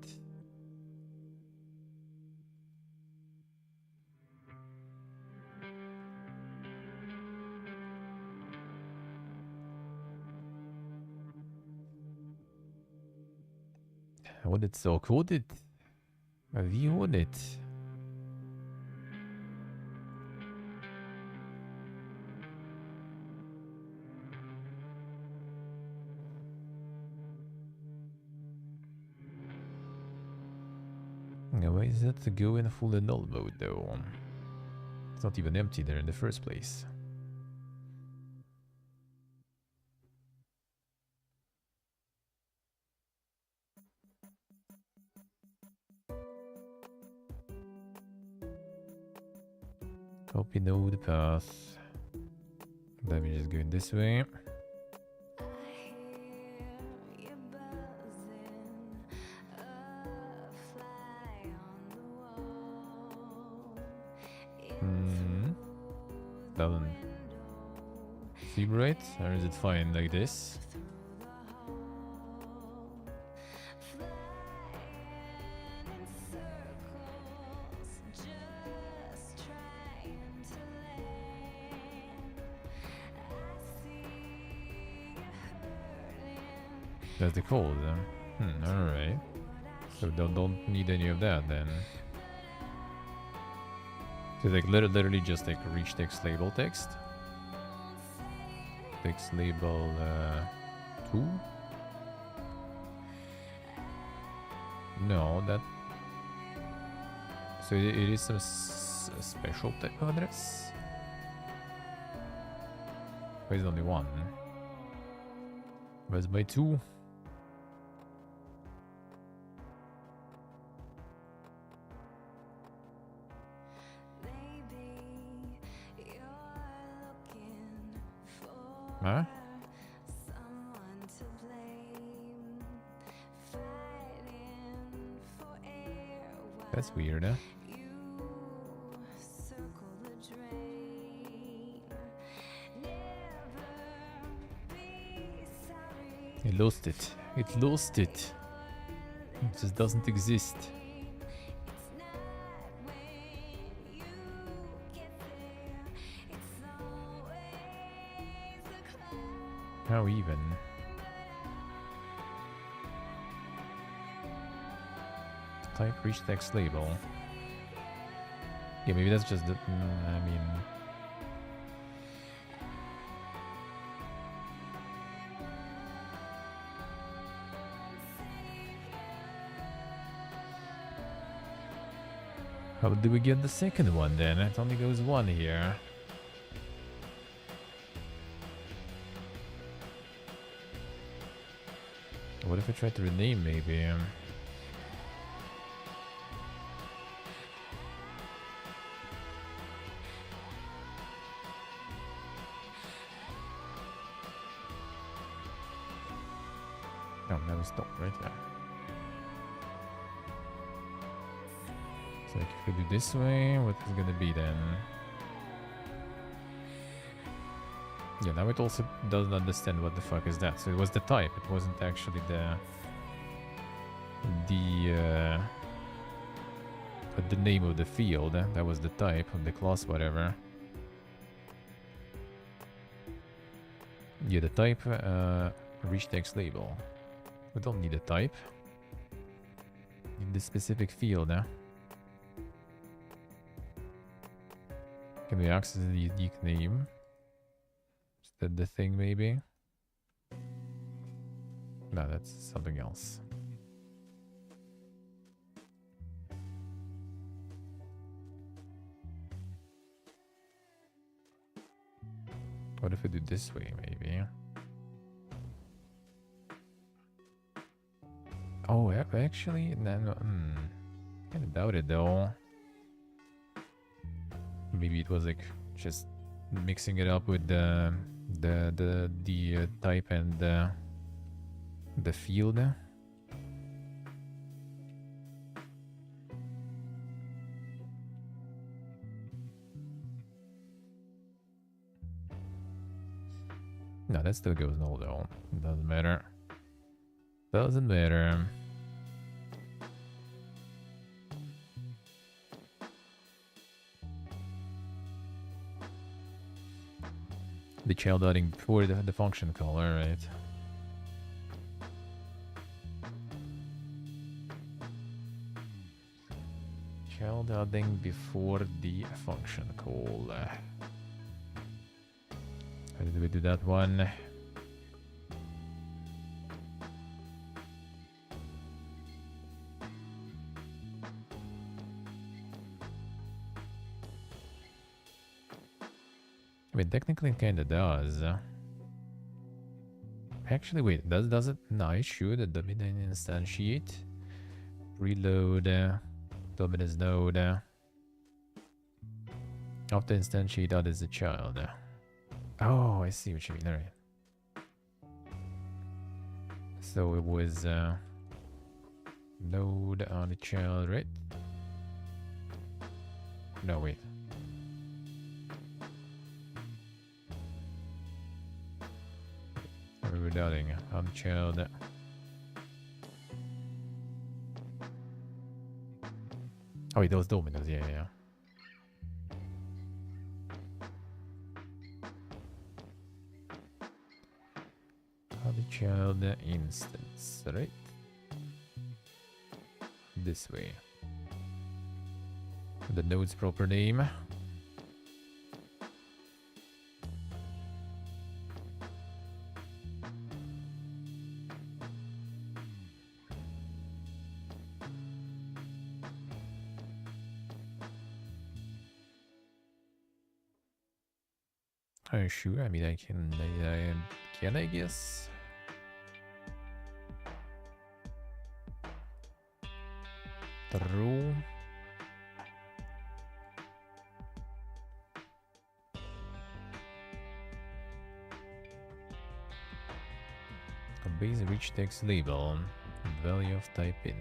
S1: What it's so coded? Vi it. Why is that to go in full null mode though? It's not even empty there in the first place. Copy node path. Let me just go in this way. Doesn't seem right, or is it fine like this? That's the code. Alright. So don't need any of that then. So like literally just like reach text label text. Text label 2? No, that... So it is some special type of address? Why is it only one? Where's my 2? Huh? That's weird, huh? It lost it. It lost it. It just doesn't exist. How even? Type reach text label. Yeah, maybe that's just the... I mean... How do we get the second one then? It only goes one here. What if I try to rename maybe? Oh, now we stop right there. So like if we do this way, what is it gonna be then? Yeah, now it also doesn't understand what the fuck is that. So it was the type, it wasn't actually the name of the field. That was the type of the class, whatever. Yeah, the type, reach text label. We don't need a type. In this specific field, Can we access the unique name? Is that the thing, maybe? No, that's something else. What if we do this way, maybe? Oh, actually, no, kind of doubt it though. Maybe it was like just mixing it up with the type and the field. No, that still goes null though. Doesn't matter. Doesn't matter. The child adding before the function call, alright. Child adding before the function call. How did we do that one? I mean, technically it kinda does. Actually, wait, does it? No, it should. Dominant instantiate. Reload. Dominance node. After instantiate out as a child. Oh, I see what you mean. Alright. So it was node on the child, right? No, wait. We're doubting on the child. Oh, wait, those dominoes. Yeah, yeah. On the child instance, right? This way. The node's proper name. Sure. I mean, I can, I guess. True. Base rich text label. Value of type int.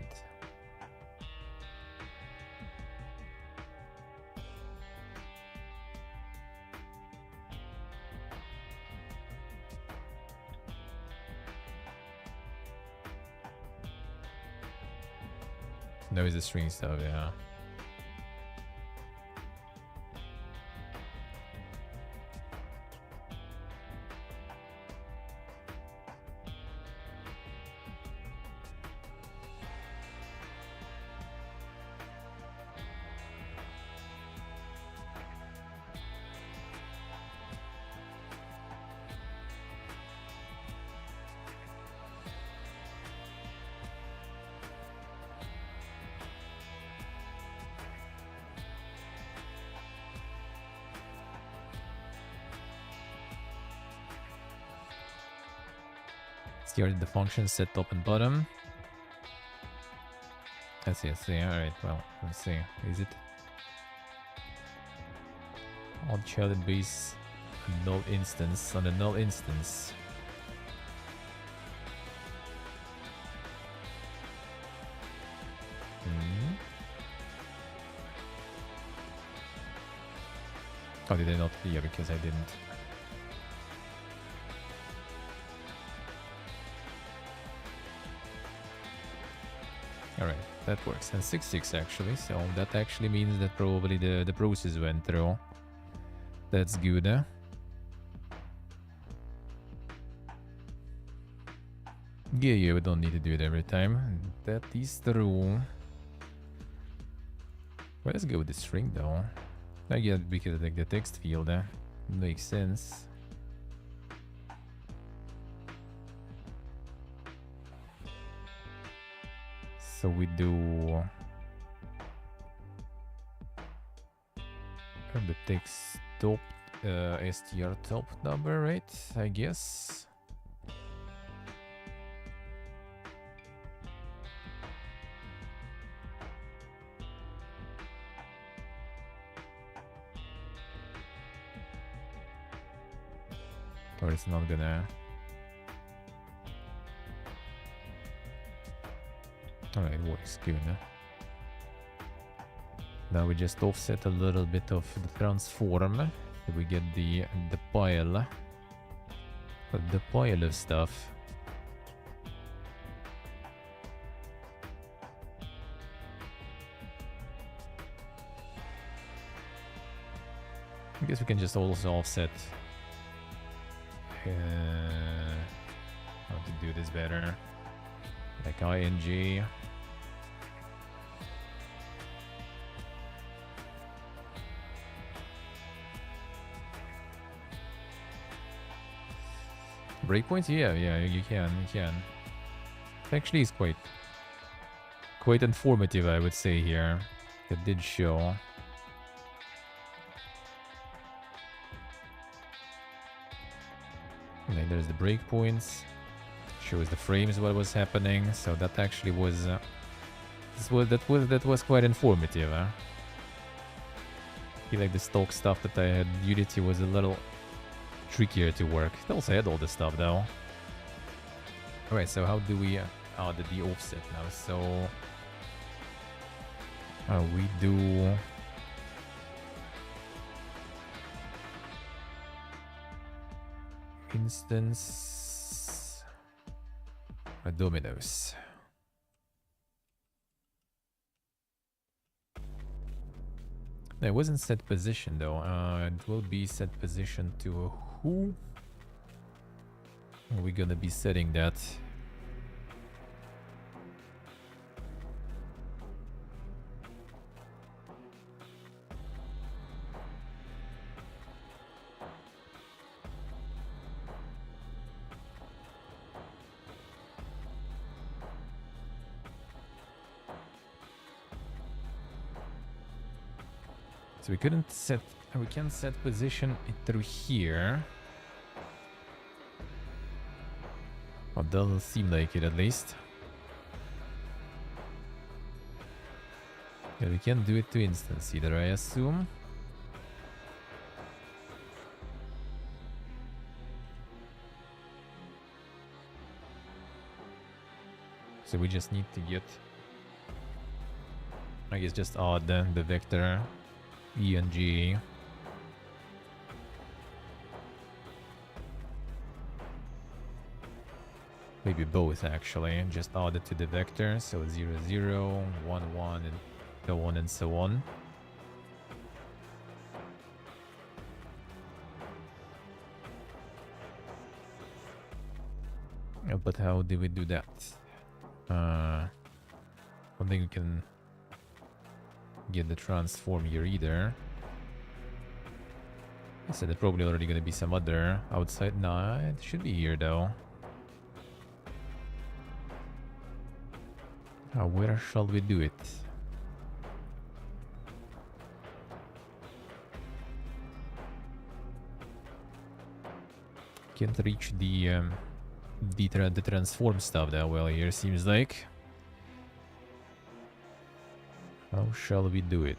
S1: No, it's the string stuff, yeah. Here the functions set top and bottom. I see. Alright, well, let's see. Is it on child and base null instance on the null instance? Oh, did I not? Yeah, because I didn't. Alright, that works. And 6.6 actually, so that actually means that probably the process went through. That's good, huh? Yeah, we don't need to do it every time. That is true. Well, let's go with the string though. I guess because like the text field, makes sense. So we do the text top str top number, right? I guess. Or it's not gonna. Alright, works good. Now we just offset a little bit of the transform. So we get the pile. The pile of stuff. I guess we can just also offset. How to do this better? Like ing. Breakpoints? Yeah, you can. Actually, it's quite informative, I would say here. It did show. And then there's the breakpoints. Shows the frames what was happening. So that actually was that was quite informative. I feel like the stock stuff that I had in Unity was a little trickier to work. It also had all the stuff though. Alright, so how do we add the offset now? So we do instance dominoes. No, it wasn't set position though. It will be set position to who? Are we gonna be setting that? So we couldn't set, we can set position through here. Well, doesn't seem like it at least. Yeah, we can do it to instance either, I assume. So we just need to get, I guess, just add the vector E and G. Maybe both actually, just add it to the vector. So 0, 0, 1, 1, and so on and so on. But how do we do that? I don't think we can get the transform here either. So there's probably already going to be some other outside. Nah, it should be here though. Where shall we do it? Can't reach the transform stuff that well here, seems like. How shall we do it?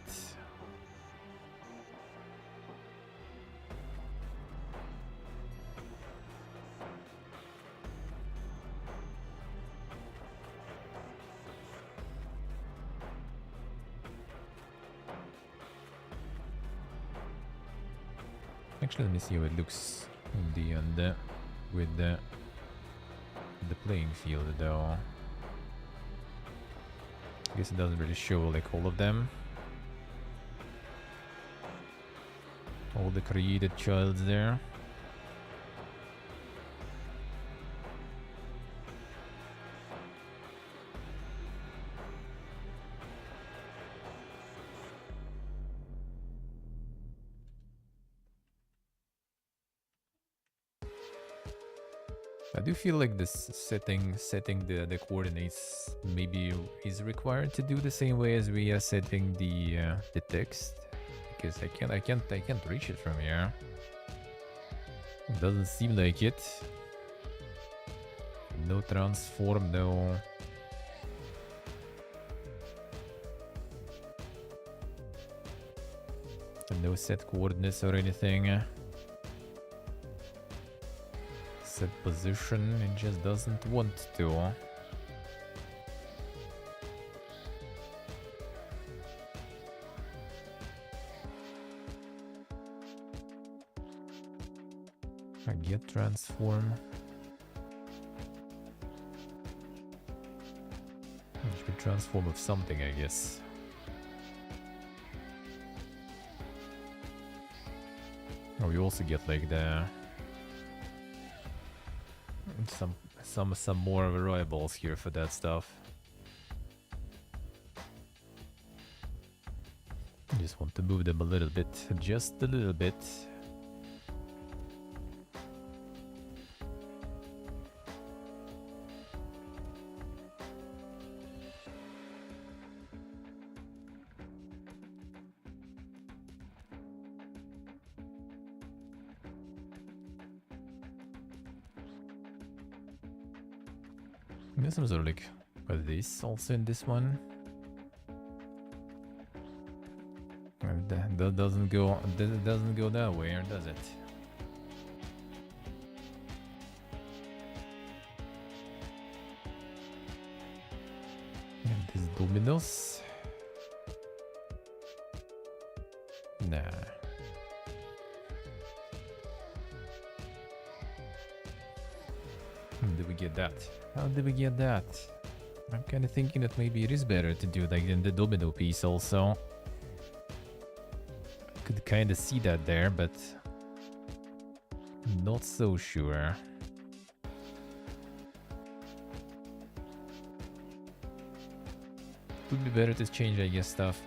S1: Actually, let me see how it looks in the end with the playing field though. I guess it doesn't really show like all of them. All the created childs there. I do feel like this setting the coordinates maybe is required to do the same way as we are setting the text, because I can't reach it from here. It doesn't seem like it. No transform, no. No set coordinates or anything. Set position, it just doesn't want to. I get transform. It should be transform of something, I guess. Oh, we also get like the some more variables here for that stuff. I just want to move them a little bit, just a little bit. There's some sort of like this also in this one. And that doesn't go that way, or does it? And this dominoes. Nah. How did we get that? How did we get that? I'm kind of thinking that maybe it is better to do like in the domino piece also. Could kind of see that there, but not so sure. Would be better to change, I guess, stuff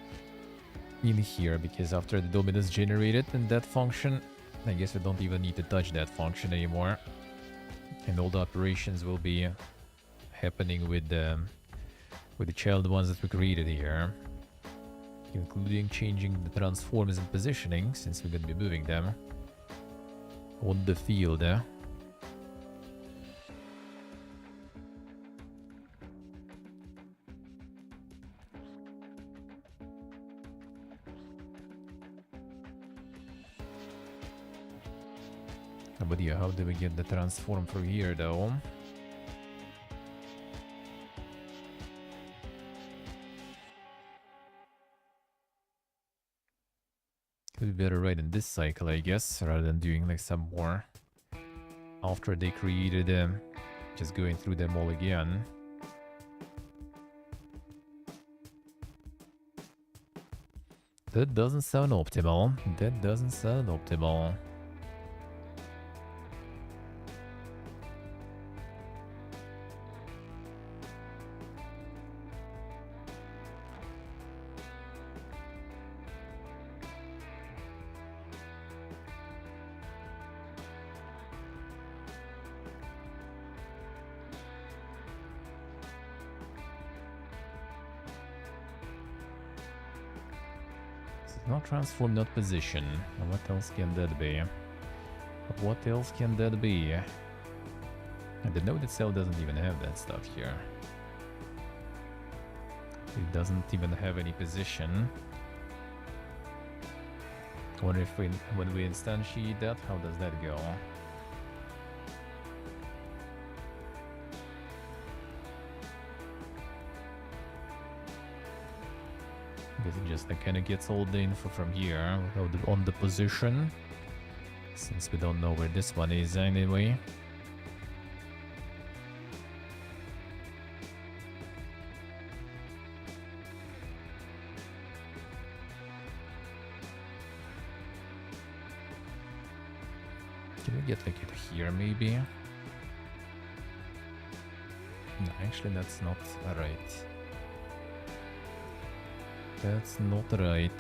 S1: in here, because after the domino is generated in that function, I guess we don't even need to touch that function anymore. And all the operations will be happening with the child ones that we created here, including changing the transforms and positioning, since we're going to be moving them on the field. But yeah, how do we get the transform through here though? Could be better right in this cycle, I guess, rather than doing like some more after they created them, just going through them all again. That doesn't sound optimal. That doesn't sound optimal. Not transform, not position. What else can that be? What else can that be? And the node itself doesn't even have that stuff here. It doesn't even have any position. I wonder if when we instantiate that, how does that go? Because it just kind of gets all the info from here on the position, since we don't know where this one is anyway. Can we get like it here maybe? No, actually that's not right. That's not right.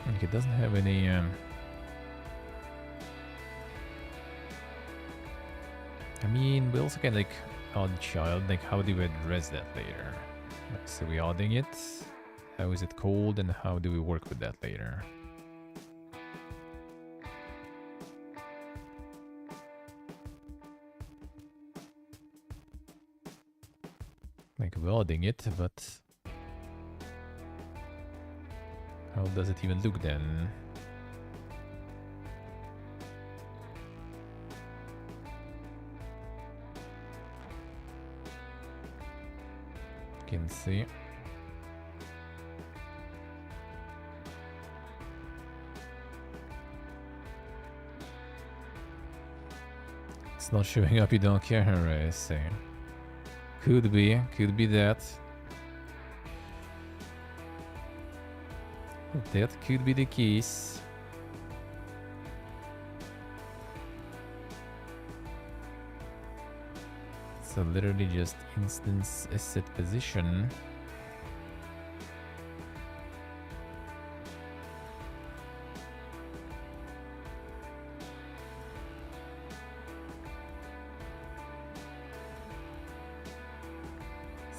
S1: Like it doesn't have any I mean, we also can like add child, like how do we address that later? Like, so we adding it, how is it called, and how do we work with that later? Like welding it, but how does it even look then? Can see. It's not showing up, you don't care, I see. Could be that. That could be the case. So literally just instance a set position.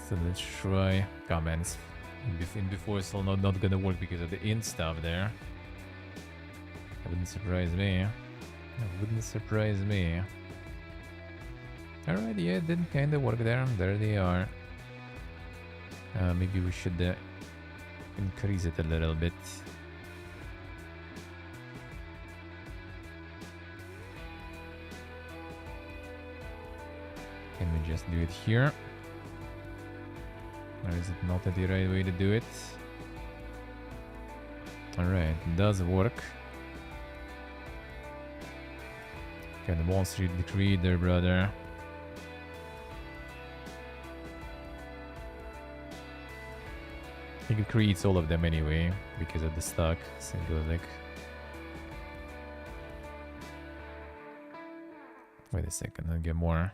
S1: So let's try comments. In before it's all not gonna work because of the int stuff there. That wouldn't surprise me. That wouldn't surprise me. Alright, yeah, it did kinda work there. There they are. Maybe we should increase it a little bit. Can we just do it here? Or is it not the right way to do it? Alright, it does work. Got the Wall Street decree there, brother. I think it creates all of them anyway, because of the stock. So go like... Wait a second, I'll get more.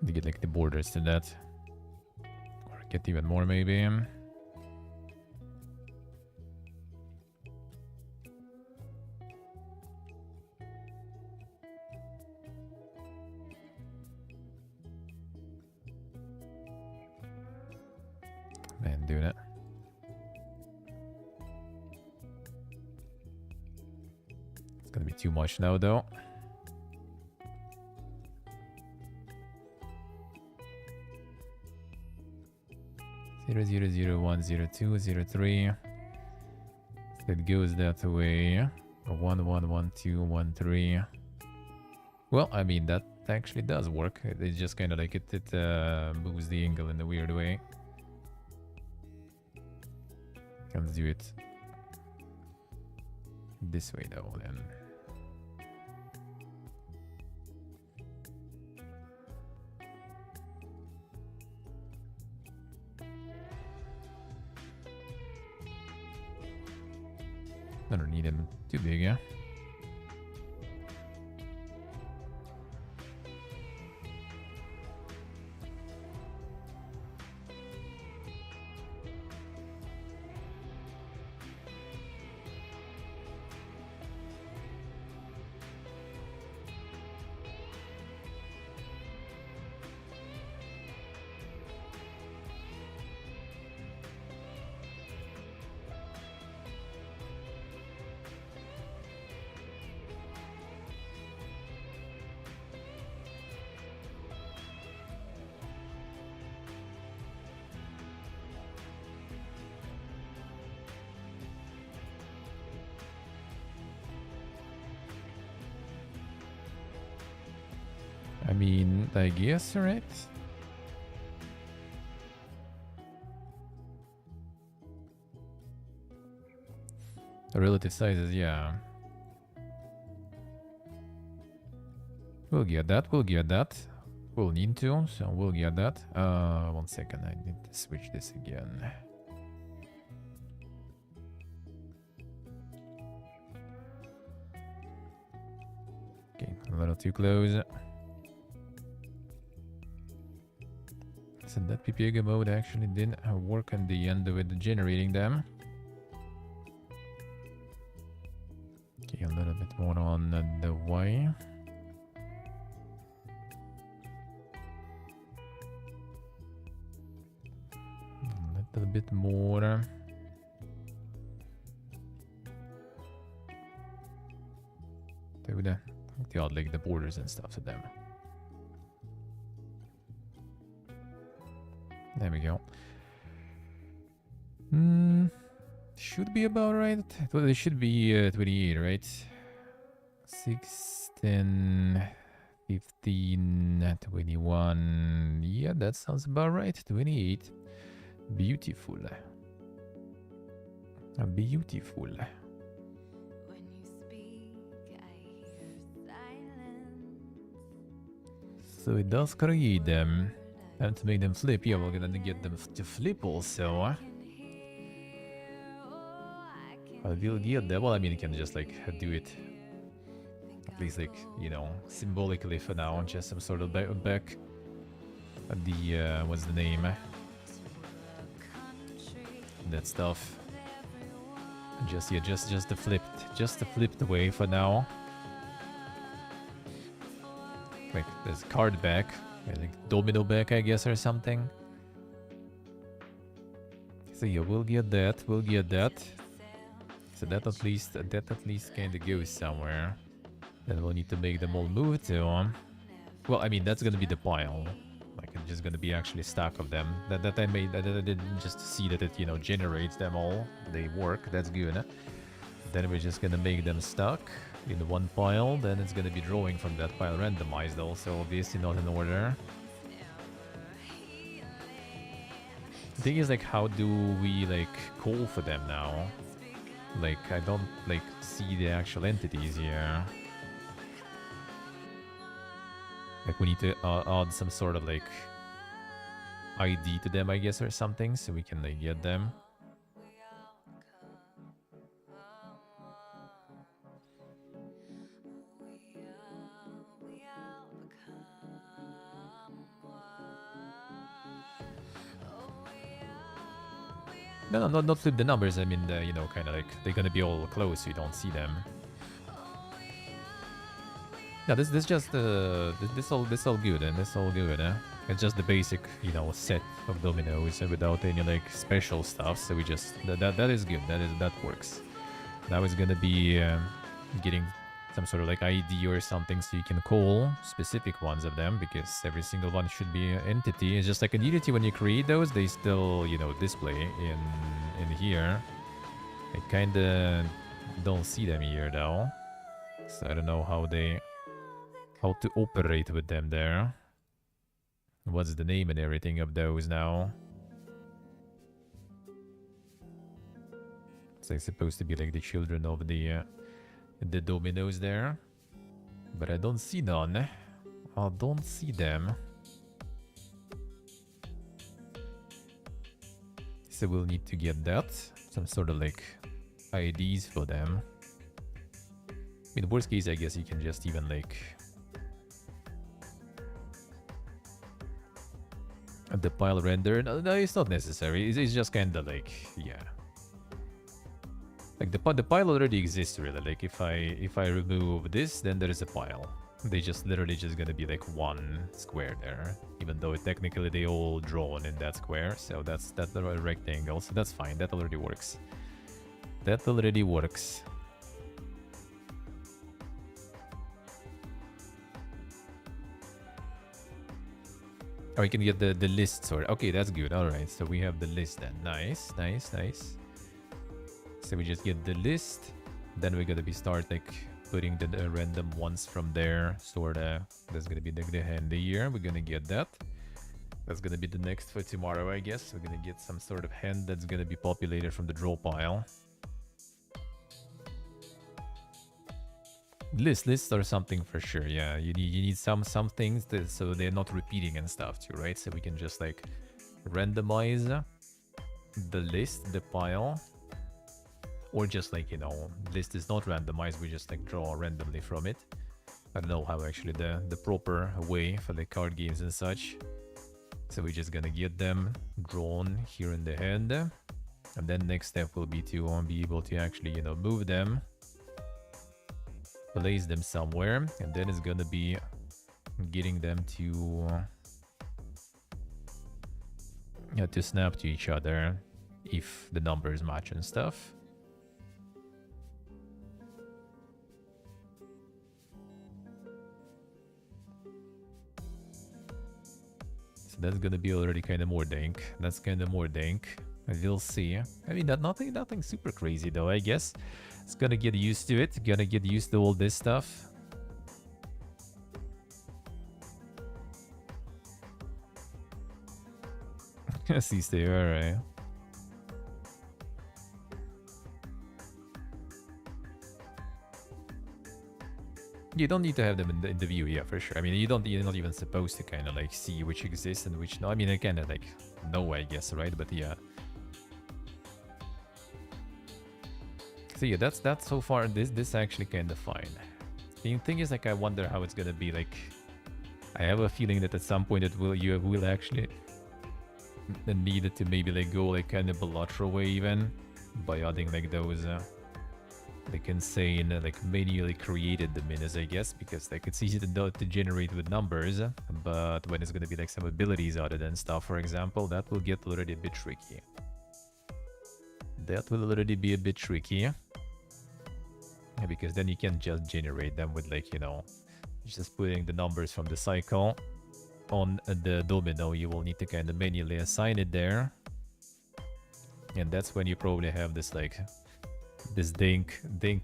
S1: To get like the borders to that. Or get even more maybe. Man, do that. It's gonna be too much now though. 0, 0, 0, 1, 0, 2, 0, 3. It goes that way. 1, 1, 1, 2, 1, 3. Well, I mean, that actually does work. It's just kind of like it moves the angle in a weird way. Let's do it this way though, then. I don't need them too big, yeah? I mean, I guess, right? The relative sizes, yeah. We'll get that, we'll get that. We'll need to, so we'll get that. 1 second, I need to switch this again. Okay, a little too close. So that PPA mode actually didn't work in the end with generating them. Okay, a little bit more on the Y. A little bit more. They would add like the borders and stuff to them. There we go. Should be about right. Well, it should be 28, right? 6, 10, 15, 21. Yeah, that sounds about right. 28. Beautiful. Beautiful.
S2: When you speak, I hear silence.
S1: So it does create them. And to make them flip, yeah, we're gonna get them to flip also. But we'll get that. Well, I mean, you can just like do it. At least, like, you know, symbolically for now. Just some sort of back at the, what's the name? That stuff. Just yeah, just the flipped way for now. Like there's card back, like domino back, I guess, or something. So yeah, we'll get that. We'll get that. So that at least kind of goes somewhere. Then we'll need to make them all move to. Well, I mean that's gonna be the pile. Like it's just gonna be actually a stack of them. That I made. That I didn't just see that it generates them all. They work. That's good. Then we're just gonna make them stuck in one pile. Then it's gonna be drawing from that pile randomized also. Obviously not in order. The thing is like, how do we like call for them now? Like I don't like see the actual entities here. Like we need to add some sort of like ID to them, I guess, or something, so we can like get them. No, not flip the numbers. I mean, kind of like they're gonna be all close, so you don't see them. Yeah, this just this all good, and this all good. It's just the basic, set of dominoes without any like special stuff. So we just that is good. That works. Now it's gonna be getting some sort of like ID or something, so you can call specific ones of them, because every single one should be an entity. It's just like in Unity when you create those, they still display in here. I kinda don't see them here though, so I don't know how to operate with them there. What's the name and everything of those now? It's like supposed to be like the children of the dominoes there, but I don't see none. I don't see them. So we'll need to get that, some sort of like IDs for them. In the worst case, I guess you can just even like the pile render. No, it's not necessary. It's just kind of like, yeah. Like the pile already exists really. Like if I remove this, then there is a pile. They just literally just gonna be like one square there, even though technically they all drawn in that square. So that's the rectangle. So that's fine. That already works. That already works. Oh, you can get the list sort. Okay, that's good. All right, so we have the list then. Nice, nice, nice. So we just get the list, then we're gonna be start like putting the random ones from there. Sorta. That's gonna be the handy here. We're gonna get that. That's gonna be the next for tomorrow, I guess. We're gonna get some sort of hand that's gonna be populated from the draw pile. Lists or something for sure. Yeah, you need some things so they're not repeating and stuff too, right? So we can just like randomize the list, the pile, or just like list is not randomized. We just like draw randomly from it. I don't know how actually the proper way for the card games and such. So we're just gonna get them drawn here in the hand, and then next step will be to be able to actually move them. Place them somewhere, and then it's gonna be getting them to snap to each other if the numbers match and stuff. So that's gonna be already kind of more dank. That's kind of more dank. We'll see. I mean, nothing super crazy though, I guess. It's gonna get used to it. Gonna get used to all this stuff. See, stay alright. You don't need to have them in the view, yeah, for sure. I mean, you're not even supposed to kind of like see which exists and which no. I mean, I kind of like know, I guess, right? But yeah. So yeah, that's so far. This actually kind of fine. The thing is, like, I wonder how it's gonna be. Like, I have a feeling that at some point you will actually need to maybe like go like kind of bilateral way even. by adding like those like insane like manually created minis, I guess, because like it's easy to generate with numbers, but when it's gonna be like some abilities added and stuff, for example, that will get already a bit tricky. That will already be a bit tricky. Yeah, because then you can't just generate them with like, you know, just putting the numbers from the cycle on the domino. You will need to kind of manually assign it there. And that's when you probably have this like this dink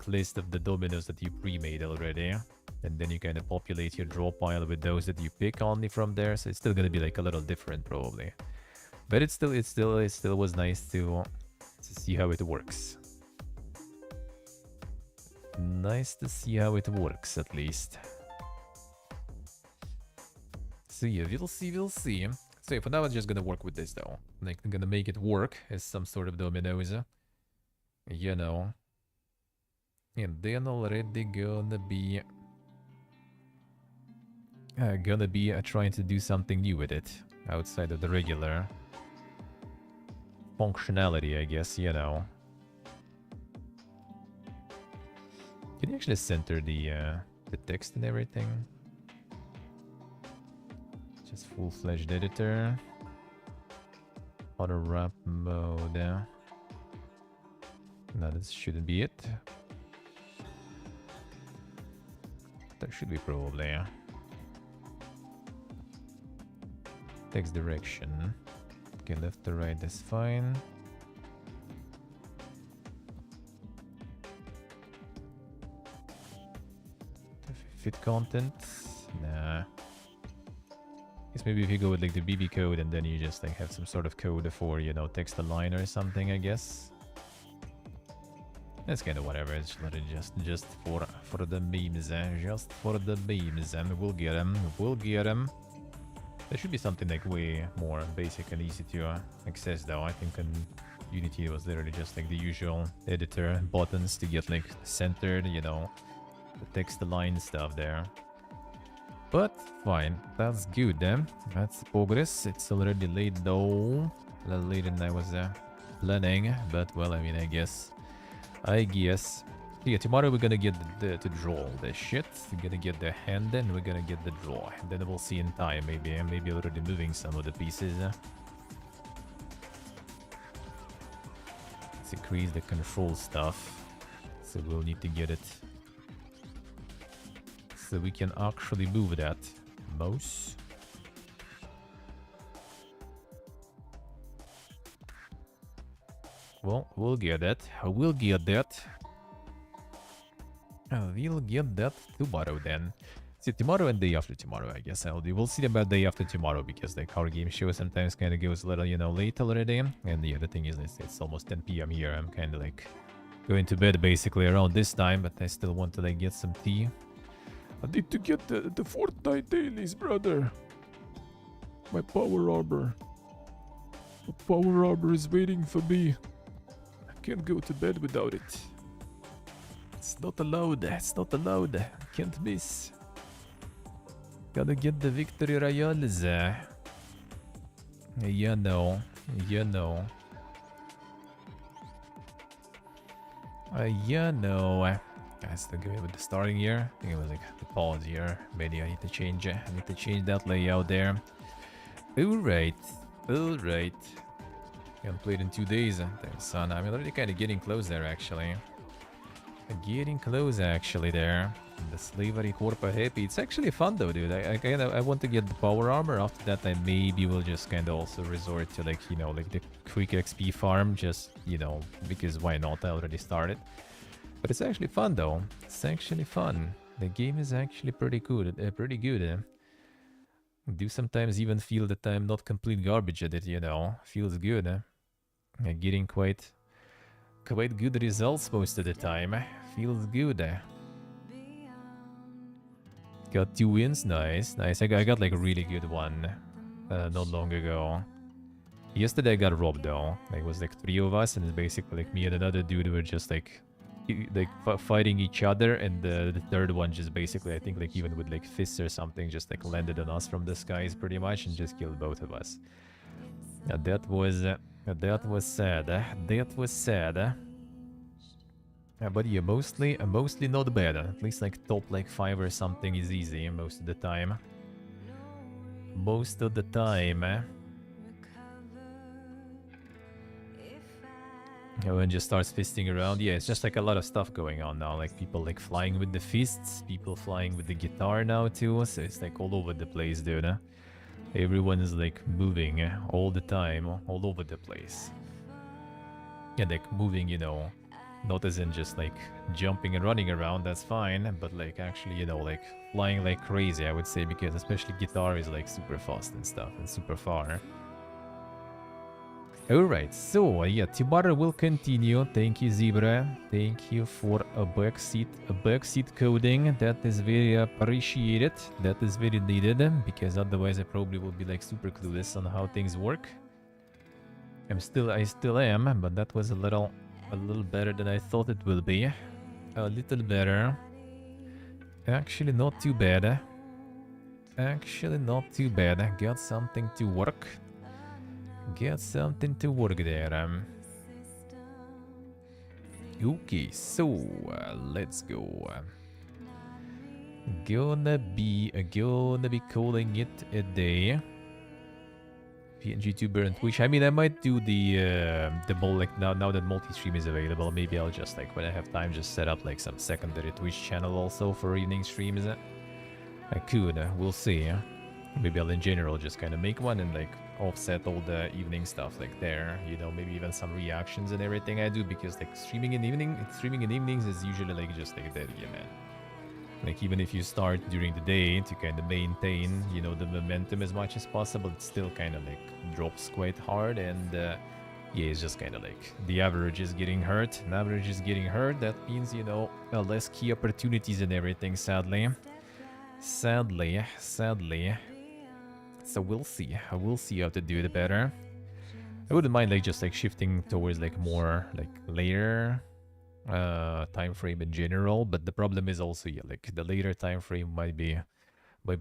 S1: list of the dominoes that you pre-made already. And then you kind of populate your draw pile with those that you pick only from there. So it's still gonna be like a little different probably. But it still was nice to see how it works. Nice to see how it works at least. So yeah, we'll see. So yeah, for now I'm just gonna work with this though. Like I'm gonna make it work as some sort of dominoes. You know. And then already gonna be trying to do something new with it. Outside of the regular functionality, I guess, you know. Can you actually center the text and everything? Just full-fledged editor. Auto wrap mode. No, this shouldn't be it. That should be probably. Text direction. Okay, left to right is fine. Fit content? Nah. Guess maybe if you go with like the BB code and then you just like have some sort of code for, you know, text align or something, I guess. That's kind of whatever. It's literally just for the memes, just for the memes, and we'll get them. We'll get them. There should be something like way more basic and easy to access though. I think in Unity it was literally just like the usual editor buttons to get like centered, you know, the text align stuff there. But fine, that's good then. That's progress. It's already late though. A little later than I was planning, but well, I mean, I guess. Yeah, tomorrow we're gonna get to draw the shit. We're gonna get the hand, and we're gonna get the draw. And then we'll see in time. Maybe already moving some of the pieces. Let's increase the control stuff. So we'll need to get it. So we can actually move that mouse. Well, we'll get that. We'll get that. We'll get that tomorrow then. See, tomorrow and day after tomorrow, I guess I'll do. We'll see about day after tomorrow because like our game show sometimes kind of goes a little, you know, late already. And the other thing is it's almost 10 p.m. here. I'm kind of like going to bed basically around this time, but I still want to like get some tea. I need to get the Fortnite dailies, brother. My power armor. The power armor is waiting for me. I can't go to bed without it. It's not allowed. It's not allowed. Can't miss. Gotta get the victory royales. You know. You know. You know. I still go with the starting here. I think it was like the pause here. Maybe I need to change it. I need to change that layout there. Alright. Alright. Haven't played in 2 days. Thanks, son. I'm already kind of getting close there, actually. Getting close, actually, there. The slavery corp are happy. It's actually fun, though, dude. I want to get the power armor. After that, I maybe will just kind of also resort to, like, you know, like the quick XP farm. Just, you know, because why not? I already started. But it's actually fun, though. It's actually fun. The game is actually pretty good. Pretty good. I do sometimes even feel that I'm not complete garbage at it, you know. Feels good. Getting quite good results most of the time. Feels good. Got 2 wins. Nice. Nice. I got like a really good one not long ago. Yesterday I got robbed, though. Like, it was like 3 of us, and it's basically like me and another dude were just like fighting each other, and the third one just basically, I think, like even with like fists or something, just like landed on us from the skies pretty much and just killed both of us. That That was sad. That was sad. But yeah, mostly not bad. At least like top like 5 or something is easy most of the time. Most of the time. Everyone just starts fisting around. Yeah, it's just like a lot of stuff going on now. Like people like flying with the fists, people flying with the guitar now too. So it's like all over the place, dude. Everyone is like moving all the time, all over the place. And like moving, you know, not as in just like jumping and running around, that's fine, but like actually, you know, like flying like crazy, I would say, because especially guitar is like super fast and stuff and super far. Alright, so yeah, tomorrow will continue. Thank you, Zebra. Thank you for a backseat coding. That is very appreciated. That is very needed, because otherwise I probably will be like super clueless on how things work. I still am, but that was a little better than I thought it will be. A little better. Actually, not too bad. Actually, not too bad. Got something to work. Get something to work there. Okay, so let's go. Gonna be calling it a day. PNG tuber and Twitch. I mean, I might do the like now that multi-stream is available. Maybe I'll just like when I have time, just set up like some secondary Twitch channel also for evening streams. I could. We'll see. Maybe I'll in general just kind of make one and like offset all the evening stuff like there, you know, maybe even some reactions and everything I do, because like streaming in evenings is usually like just like that, yeah, man. Like even if you start during the day to kind of maintain, you know, the momentum as much as possible, it still kind of like drops quite hard, and yeah, it's just kind of like the average is getting hurt. An average is getting hurt. That means, you know, less key opportunities and everything, sadly. Sadly. So we'll see. I will see how to do it better. I wouldn't mind like just like shifting towards like more like later time frame in general, but the problem is also, yeah, like the later time frame might be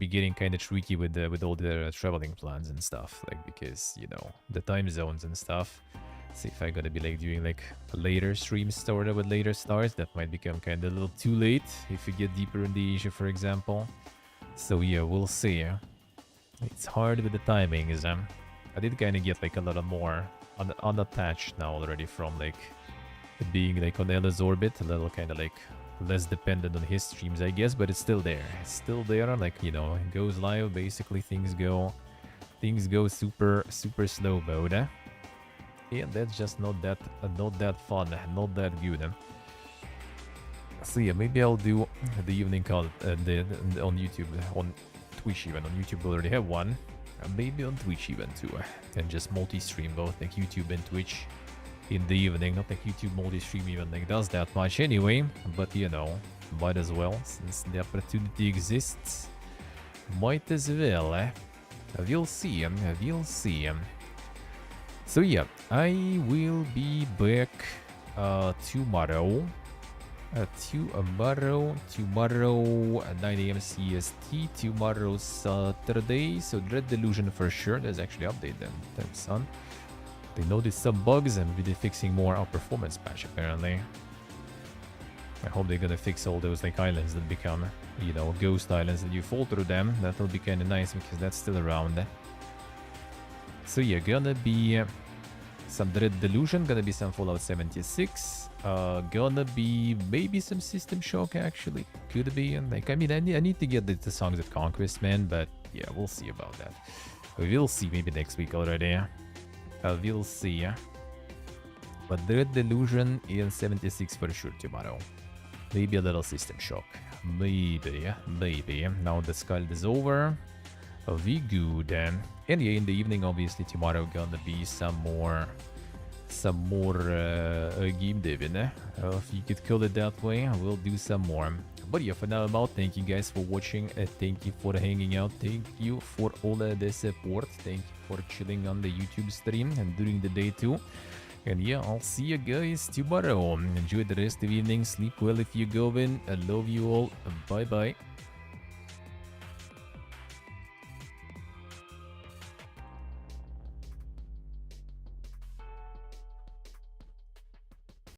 S1: getting kind of tricky with all the traveling plans and stuff, like because, you know, the time zones and stuff. See if I gotta be like doing like a later stream starter with later starts, that might become kind of a little too late if you get deeper in the Asia, for example. So yeah, we'll see. It's hard with the timings. I did kind of get like a lot more unattached now already from like being like on Ella's orbit, a little kind of like less dependent on his streams, I guess, but it's still there. It's still there. Like, you know, it goes live, basically things go super slow mode. And that's just not that fun, not that good. So yeah, maybe I'll do the evening call on YouTube, on Twitch even. On YouTube we already have one. Maybe on Twitch even too. And just multi-stream both like YouTube and Twitch in the evening. Not like YouTube multi-stream even like does that much anyway. But you know, might as well, since the opportunity exists. Might as well. We'll see. We'll see. So yeah, I will be back tomorrow. Tomorrow at 9 AM CST. Tomorrow Saturday. So Dread Delusion for sure. There's actually update them. Thanks, son. They noticed some bugs and they're fixing more our performance patch apparently. I hope they're gonna fix all those like islands that become, you know, ghost islands that you fall through them. That'll be kind of nice because that's still around. So yeah, gonna be some Dread Delusion, gonna be some Fallout 76, gonna be maybe some System Shock actually, could be, and like, I mean, I need to get the Songs of Conquest, man, but yeah, we'll see about that. We'll see maybe next week already. We'll see. But Dread Delusion in 76 for sure tomorrow. Maybe a little System Shock. Maybe. Now the Scald is over. We good. And yeah, in the evening, obviously, tomorrow gonna be some more game deving. If you could call it that way, we'll do some more. But yeah, for now I'm out. Thank you guys for watching. Thank you for hanging out. Thank you for all the support. Thank you for chilling on the YouTube stream and during the day too. And yeah, I'll see you guys tomorrow. Enjoy the rest of the evening. Sleep well if you go in. I love you all. Bye bye.